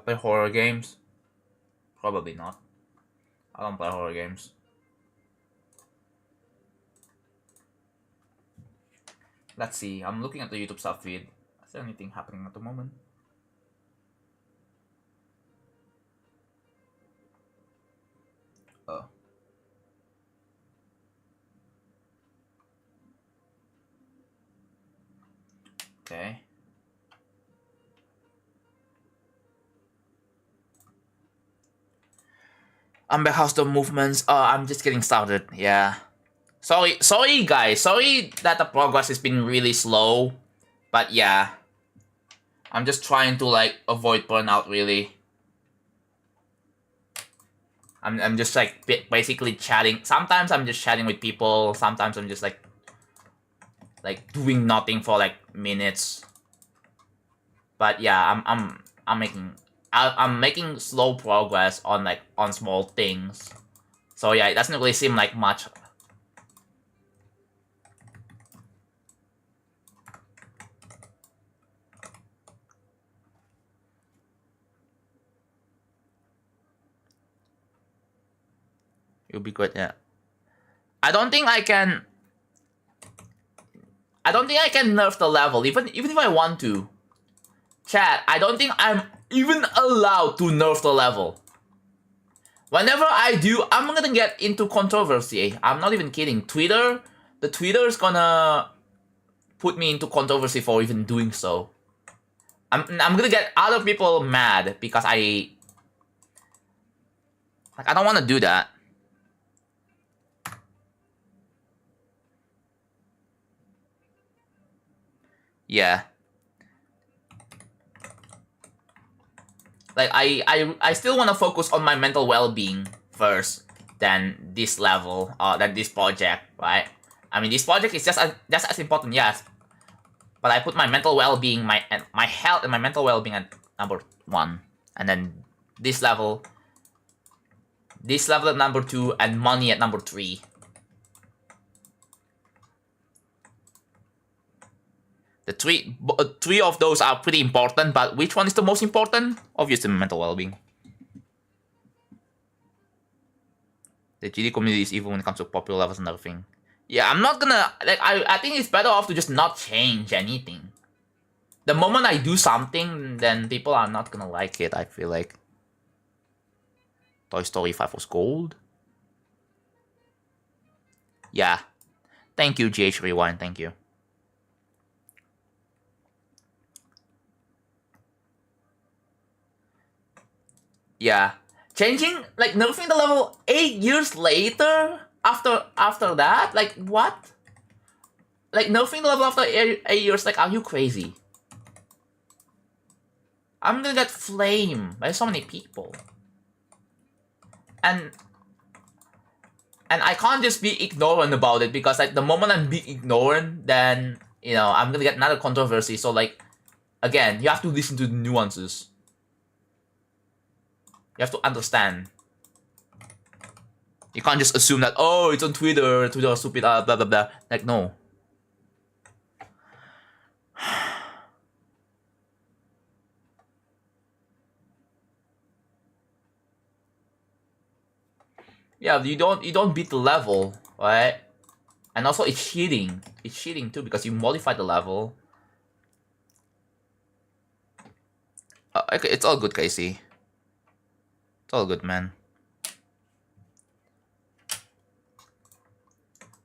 Play horror games? Probably not. I don't play horror games. Let's see, I'm looking at the YouTube sub feed. Is there anything happening at the moment? Oh. Okay. How's the movements? I'm just getting started, yeah. Sorry guys, sorry that the progress has been really slow. But yeah. I'm just trying to like avoid burnout really. I'm just like basically chatting. Sometimes I'm just chatting with people. Sometimes I'm just like doing nothing for like minutes. But yeah, I'm making slow progress on on small things. So yeah, it doesn't really seem like much. It'll be good, yeah. I don't think I can nerf the level, even if I want to. Chat, I don't think I'm even allowed to nerf the level. Whenever I do, I'm gonna get into controversy. I'm not even kidding. Twitter's gonna put me into controversy for even doing so. I'm gonna get other people mad because I don't want to do that. Yeah. Like I still want to focus on my mental well-being first than this level, than this project, right? I mean, this project is just as important, yes. But I put my mental well-being, my health and my mental well-being at number 1, and then this level at number 2, and money at number 3. The three of those are pretty important, but which one is the most important? Obviously, mental well-being. The GD community is evil when it comes to popular levels and everything. Yeah, I'm not gonna I think it's better off to just not change anything. The moment I do something, then people are not gonna like it, I feel like. Toy Story 5 was gold? Yeah. Thank you, GH Rewind, thank you. Yeah. Changing, nerfing the level 8 years later? After that? Like, what? Like, nerfing the level after 8 years, are you crazy? I'm gonna get flamed by so many people. And I can't just be ignorant about it, because the moment I'm being ignorant, then I'm gonna get another controversy. So again, you have to listen to the nuances. You have to understand. You can't just assume that, oh, it's on Twitter is stupid, blah blah blah. No. Yeah, you don't beat the level, right? And also it's cheating. It's cheating too, because you modify the level. Okay, it's all good, Casey. It's all good, man.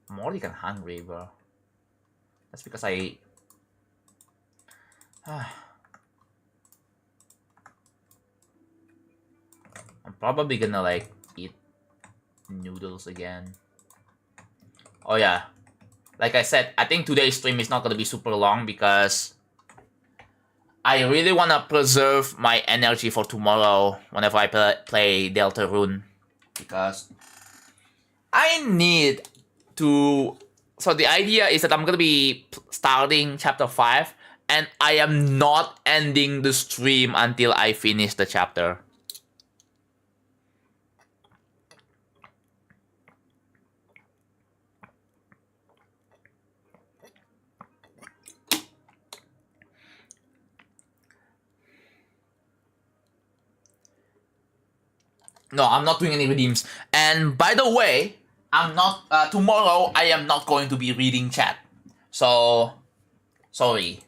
More than hungry, bro. That's because I... I'm probably gonna eat noodles again. Oh yeah. Like I said, I think today's stream is not gonna be super long, because I really wanna preserve my energy for tomorrow whenever I play Deltarune. Because I need to... So the idea is that I'm gonna be starting chapter 5, and I am not ending the stream until I finish the chapter. No, I'm not doing any redeems. And by the way, I'm not... tomorrow, I am not going to be reading chat. So... Sorry.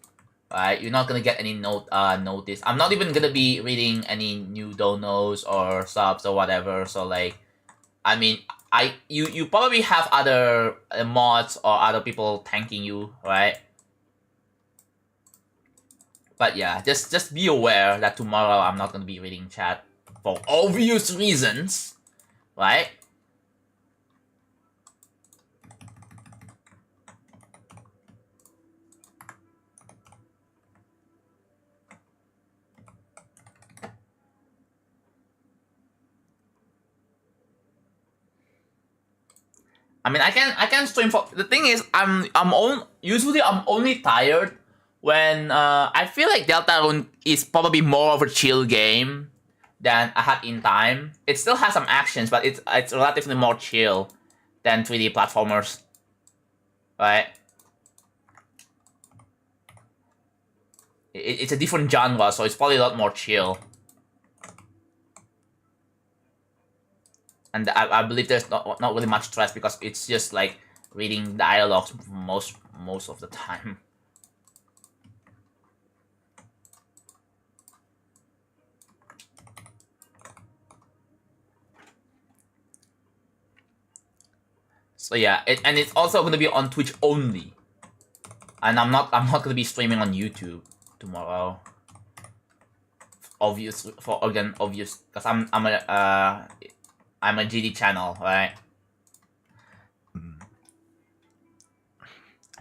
Right? You're not gonna get any notice. I'm not even gonna be reading any new donos or subs or whatever. So I mean, you probably have other mods or other people thanking you, right? But yeah, just be aware that tomorrow I'm not gonna be reading chat for obvious reasons, right? I mean, I can stream for. The thing is, usually I'm only tired when I feel like Deltarune is probably more of a chill game than A Hat in Time. It still has some actions, but it's relatively more chill than 3D platformers, right? It's a different genre, so it's probably a lot more chill. And I believe there's not really much stress because it's just like reading dialogues most of the time. So yeah, and it's also gonna be on Twitch only, and I'm not gonna be streaming on YouTube tomorrow. Obvious because I'm a GD channel, right?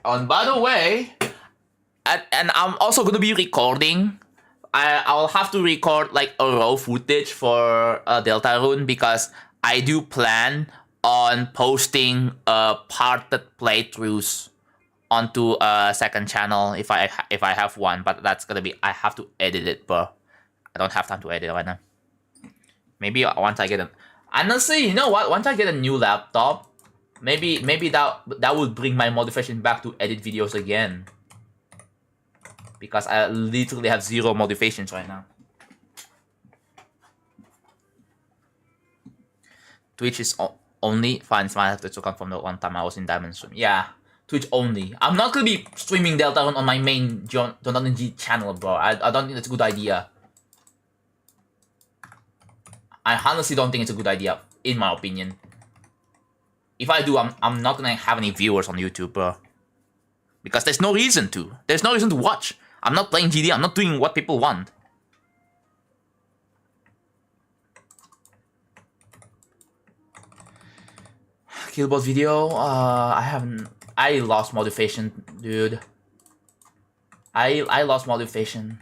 And by the way, and I'm also gonna be recording. I'll have to record like a raw footage for Deltarune because I do plan on posting parted playthroughs onto a second channel if I have one, but that's gonna be I have to edit it, bro. I don't have time to edit right now. Maybe once I get honestly, you know what? Once I get a new laptop, maybe that would bring my motivation back to edit videos again. Because I literally have zero motivations right now. Twitch is only fine. It's my have to come from the one time I was in Diamond Stream. Yeah, Twitch only. I'm not gonna be streaming Deltarune on my main JonathanGD channel, bro. I don't think that's a good idea. I honestly don't think it's a good idea, in my opinion. If I do, I'm not gonna have any viewers on YouTube, bro. Because there's no reason to. There's no reason to watch. I'm not playing GD. I'm not doing what people want. Killbot video. I lost motivation, dude. I lost motivation.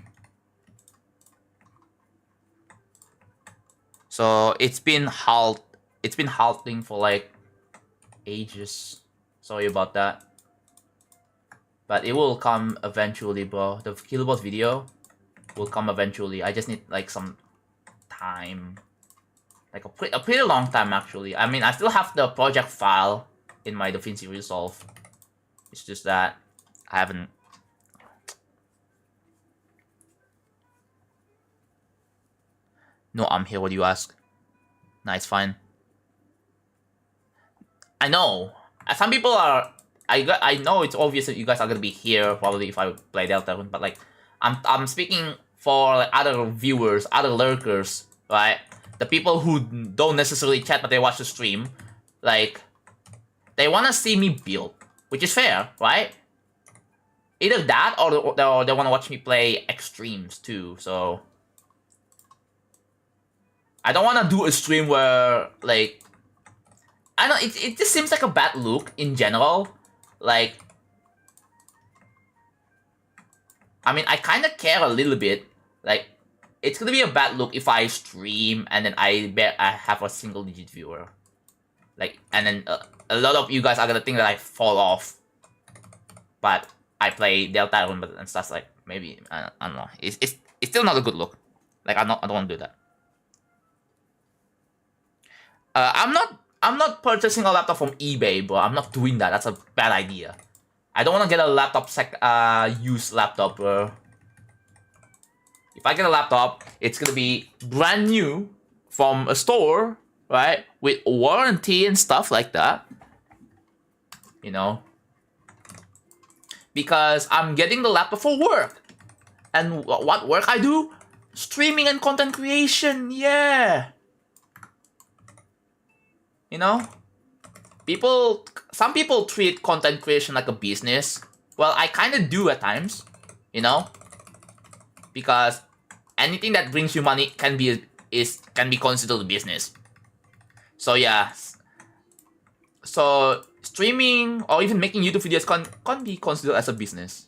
So it's been halting for like ages. Sorry about that. But it will come eventually, bro. The Killbot video will come eventually. I just need like some time. Like a pretty long time, actually. I mean, I still have the project file in my DaVinci Resolve. It's just that I haven't... No, I'm here, what do you ask? Nah, it's fine. I know. Some people are... I know it's obvious that you guys are gonna be here probably if I play Deltarune, but like I'm speaking for like other viewers, other lurkers, right? The people who don't necessarily chat but they watch the stream, like they wanna see me build, which is fair, right? Either that or they wanna watch me play extremes too. So I don't wanna do a stream where like I don't. It just seems like a bad look in general. Like, I mean, I kind of care a little bit. Like, it's gonna be a bad look if I stream and then I have a single digit viewer. Like, and then a lot of you guys are gonna think that I fall off. But I play Deltarune and stuff like maybe I don't know. It's still not a good look. Like I don't want to do that. I'm not purchasing a laptop from eBay, bro. I'm not doing that. That's a bad idea. I don't want to get a laptop used laptop, bro. If I get a laptop, it's gonna be brand new from a store, right? With warranty and stuff like that. You know? Because I'm getting the laptop for work. And what work I do? Streaming and content creation, yeah! You know? Some people treat content creation like a business. Well, I kind of do at times, you know? Because anything that brings you money can be considered a business. So yeah. So streaming or even making YouTube videos can be considered as a business.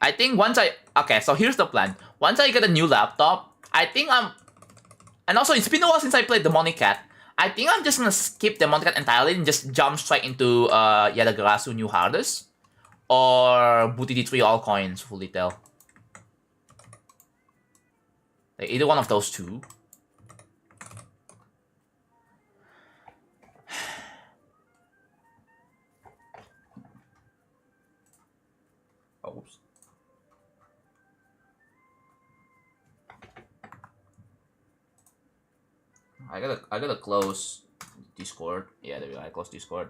I think once okay, so here's the plan. Once I get a new laptop, I think and also it's been a while since I played Demonic Cat. I think I'm just gonna skip Demonic Cat entirely and just jump straight into Yadagarasu New Hardest or Booty D3 All Coins Full Detail. Like either one of those two. Oops. I gotta close Discord. Yeah, there we go. I close Discord.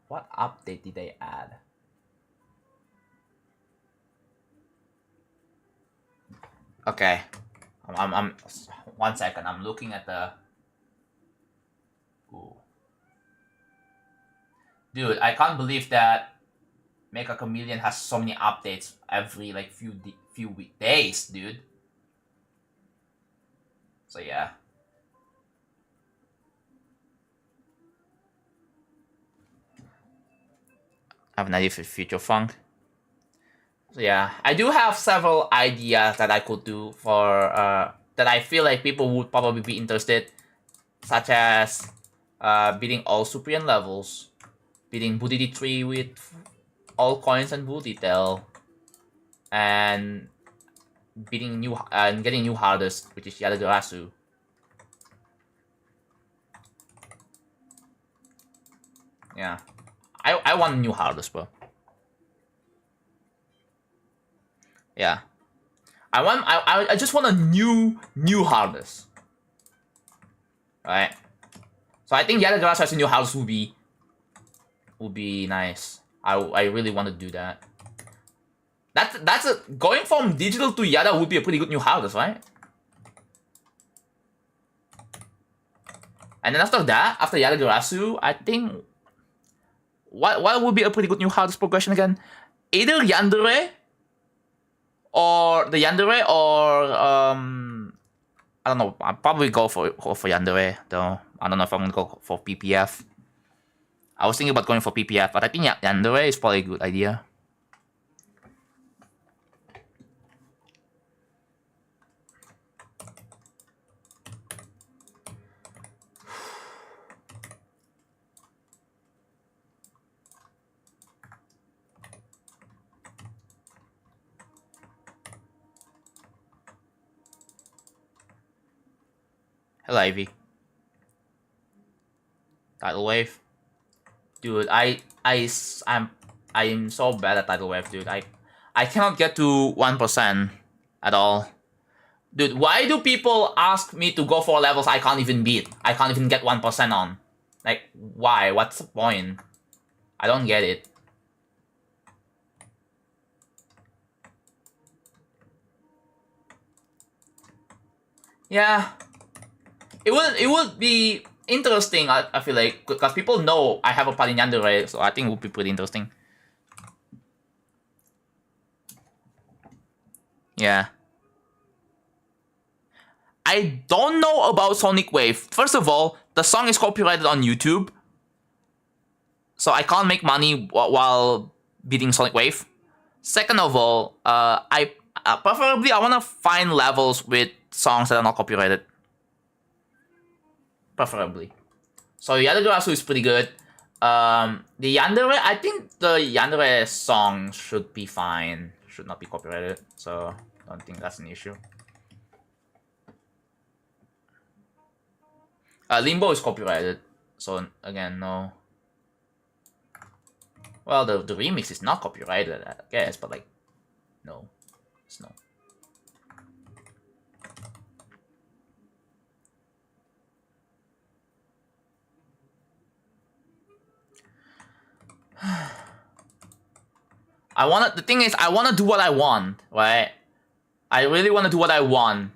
What update did they add? Okay, I'm 1 second. I'm looking at the. Ooh. Dude, I can't believe that Mecha Chameleon has so many updates every like few days, dude. So yeah. I have an idea for Future Funk. So yeah, I do have several ideas that I could do for that I feel like people would probably be interested, such as beating all Supreme levels, beating Booty D3 with all coins and Bull Detail, and beating getting new hardest, which is Yadagarasu. Yeah, I want new hardest, bro. Yeah, I just want a new hardest. Right. So I think Yadagarasu as a new house would be nice. I really want to do that. That's going from digital to Yada would be a pretty good new house, right? And then after that, after Yadagarasu, I think what would be a pretty good new house progression again? Either Yandere or I don't know. I'll probably go for Yandere though. I don't know if I'm gonna go for PPF. I was thinking about going for PPF, but I think Yandere is probably a good idea. Hello, Ivy. Tidal Wave. Dude, I'm so bad at Tidal Wave, dude. I cannot get to 1% at all. Dude, why do people ask me to go for levels I can't even beat? I can't even get 1% on. Like, why? What's the point? I don't get it. Yeah. It would be interesting, I feel like, because people know I have a part in Yandere, so I think it would be pretty interesting. Yeah. I don't know about Sonic Wave. First of all, the song is copyrighted on YouTube, so I can't make money while beating Sonic Wave. Second of all, I preferably I want to find levels with songs that are not copyrighted. Preferably. So Yadagarasu is pretty good. The Yandere, I think the Yandere song should be fine. Should not be copyrighted, so I don't think that's an issue. Limbo is copyrighted, so again, no. Well, the remix is not copyrighted, I guess, but like, no, it's no. The thing is, I wanna do what I want, right? I really wanna do what I want.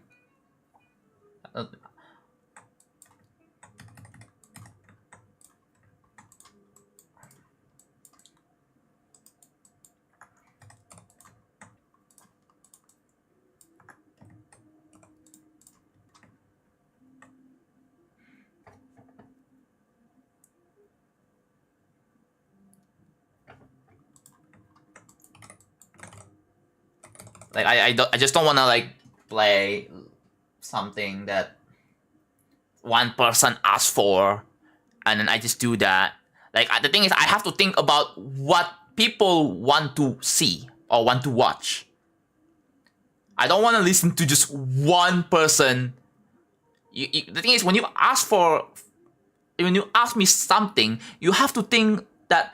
Like I just don't wanna like play something that one person asked for, and then I just do that. Like the thing is, I have to think about what people want to see or want to watch. I don't want to listen to just one person. The thing is, when you ask me something, you have to think that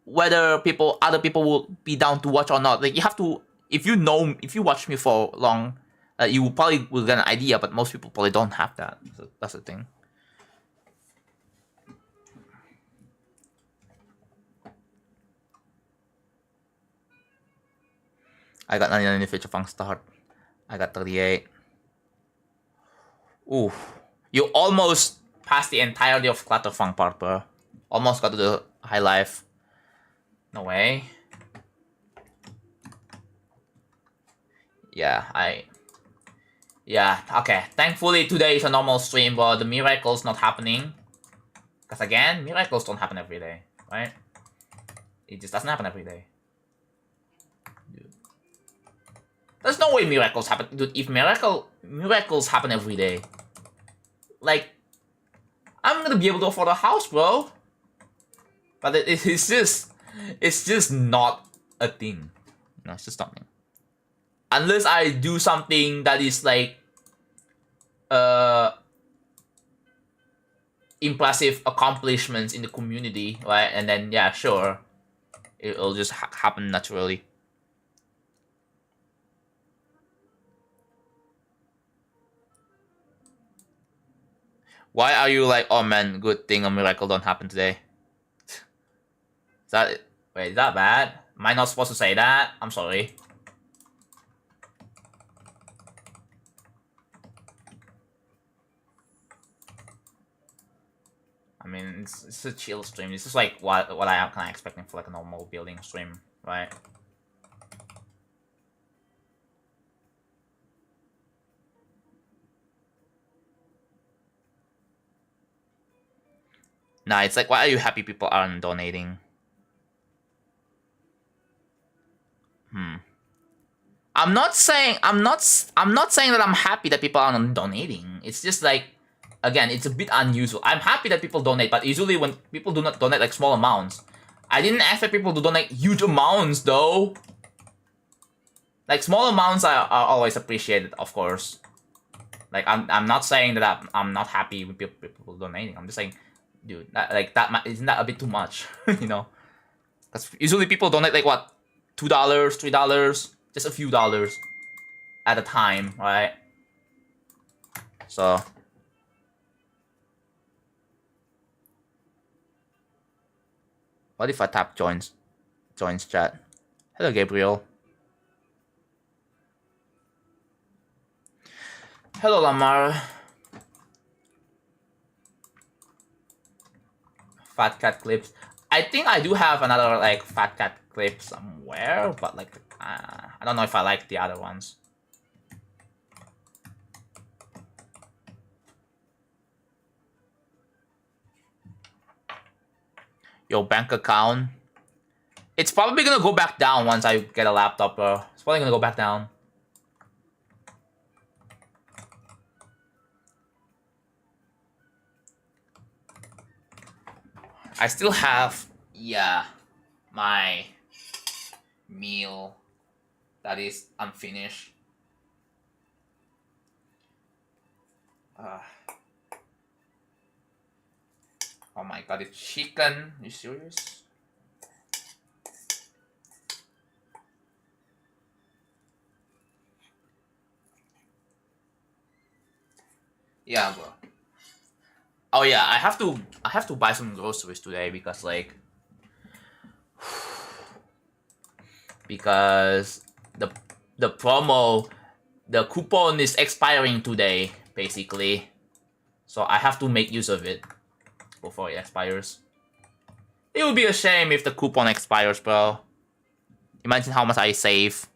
whether other people will be down to watch or not. Like you have to, if you watch me for long, you probably will get an idea. But most people probably don't have that. So that's the thing. I got 99 feature funk start. I got 38. Ooh, you almost passed the entirety of clutter funk part, bro. Almost got to the high life. No way. Yeah, okay. Thankfully, today is a normal stream, but the miracle's not happening. Because again, miracles don't happen every day, right? It just doesn't happen every day. Dude. There's no way miracles happen. Dude, if miracles happen every day, like, I'm gonna be able to afford a house, bro. But it's just not a thing. No, it's just not a thing. Unless I do something that is like impressive accomplishments in the community, right? And then yeah, sure, it'll just happen naturally. Why are you like, oh man, good thing a miracle don't happen today? Is that wait, is that bad? Am I not supposed to say that? I'm sorry. I mean, it's a chill stream. This is like what I am kind of expecting for like a normal building stream, right? Nah, it's like, why are you happy people aren't donating? I'm not saying that I'm happy that people aren't donating. It's just like, again, it's a bit unusual. I'm happy that people donate, but usually when people do not donate like small amounts, I didn't expect people to donate huge amounts though. Like small amounts are always appreciated, of course. Like I'm not saying that I'm not happy with people donating. I'm just saying, dude, isn't that a bit too much, you know? Because usually people donate like what, $2, $3, just a few dollars at a time, right? So what if I tap joins chat? Hello, Gabriel. Hello, Lamar. Fat cat clips. I think I do have another like fat cat clip somewhere, but like I don't know if I like the other ones. Your bank account. It's probably gonna go back down once I get a laptop, bro. It's probably gonna go back down. I still have, yeah, my meal that is unfinished. Oh my god, it's chicken. You serious? Yeah, bro. Oh yeah, I have to buy some groceries today because like the promo, the coupon is expiring today basically, so I have to make use of it before it expires. It would be a shame if the coupon expires, bro. Imagine how much I save.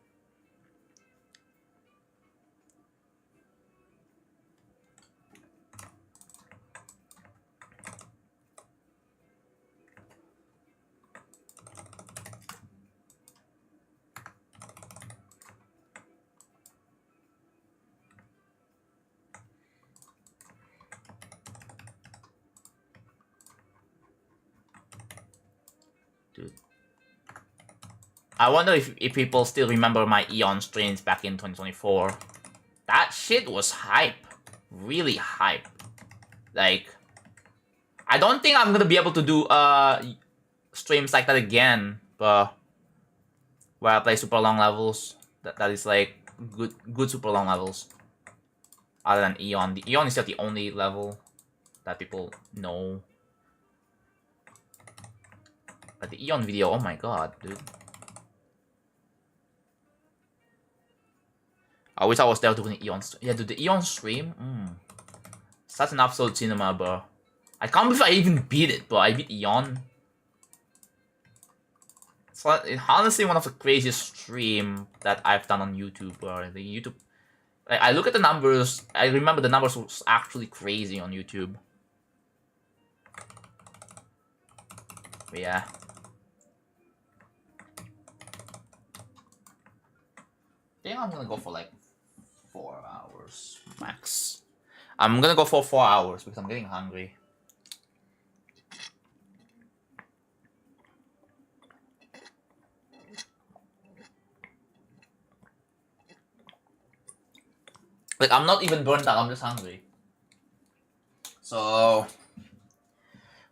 dude. I wonder if people still remember my Eon streams back in 2024. That shit was hype. Really hype. Like, I don't think I'm gonna be able to do streams like that again, but where I play super long levels. That is like good super long levels. Other than Eon. The Eon is still the only level that people know. But the Eon video, oh my god, dude. I wish I was there doing the Eon stream. Yeah, dude, the Eon stream? Such an absolute cinema, bro. I can't believe I even beat it, bro. I beat Eon. It's honestly one of the craziest stream that I've done on YouTube, bro. The YouTube... Like, I look at the numbers, I remember the numbers was actually crazy on YouTube. But yeah. I think I'm gonna go for like 4 hours max. I'm gonna go for 4 hours because I'm getting hungry. Like, I'm not even burnt out, I'm just hungry. So,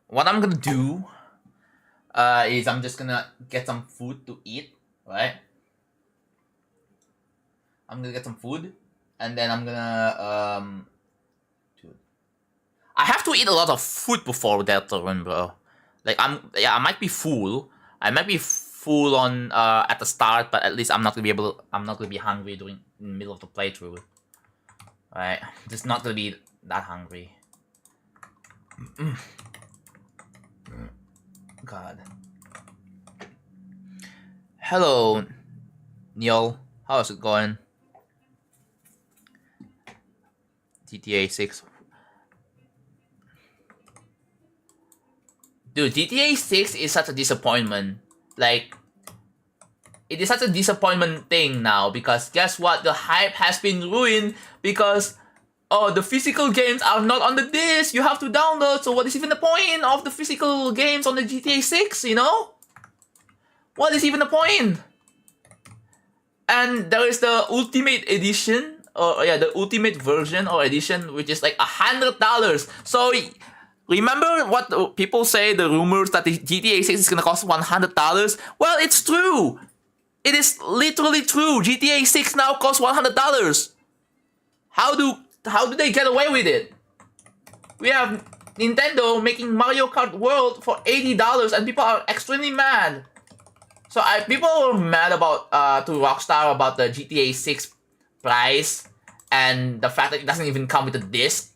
what I'm gonna do is I'm just gonna get some food to eat, right? I'm gonna get some food, and then I'm gonna, dude. I have to eat a lot of food before that turn, bro. Like, I might be full. I might be full on, at the start, but at least I'm not gonna be hungry during in the middle of the playthrough. Right, just not gonna be that hungry. God. Hello, Neil. How's it going? GTA 6. Dude, GTA 6 is such a disappointment. Like, it is such a disappointment thing now because guess what? The hype has been ruined because, oh, the physical games are not on the disc. You have to download. So what is even the point of the physical games on the GTA 6, you know? What is even the point? And there is the Ultimate Edition, or yeah, the Ultimate version or edition, which is like $100. So remember what people say, the rumors that the GTA 6 is gonna cost $100? Well, it's true. It is literally true. GTA 6 now costs $100. How do they get away with it? We have Nintendo making Mario Kart World for $80 and people are extremely mad. So people were mad about to Rockstar about the GTA 6 price and the fact that it doesn't even come with a disc.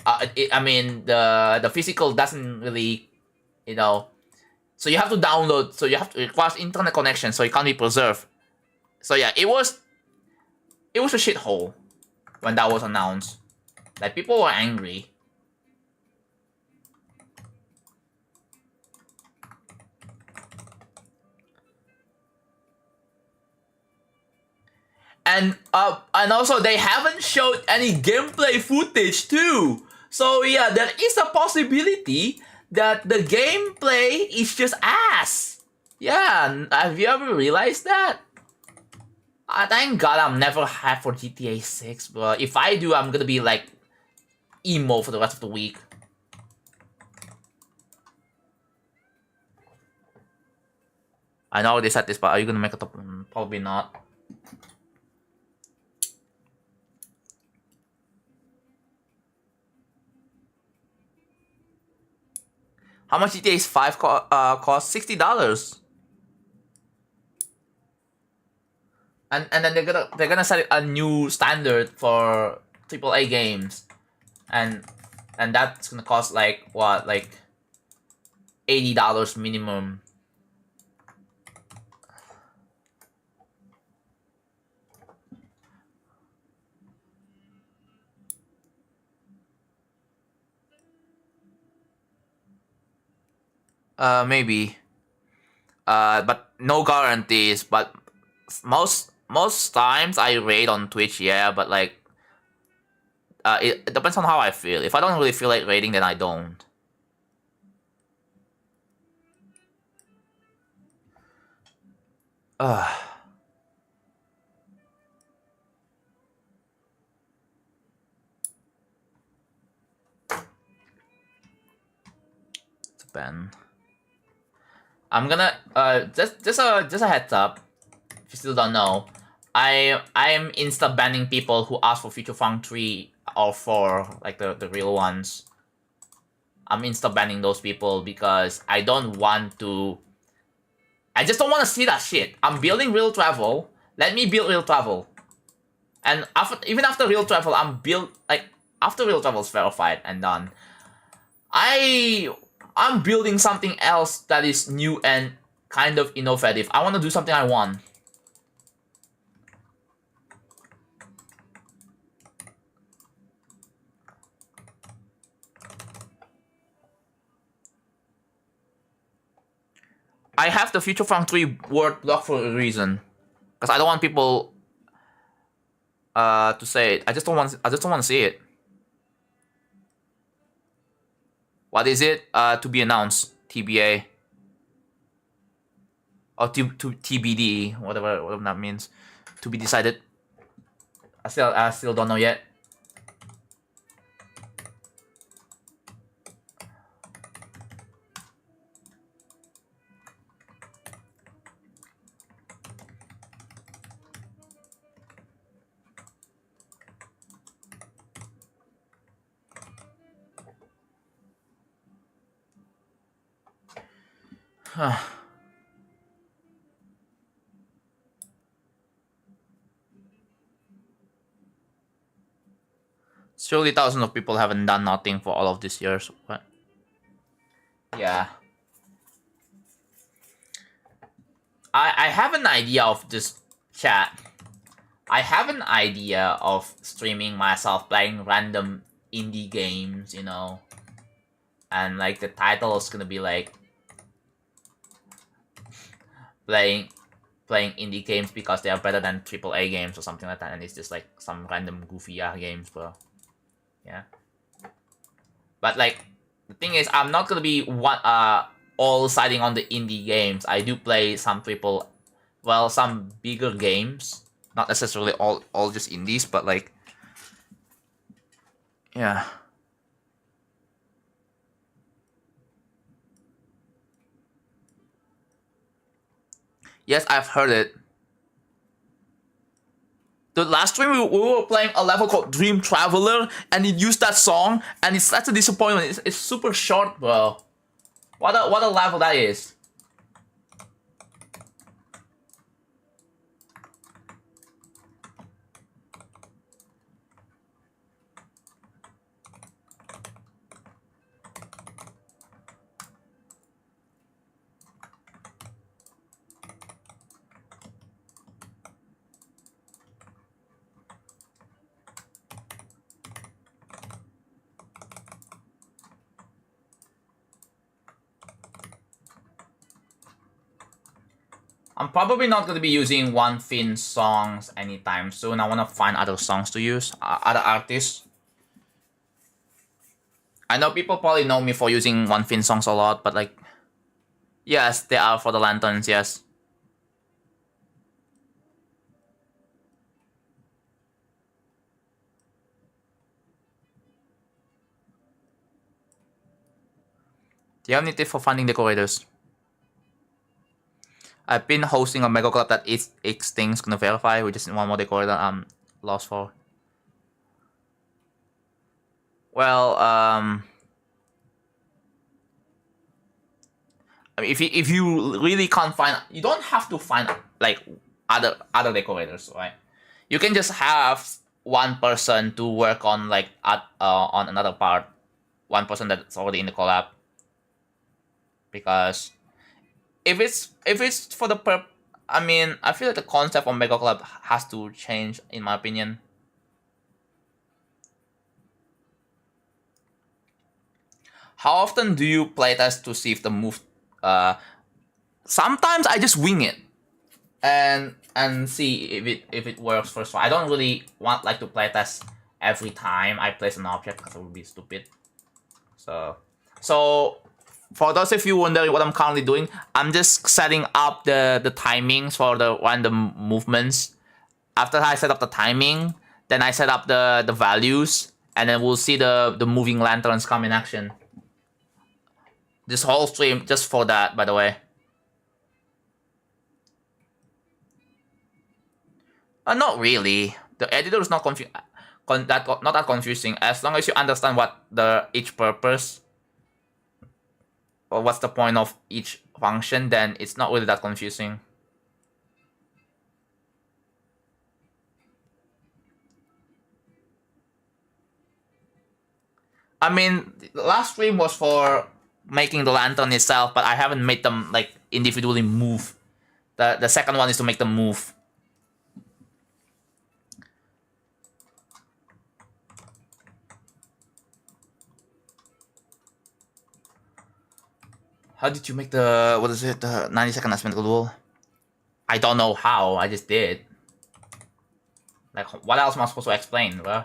I mean the physical doesn't really, you know. So you have to download. So you have to require internet connection. So it can't be preserved. So yeah, it was a shithole when that was announced. Like, people were angry. And also they haven't showed any gameplay footage too. So yeah, there is a possibility that the gameplay is just ass. Yeah, have you ever realized that? Thank God I'm never hyped for GTA 6, but if I do, I'm gonna be like emo for the rest of the week. I know they said this, but are you gonna make it up? Probably not. How much GTA 5 cost? $60. And then they're gonna set a new standard for AAA games, and that's gonna cost like what, like $80 minimum. Maybe. But no guarantees. But most times I raid on Twitch, yeah. But like, it depends on how I feel. If I don't really feel like raiding, then I don't. It's a ban. I'm gonna just a heads up. If you still don't know, I'm insta banning people who ask for Future Funk 3 or 4, like the real ones. I'm insta banning those people because I don't want to. I just don't want to see that shit. I'm building real travel. Let me build real travel. And even after real travel, after real travel is verified and done, I'm building something else that is new and kind of innovative. I want to do something I want. I have the Future Funk 3 word block for a reason, because I don't want people to say it. I just don't want to see it. What is it? To be announced. TBA. Or to TBD, whatever that means. To be decided. I still don't know yet. Surely thousands of people haven't done nothing for all of these years. What? Yeah. I have an idea of this chat. I have an idea of streaming myself playing random indie games, you know. And like the title is gonna be like playing indie games because they are better than AAA games or something like that, and it's just like some random goofy games, bro. Yeah. But like the thing is, I'm not gonna be all siding on the indie games. I do play some some bigger games. Not necessarily all just indies, but like, yeah. Yes, I've heard it. The last stream we were playing a level called Dream Traveler, and it used that song, and it's such a disappointment. It's super short, bro. What a level that is. I'm probably not going to be using One Fin songs anytime soon. I want to find other songs to use, other artists. I know people probably know me for using One Fin songs a lot, but like, yes, they are for the lanterns, yes. Do you have any tip for finding decorators? I've been hosting a mega club that X things gonna verify. We just need one more decorator I'm lost for. Well, I mean, if you really can't find, you don't have to find like other decorators, right? You can just have one person to work on like on another part, one person that's already in the collab. Because if it's for the I mean, I feel like the concept of Mega Club has to change, in my opinion. How often do you playtest to see if the move? Sometimes I just wing it, and see if it works first. I don't really want like to playtest every time I place an object because it would be stupid. So For those of you wondering what I'm currently doing, I'm just setting up the timings for the random movements. After I set up the timing, then I set up the values, and then we'll see the moving lanterns come in action. This whole stream just for that, by the way. Not really. The editor is not not that confusing as long as you understand what each purpose or what's the point of each function. Then it's not really that confusing. I mean, the last stream was for making the lantern itself, but I haven't made them like individually move. The second one is to make them move. How did you make the, what is it, the 90-second asymmetrical duel? I don't know how, I just did. Like, what else am I supposed to explain, bro?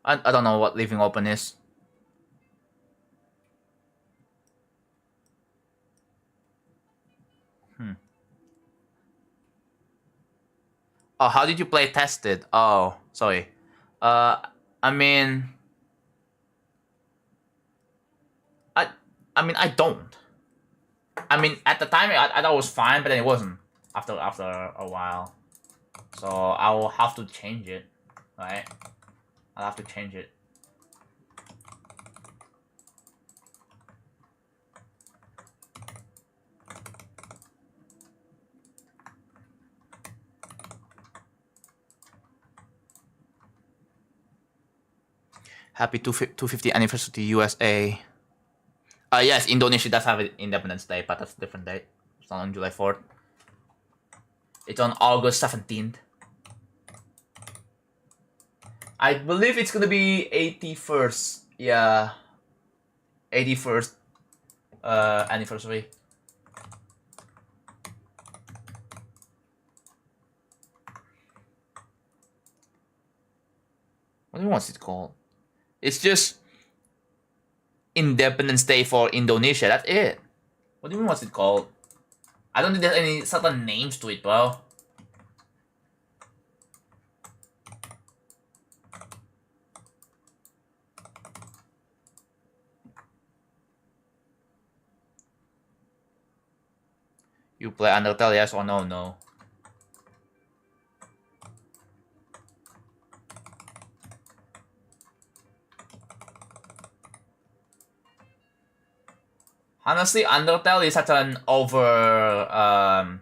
I don't know what leaving open is. Oh, how did you play tested? Oh, sorry. I mean, I don't. I mean, at the time, I thought it was fine, but then it wasn't after a while. So I will have to change it, right? I'll have to change it. Happy 250th anniversary to USA. Yes, Indonesia does have Independence Day, but that's a different date. It's not on July 4th. It's on August 17th. I believe it's gonna be 81st. Yeah. 81st anniversary. What do you want it called? It's just Independence Day for Indonesia. That's it. What do you mean what's it called? I don't think there's any certain names to it, bro. You play Undertale, yes or no? No. Honestly, Undertale is such an overrated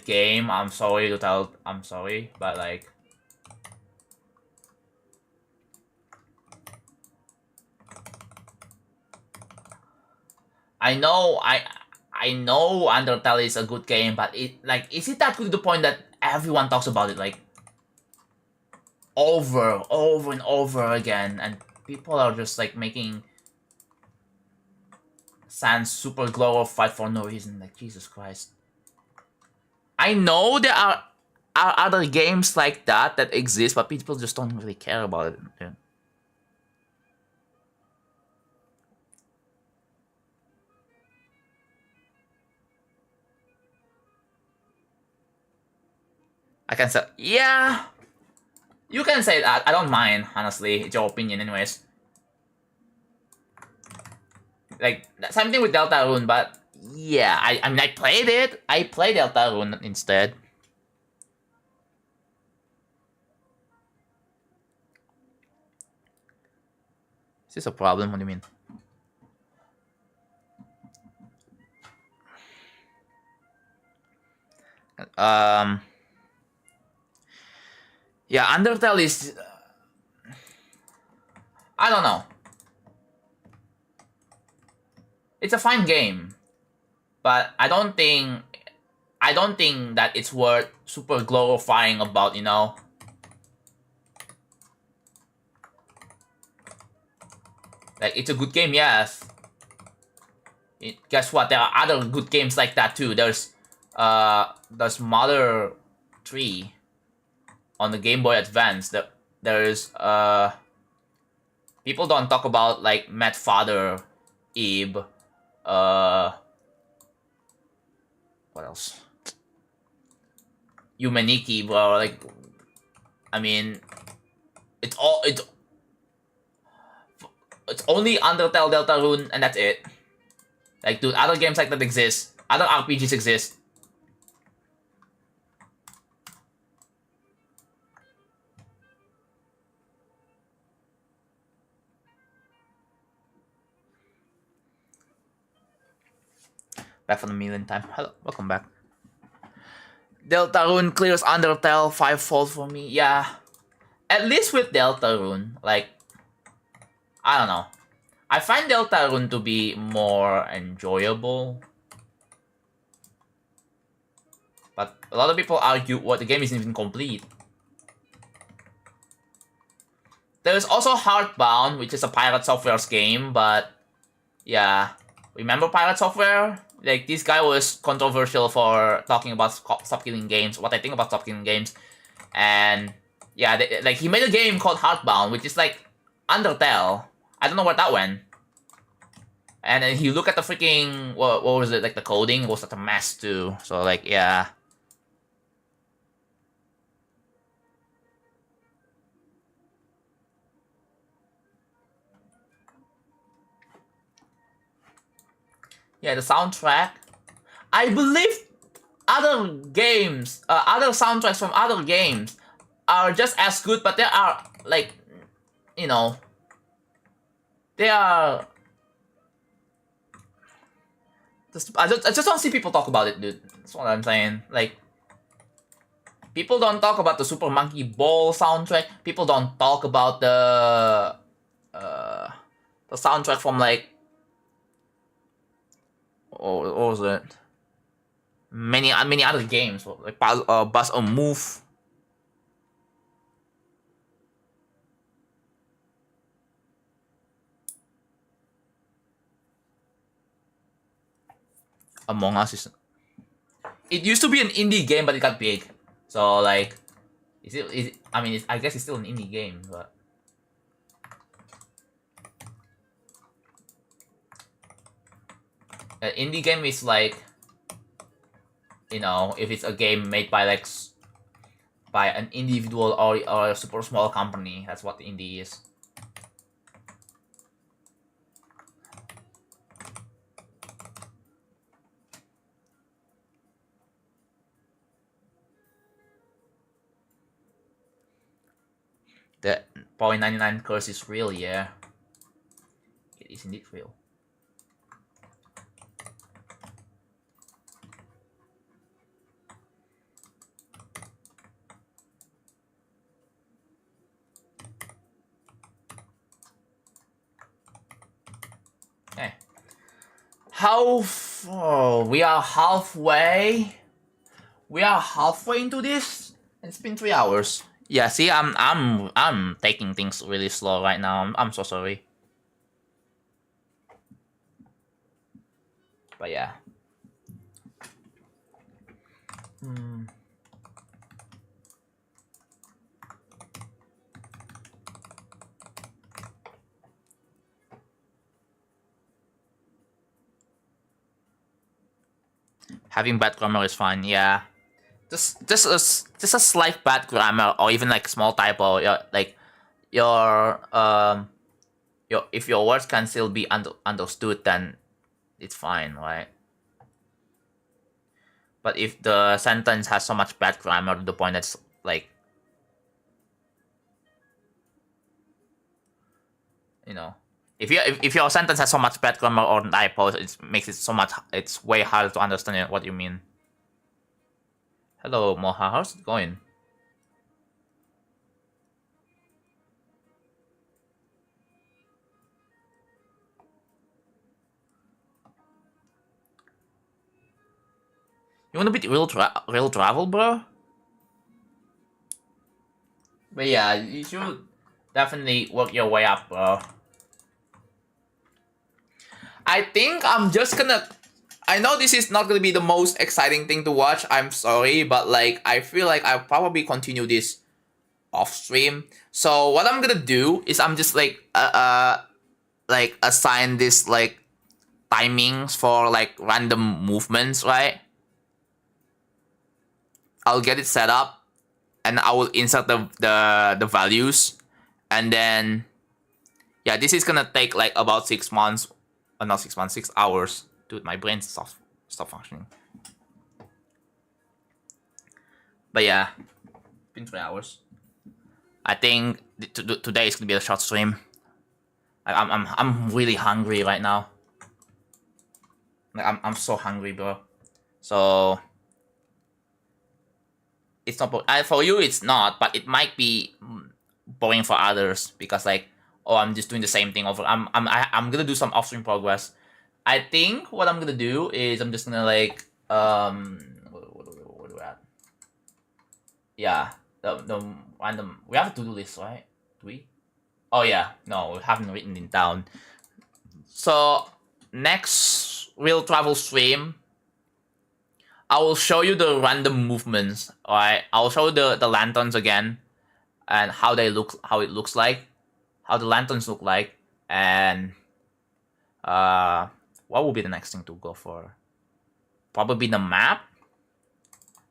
game. I'm sorry to tell. I'm sorry, but like, I know Undertale is a good game, but is it that good to the point that everyone talks about it like over and over again, and people are just like making Sans super glorified for no reason? Like, Jesus Christ. I know there are other games like that exist, but people just don't really care about it. Yeah. I can say, yeah, you can say that. I don't mind, honestly. It's your opinion, anyways. Like, same thing with Deltarune, but yeah, I mean, I played it. I played Deltarune instead. Is this a problem? What do you mean? Yeah, Undertale is... I don't know. It's a fine game, but I don't think that it's worth super glorifying about, you know. Like, it's a good game, yes. Guess what? There are other good games like that too. There's Mother 3 on the Game Boy Advance. There's people don't talk about like Mad Father, Eve, what else? Humaniki, bro. Like, I mean, it's only Undertale, Deltarune, and that's it. Like, dude, other games like that exist. Other RPGs exist. Back for the millionth time. Hello, welcome back. Deltarune clears Undertale fivefold for me. Yeah. At least with Deltarune, like, I don't know. I find Deltarune to be more enjoyable. But a lot of people argue what the game isn't even complete. There's also Heartbound, which is a Pirate Software's game, but yeah. Remember Pirate Software? Like, this guy was controversial for talking about Stop Killing Games, what I think about Stop Killing Games. And yeah, like, he made a game called Heartbound, which is like Undertale. I don't know where that went. And then you look at the freaking, what was it, like the coding was such a mess too. So like, yeah. Yeah, the soundtrack. I believe other games, other soundtracks from other games are just as good, but they are, like, you know, they are... I just don't see people talk about it, dude. That's what I'm saying. Like, people don't talk about the Super Monkey Ball soundtrack. People don't talk about the soundtrack from, like, what was it? Many other games, like Buzz or Move. Among Us is... It used to be an indie game, but it got big. So like, I mean, I guess it's still an indie game, but... An indie game is like, you know, if it's a game made by like by an individual or a super small company, that's what the indie is. The 0.99 curse is real, yeah. It is indeed real. Okay. We are halfway. We are halfway into this. It's been 3 hours. Yeah, see, I'm taking things really slow right now. I'm so sorry. But yeah. Having bad grammar is fine, yeah. Just a slight bad grammar or even like small typo, like your if your words can still be understood, then it's fine, right? But if the sentence has so much bad grammar to the point that's like, you know, if your sentence has so much bad grammar or typos, it makes it so much, it's way harder to understand what you mean. Hello, Moha, how's it going? You wanna beat real travel, bro? But yeah, you should definitely work your way up, bro. I think I'm just gonna... I know this is not gonna be the most exciting thing to watch, I'm sorry, but like, I feel like I'll probably continue this off stream. So what I'm gonna do is I'm just like assign this like timings for like random movements, right? I'll get it set up and I will insert the values, and then yeah, this is gonna take like about 6 months, not 6 months, 6 hours. Dude, my brain stop functioning. But yeah, been 3 hours. I think today is gonna be a short stream. I'm really hungry right now. Like I'm so hungry, bro. So it's not for you. It's not, but it might be boring for others because like, oh, I'm just doing the same thing over. I'm gonna do some off-stream progress. I think what I'm gonna do is I'm just gonna like what do we at? Yeah, the random. We have a to-do list, right? Do we? Oh yeah, no, we haven't written it down. So next real travel stream, I will show you the random movements. Alright, I'll show you the lanterns again and how it looks like, how the lanterns look like, and what will be the next thing to go for? Probably the map.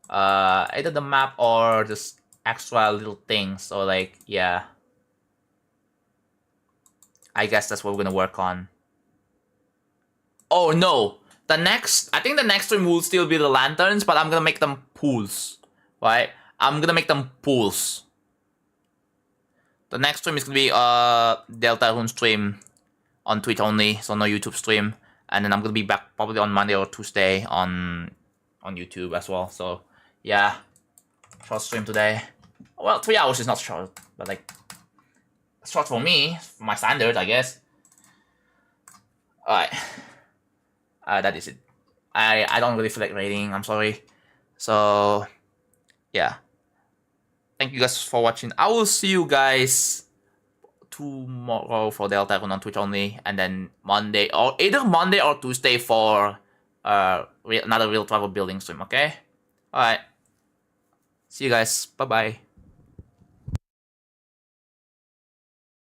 Either the map or just extra little things. So like, yeah, I guess that's what we're gonna work on. Oh no, I think the next stream will still be the lanterns, but I'm gonna make them pools, right? I'm gonna make them pools. The next stream is gonna be Deltarune stream on Twitch only, so no YouTube stream. And then I'm gonna be back probably on Monday or Tuesday on YouTube as well. So yeah, short stream today. Well, 3 hours is not short, but like short for me, for my standards, I guess. Alright. That is it. I don't really feel like rating, I'm sorry. So yeah. Thank you guys for watching. I will see you guys tomorrow for Deltarune on Twitch only, and then Monday, or either Monday or Tuesday for another real travel building stream, okay? Alright. See you guys. Bye bye.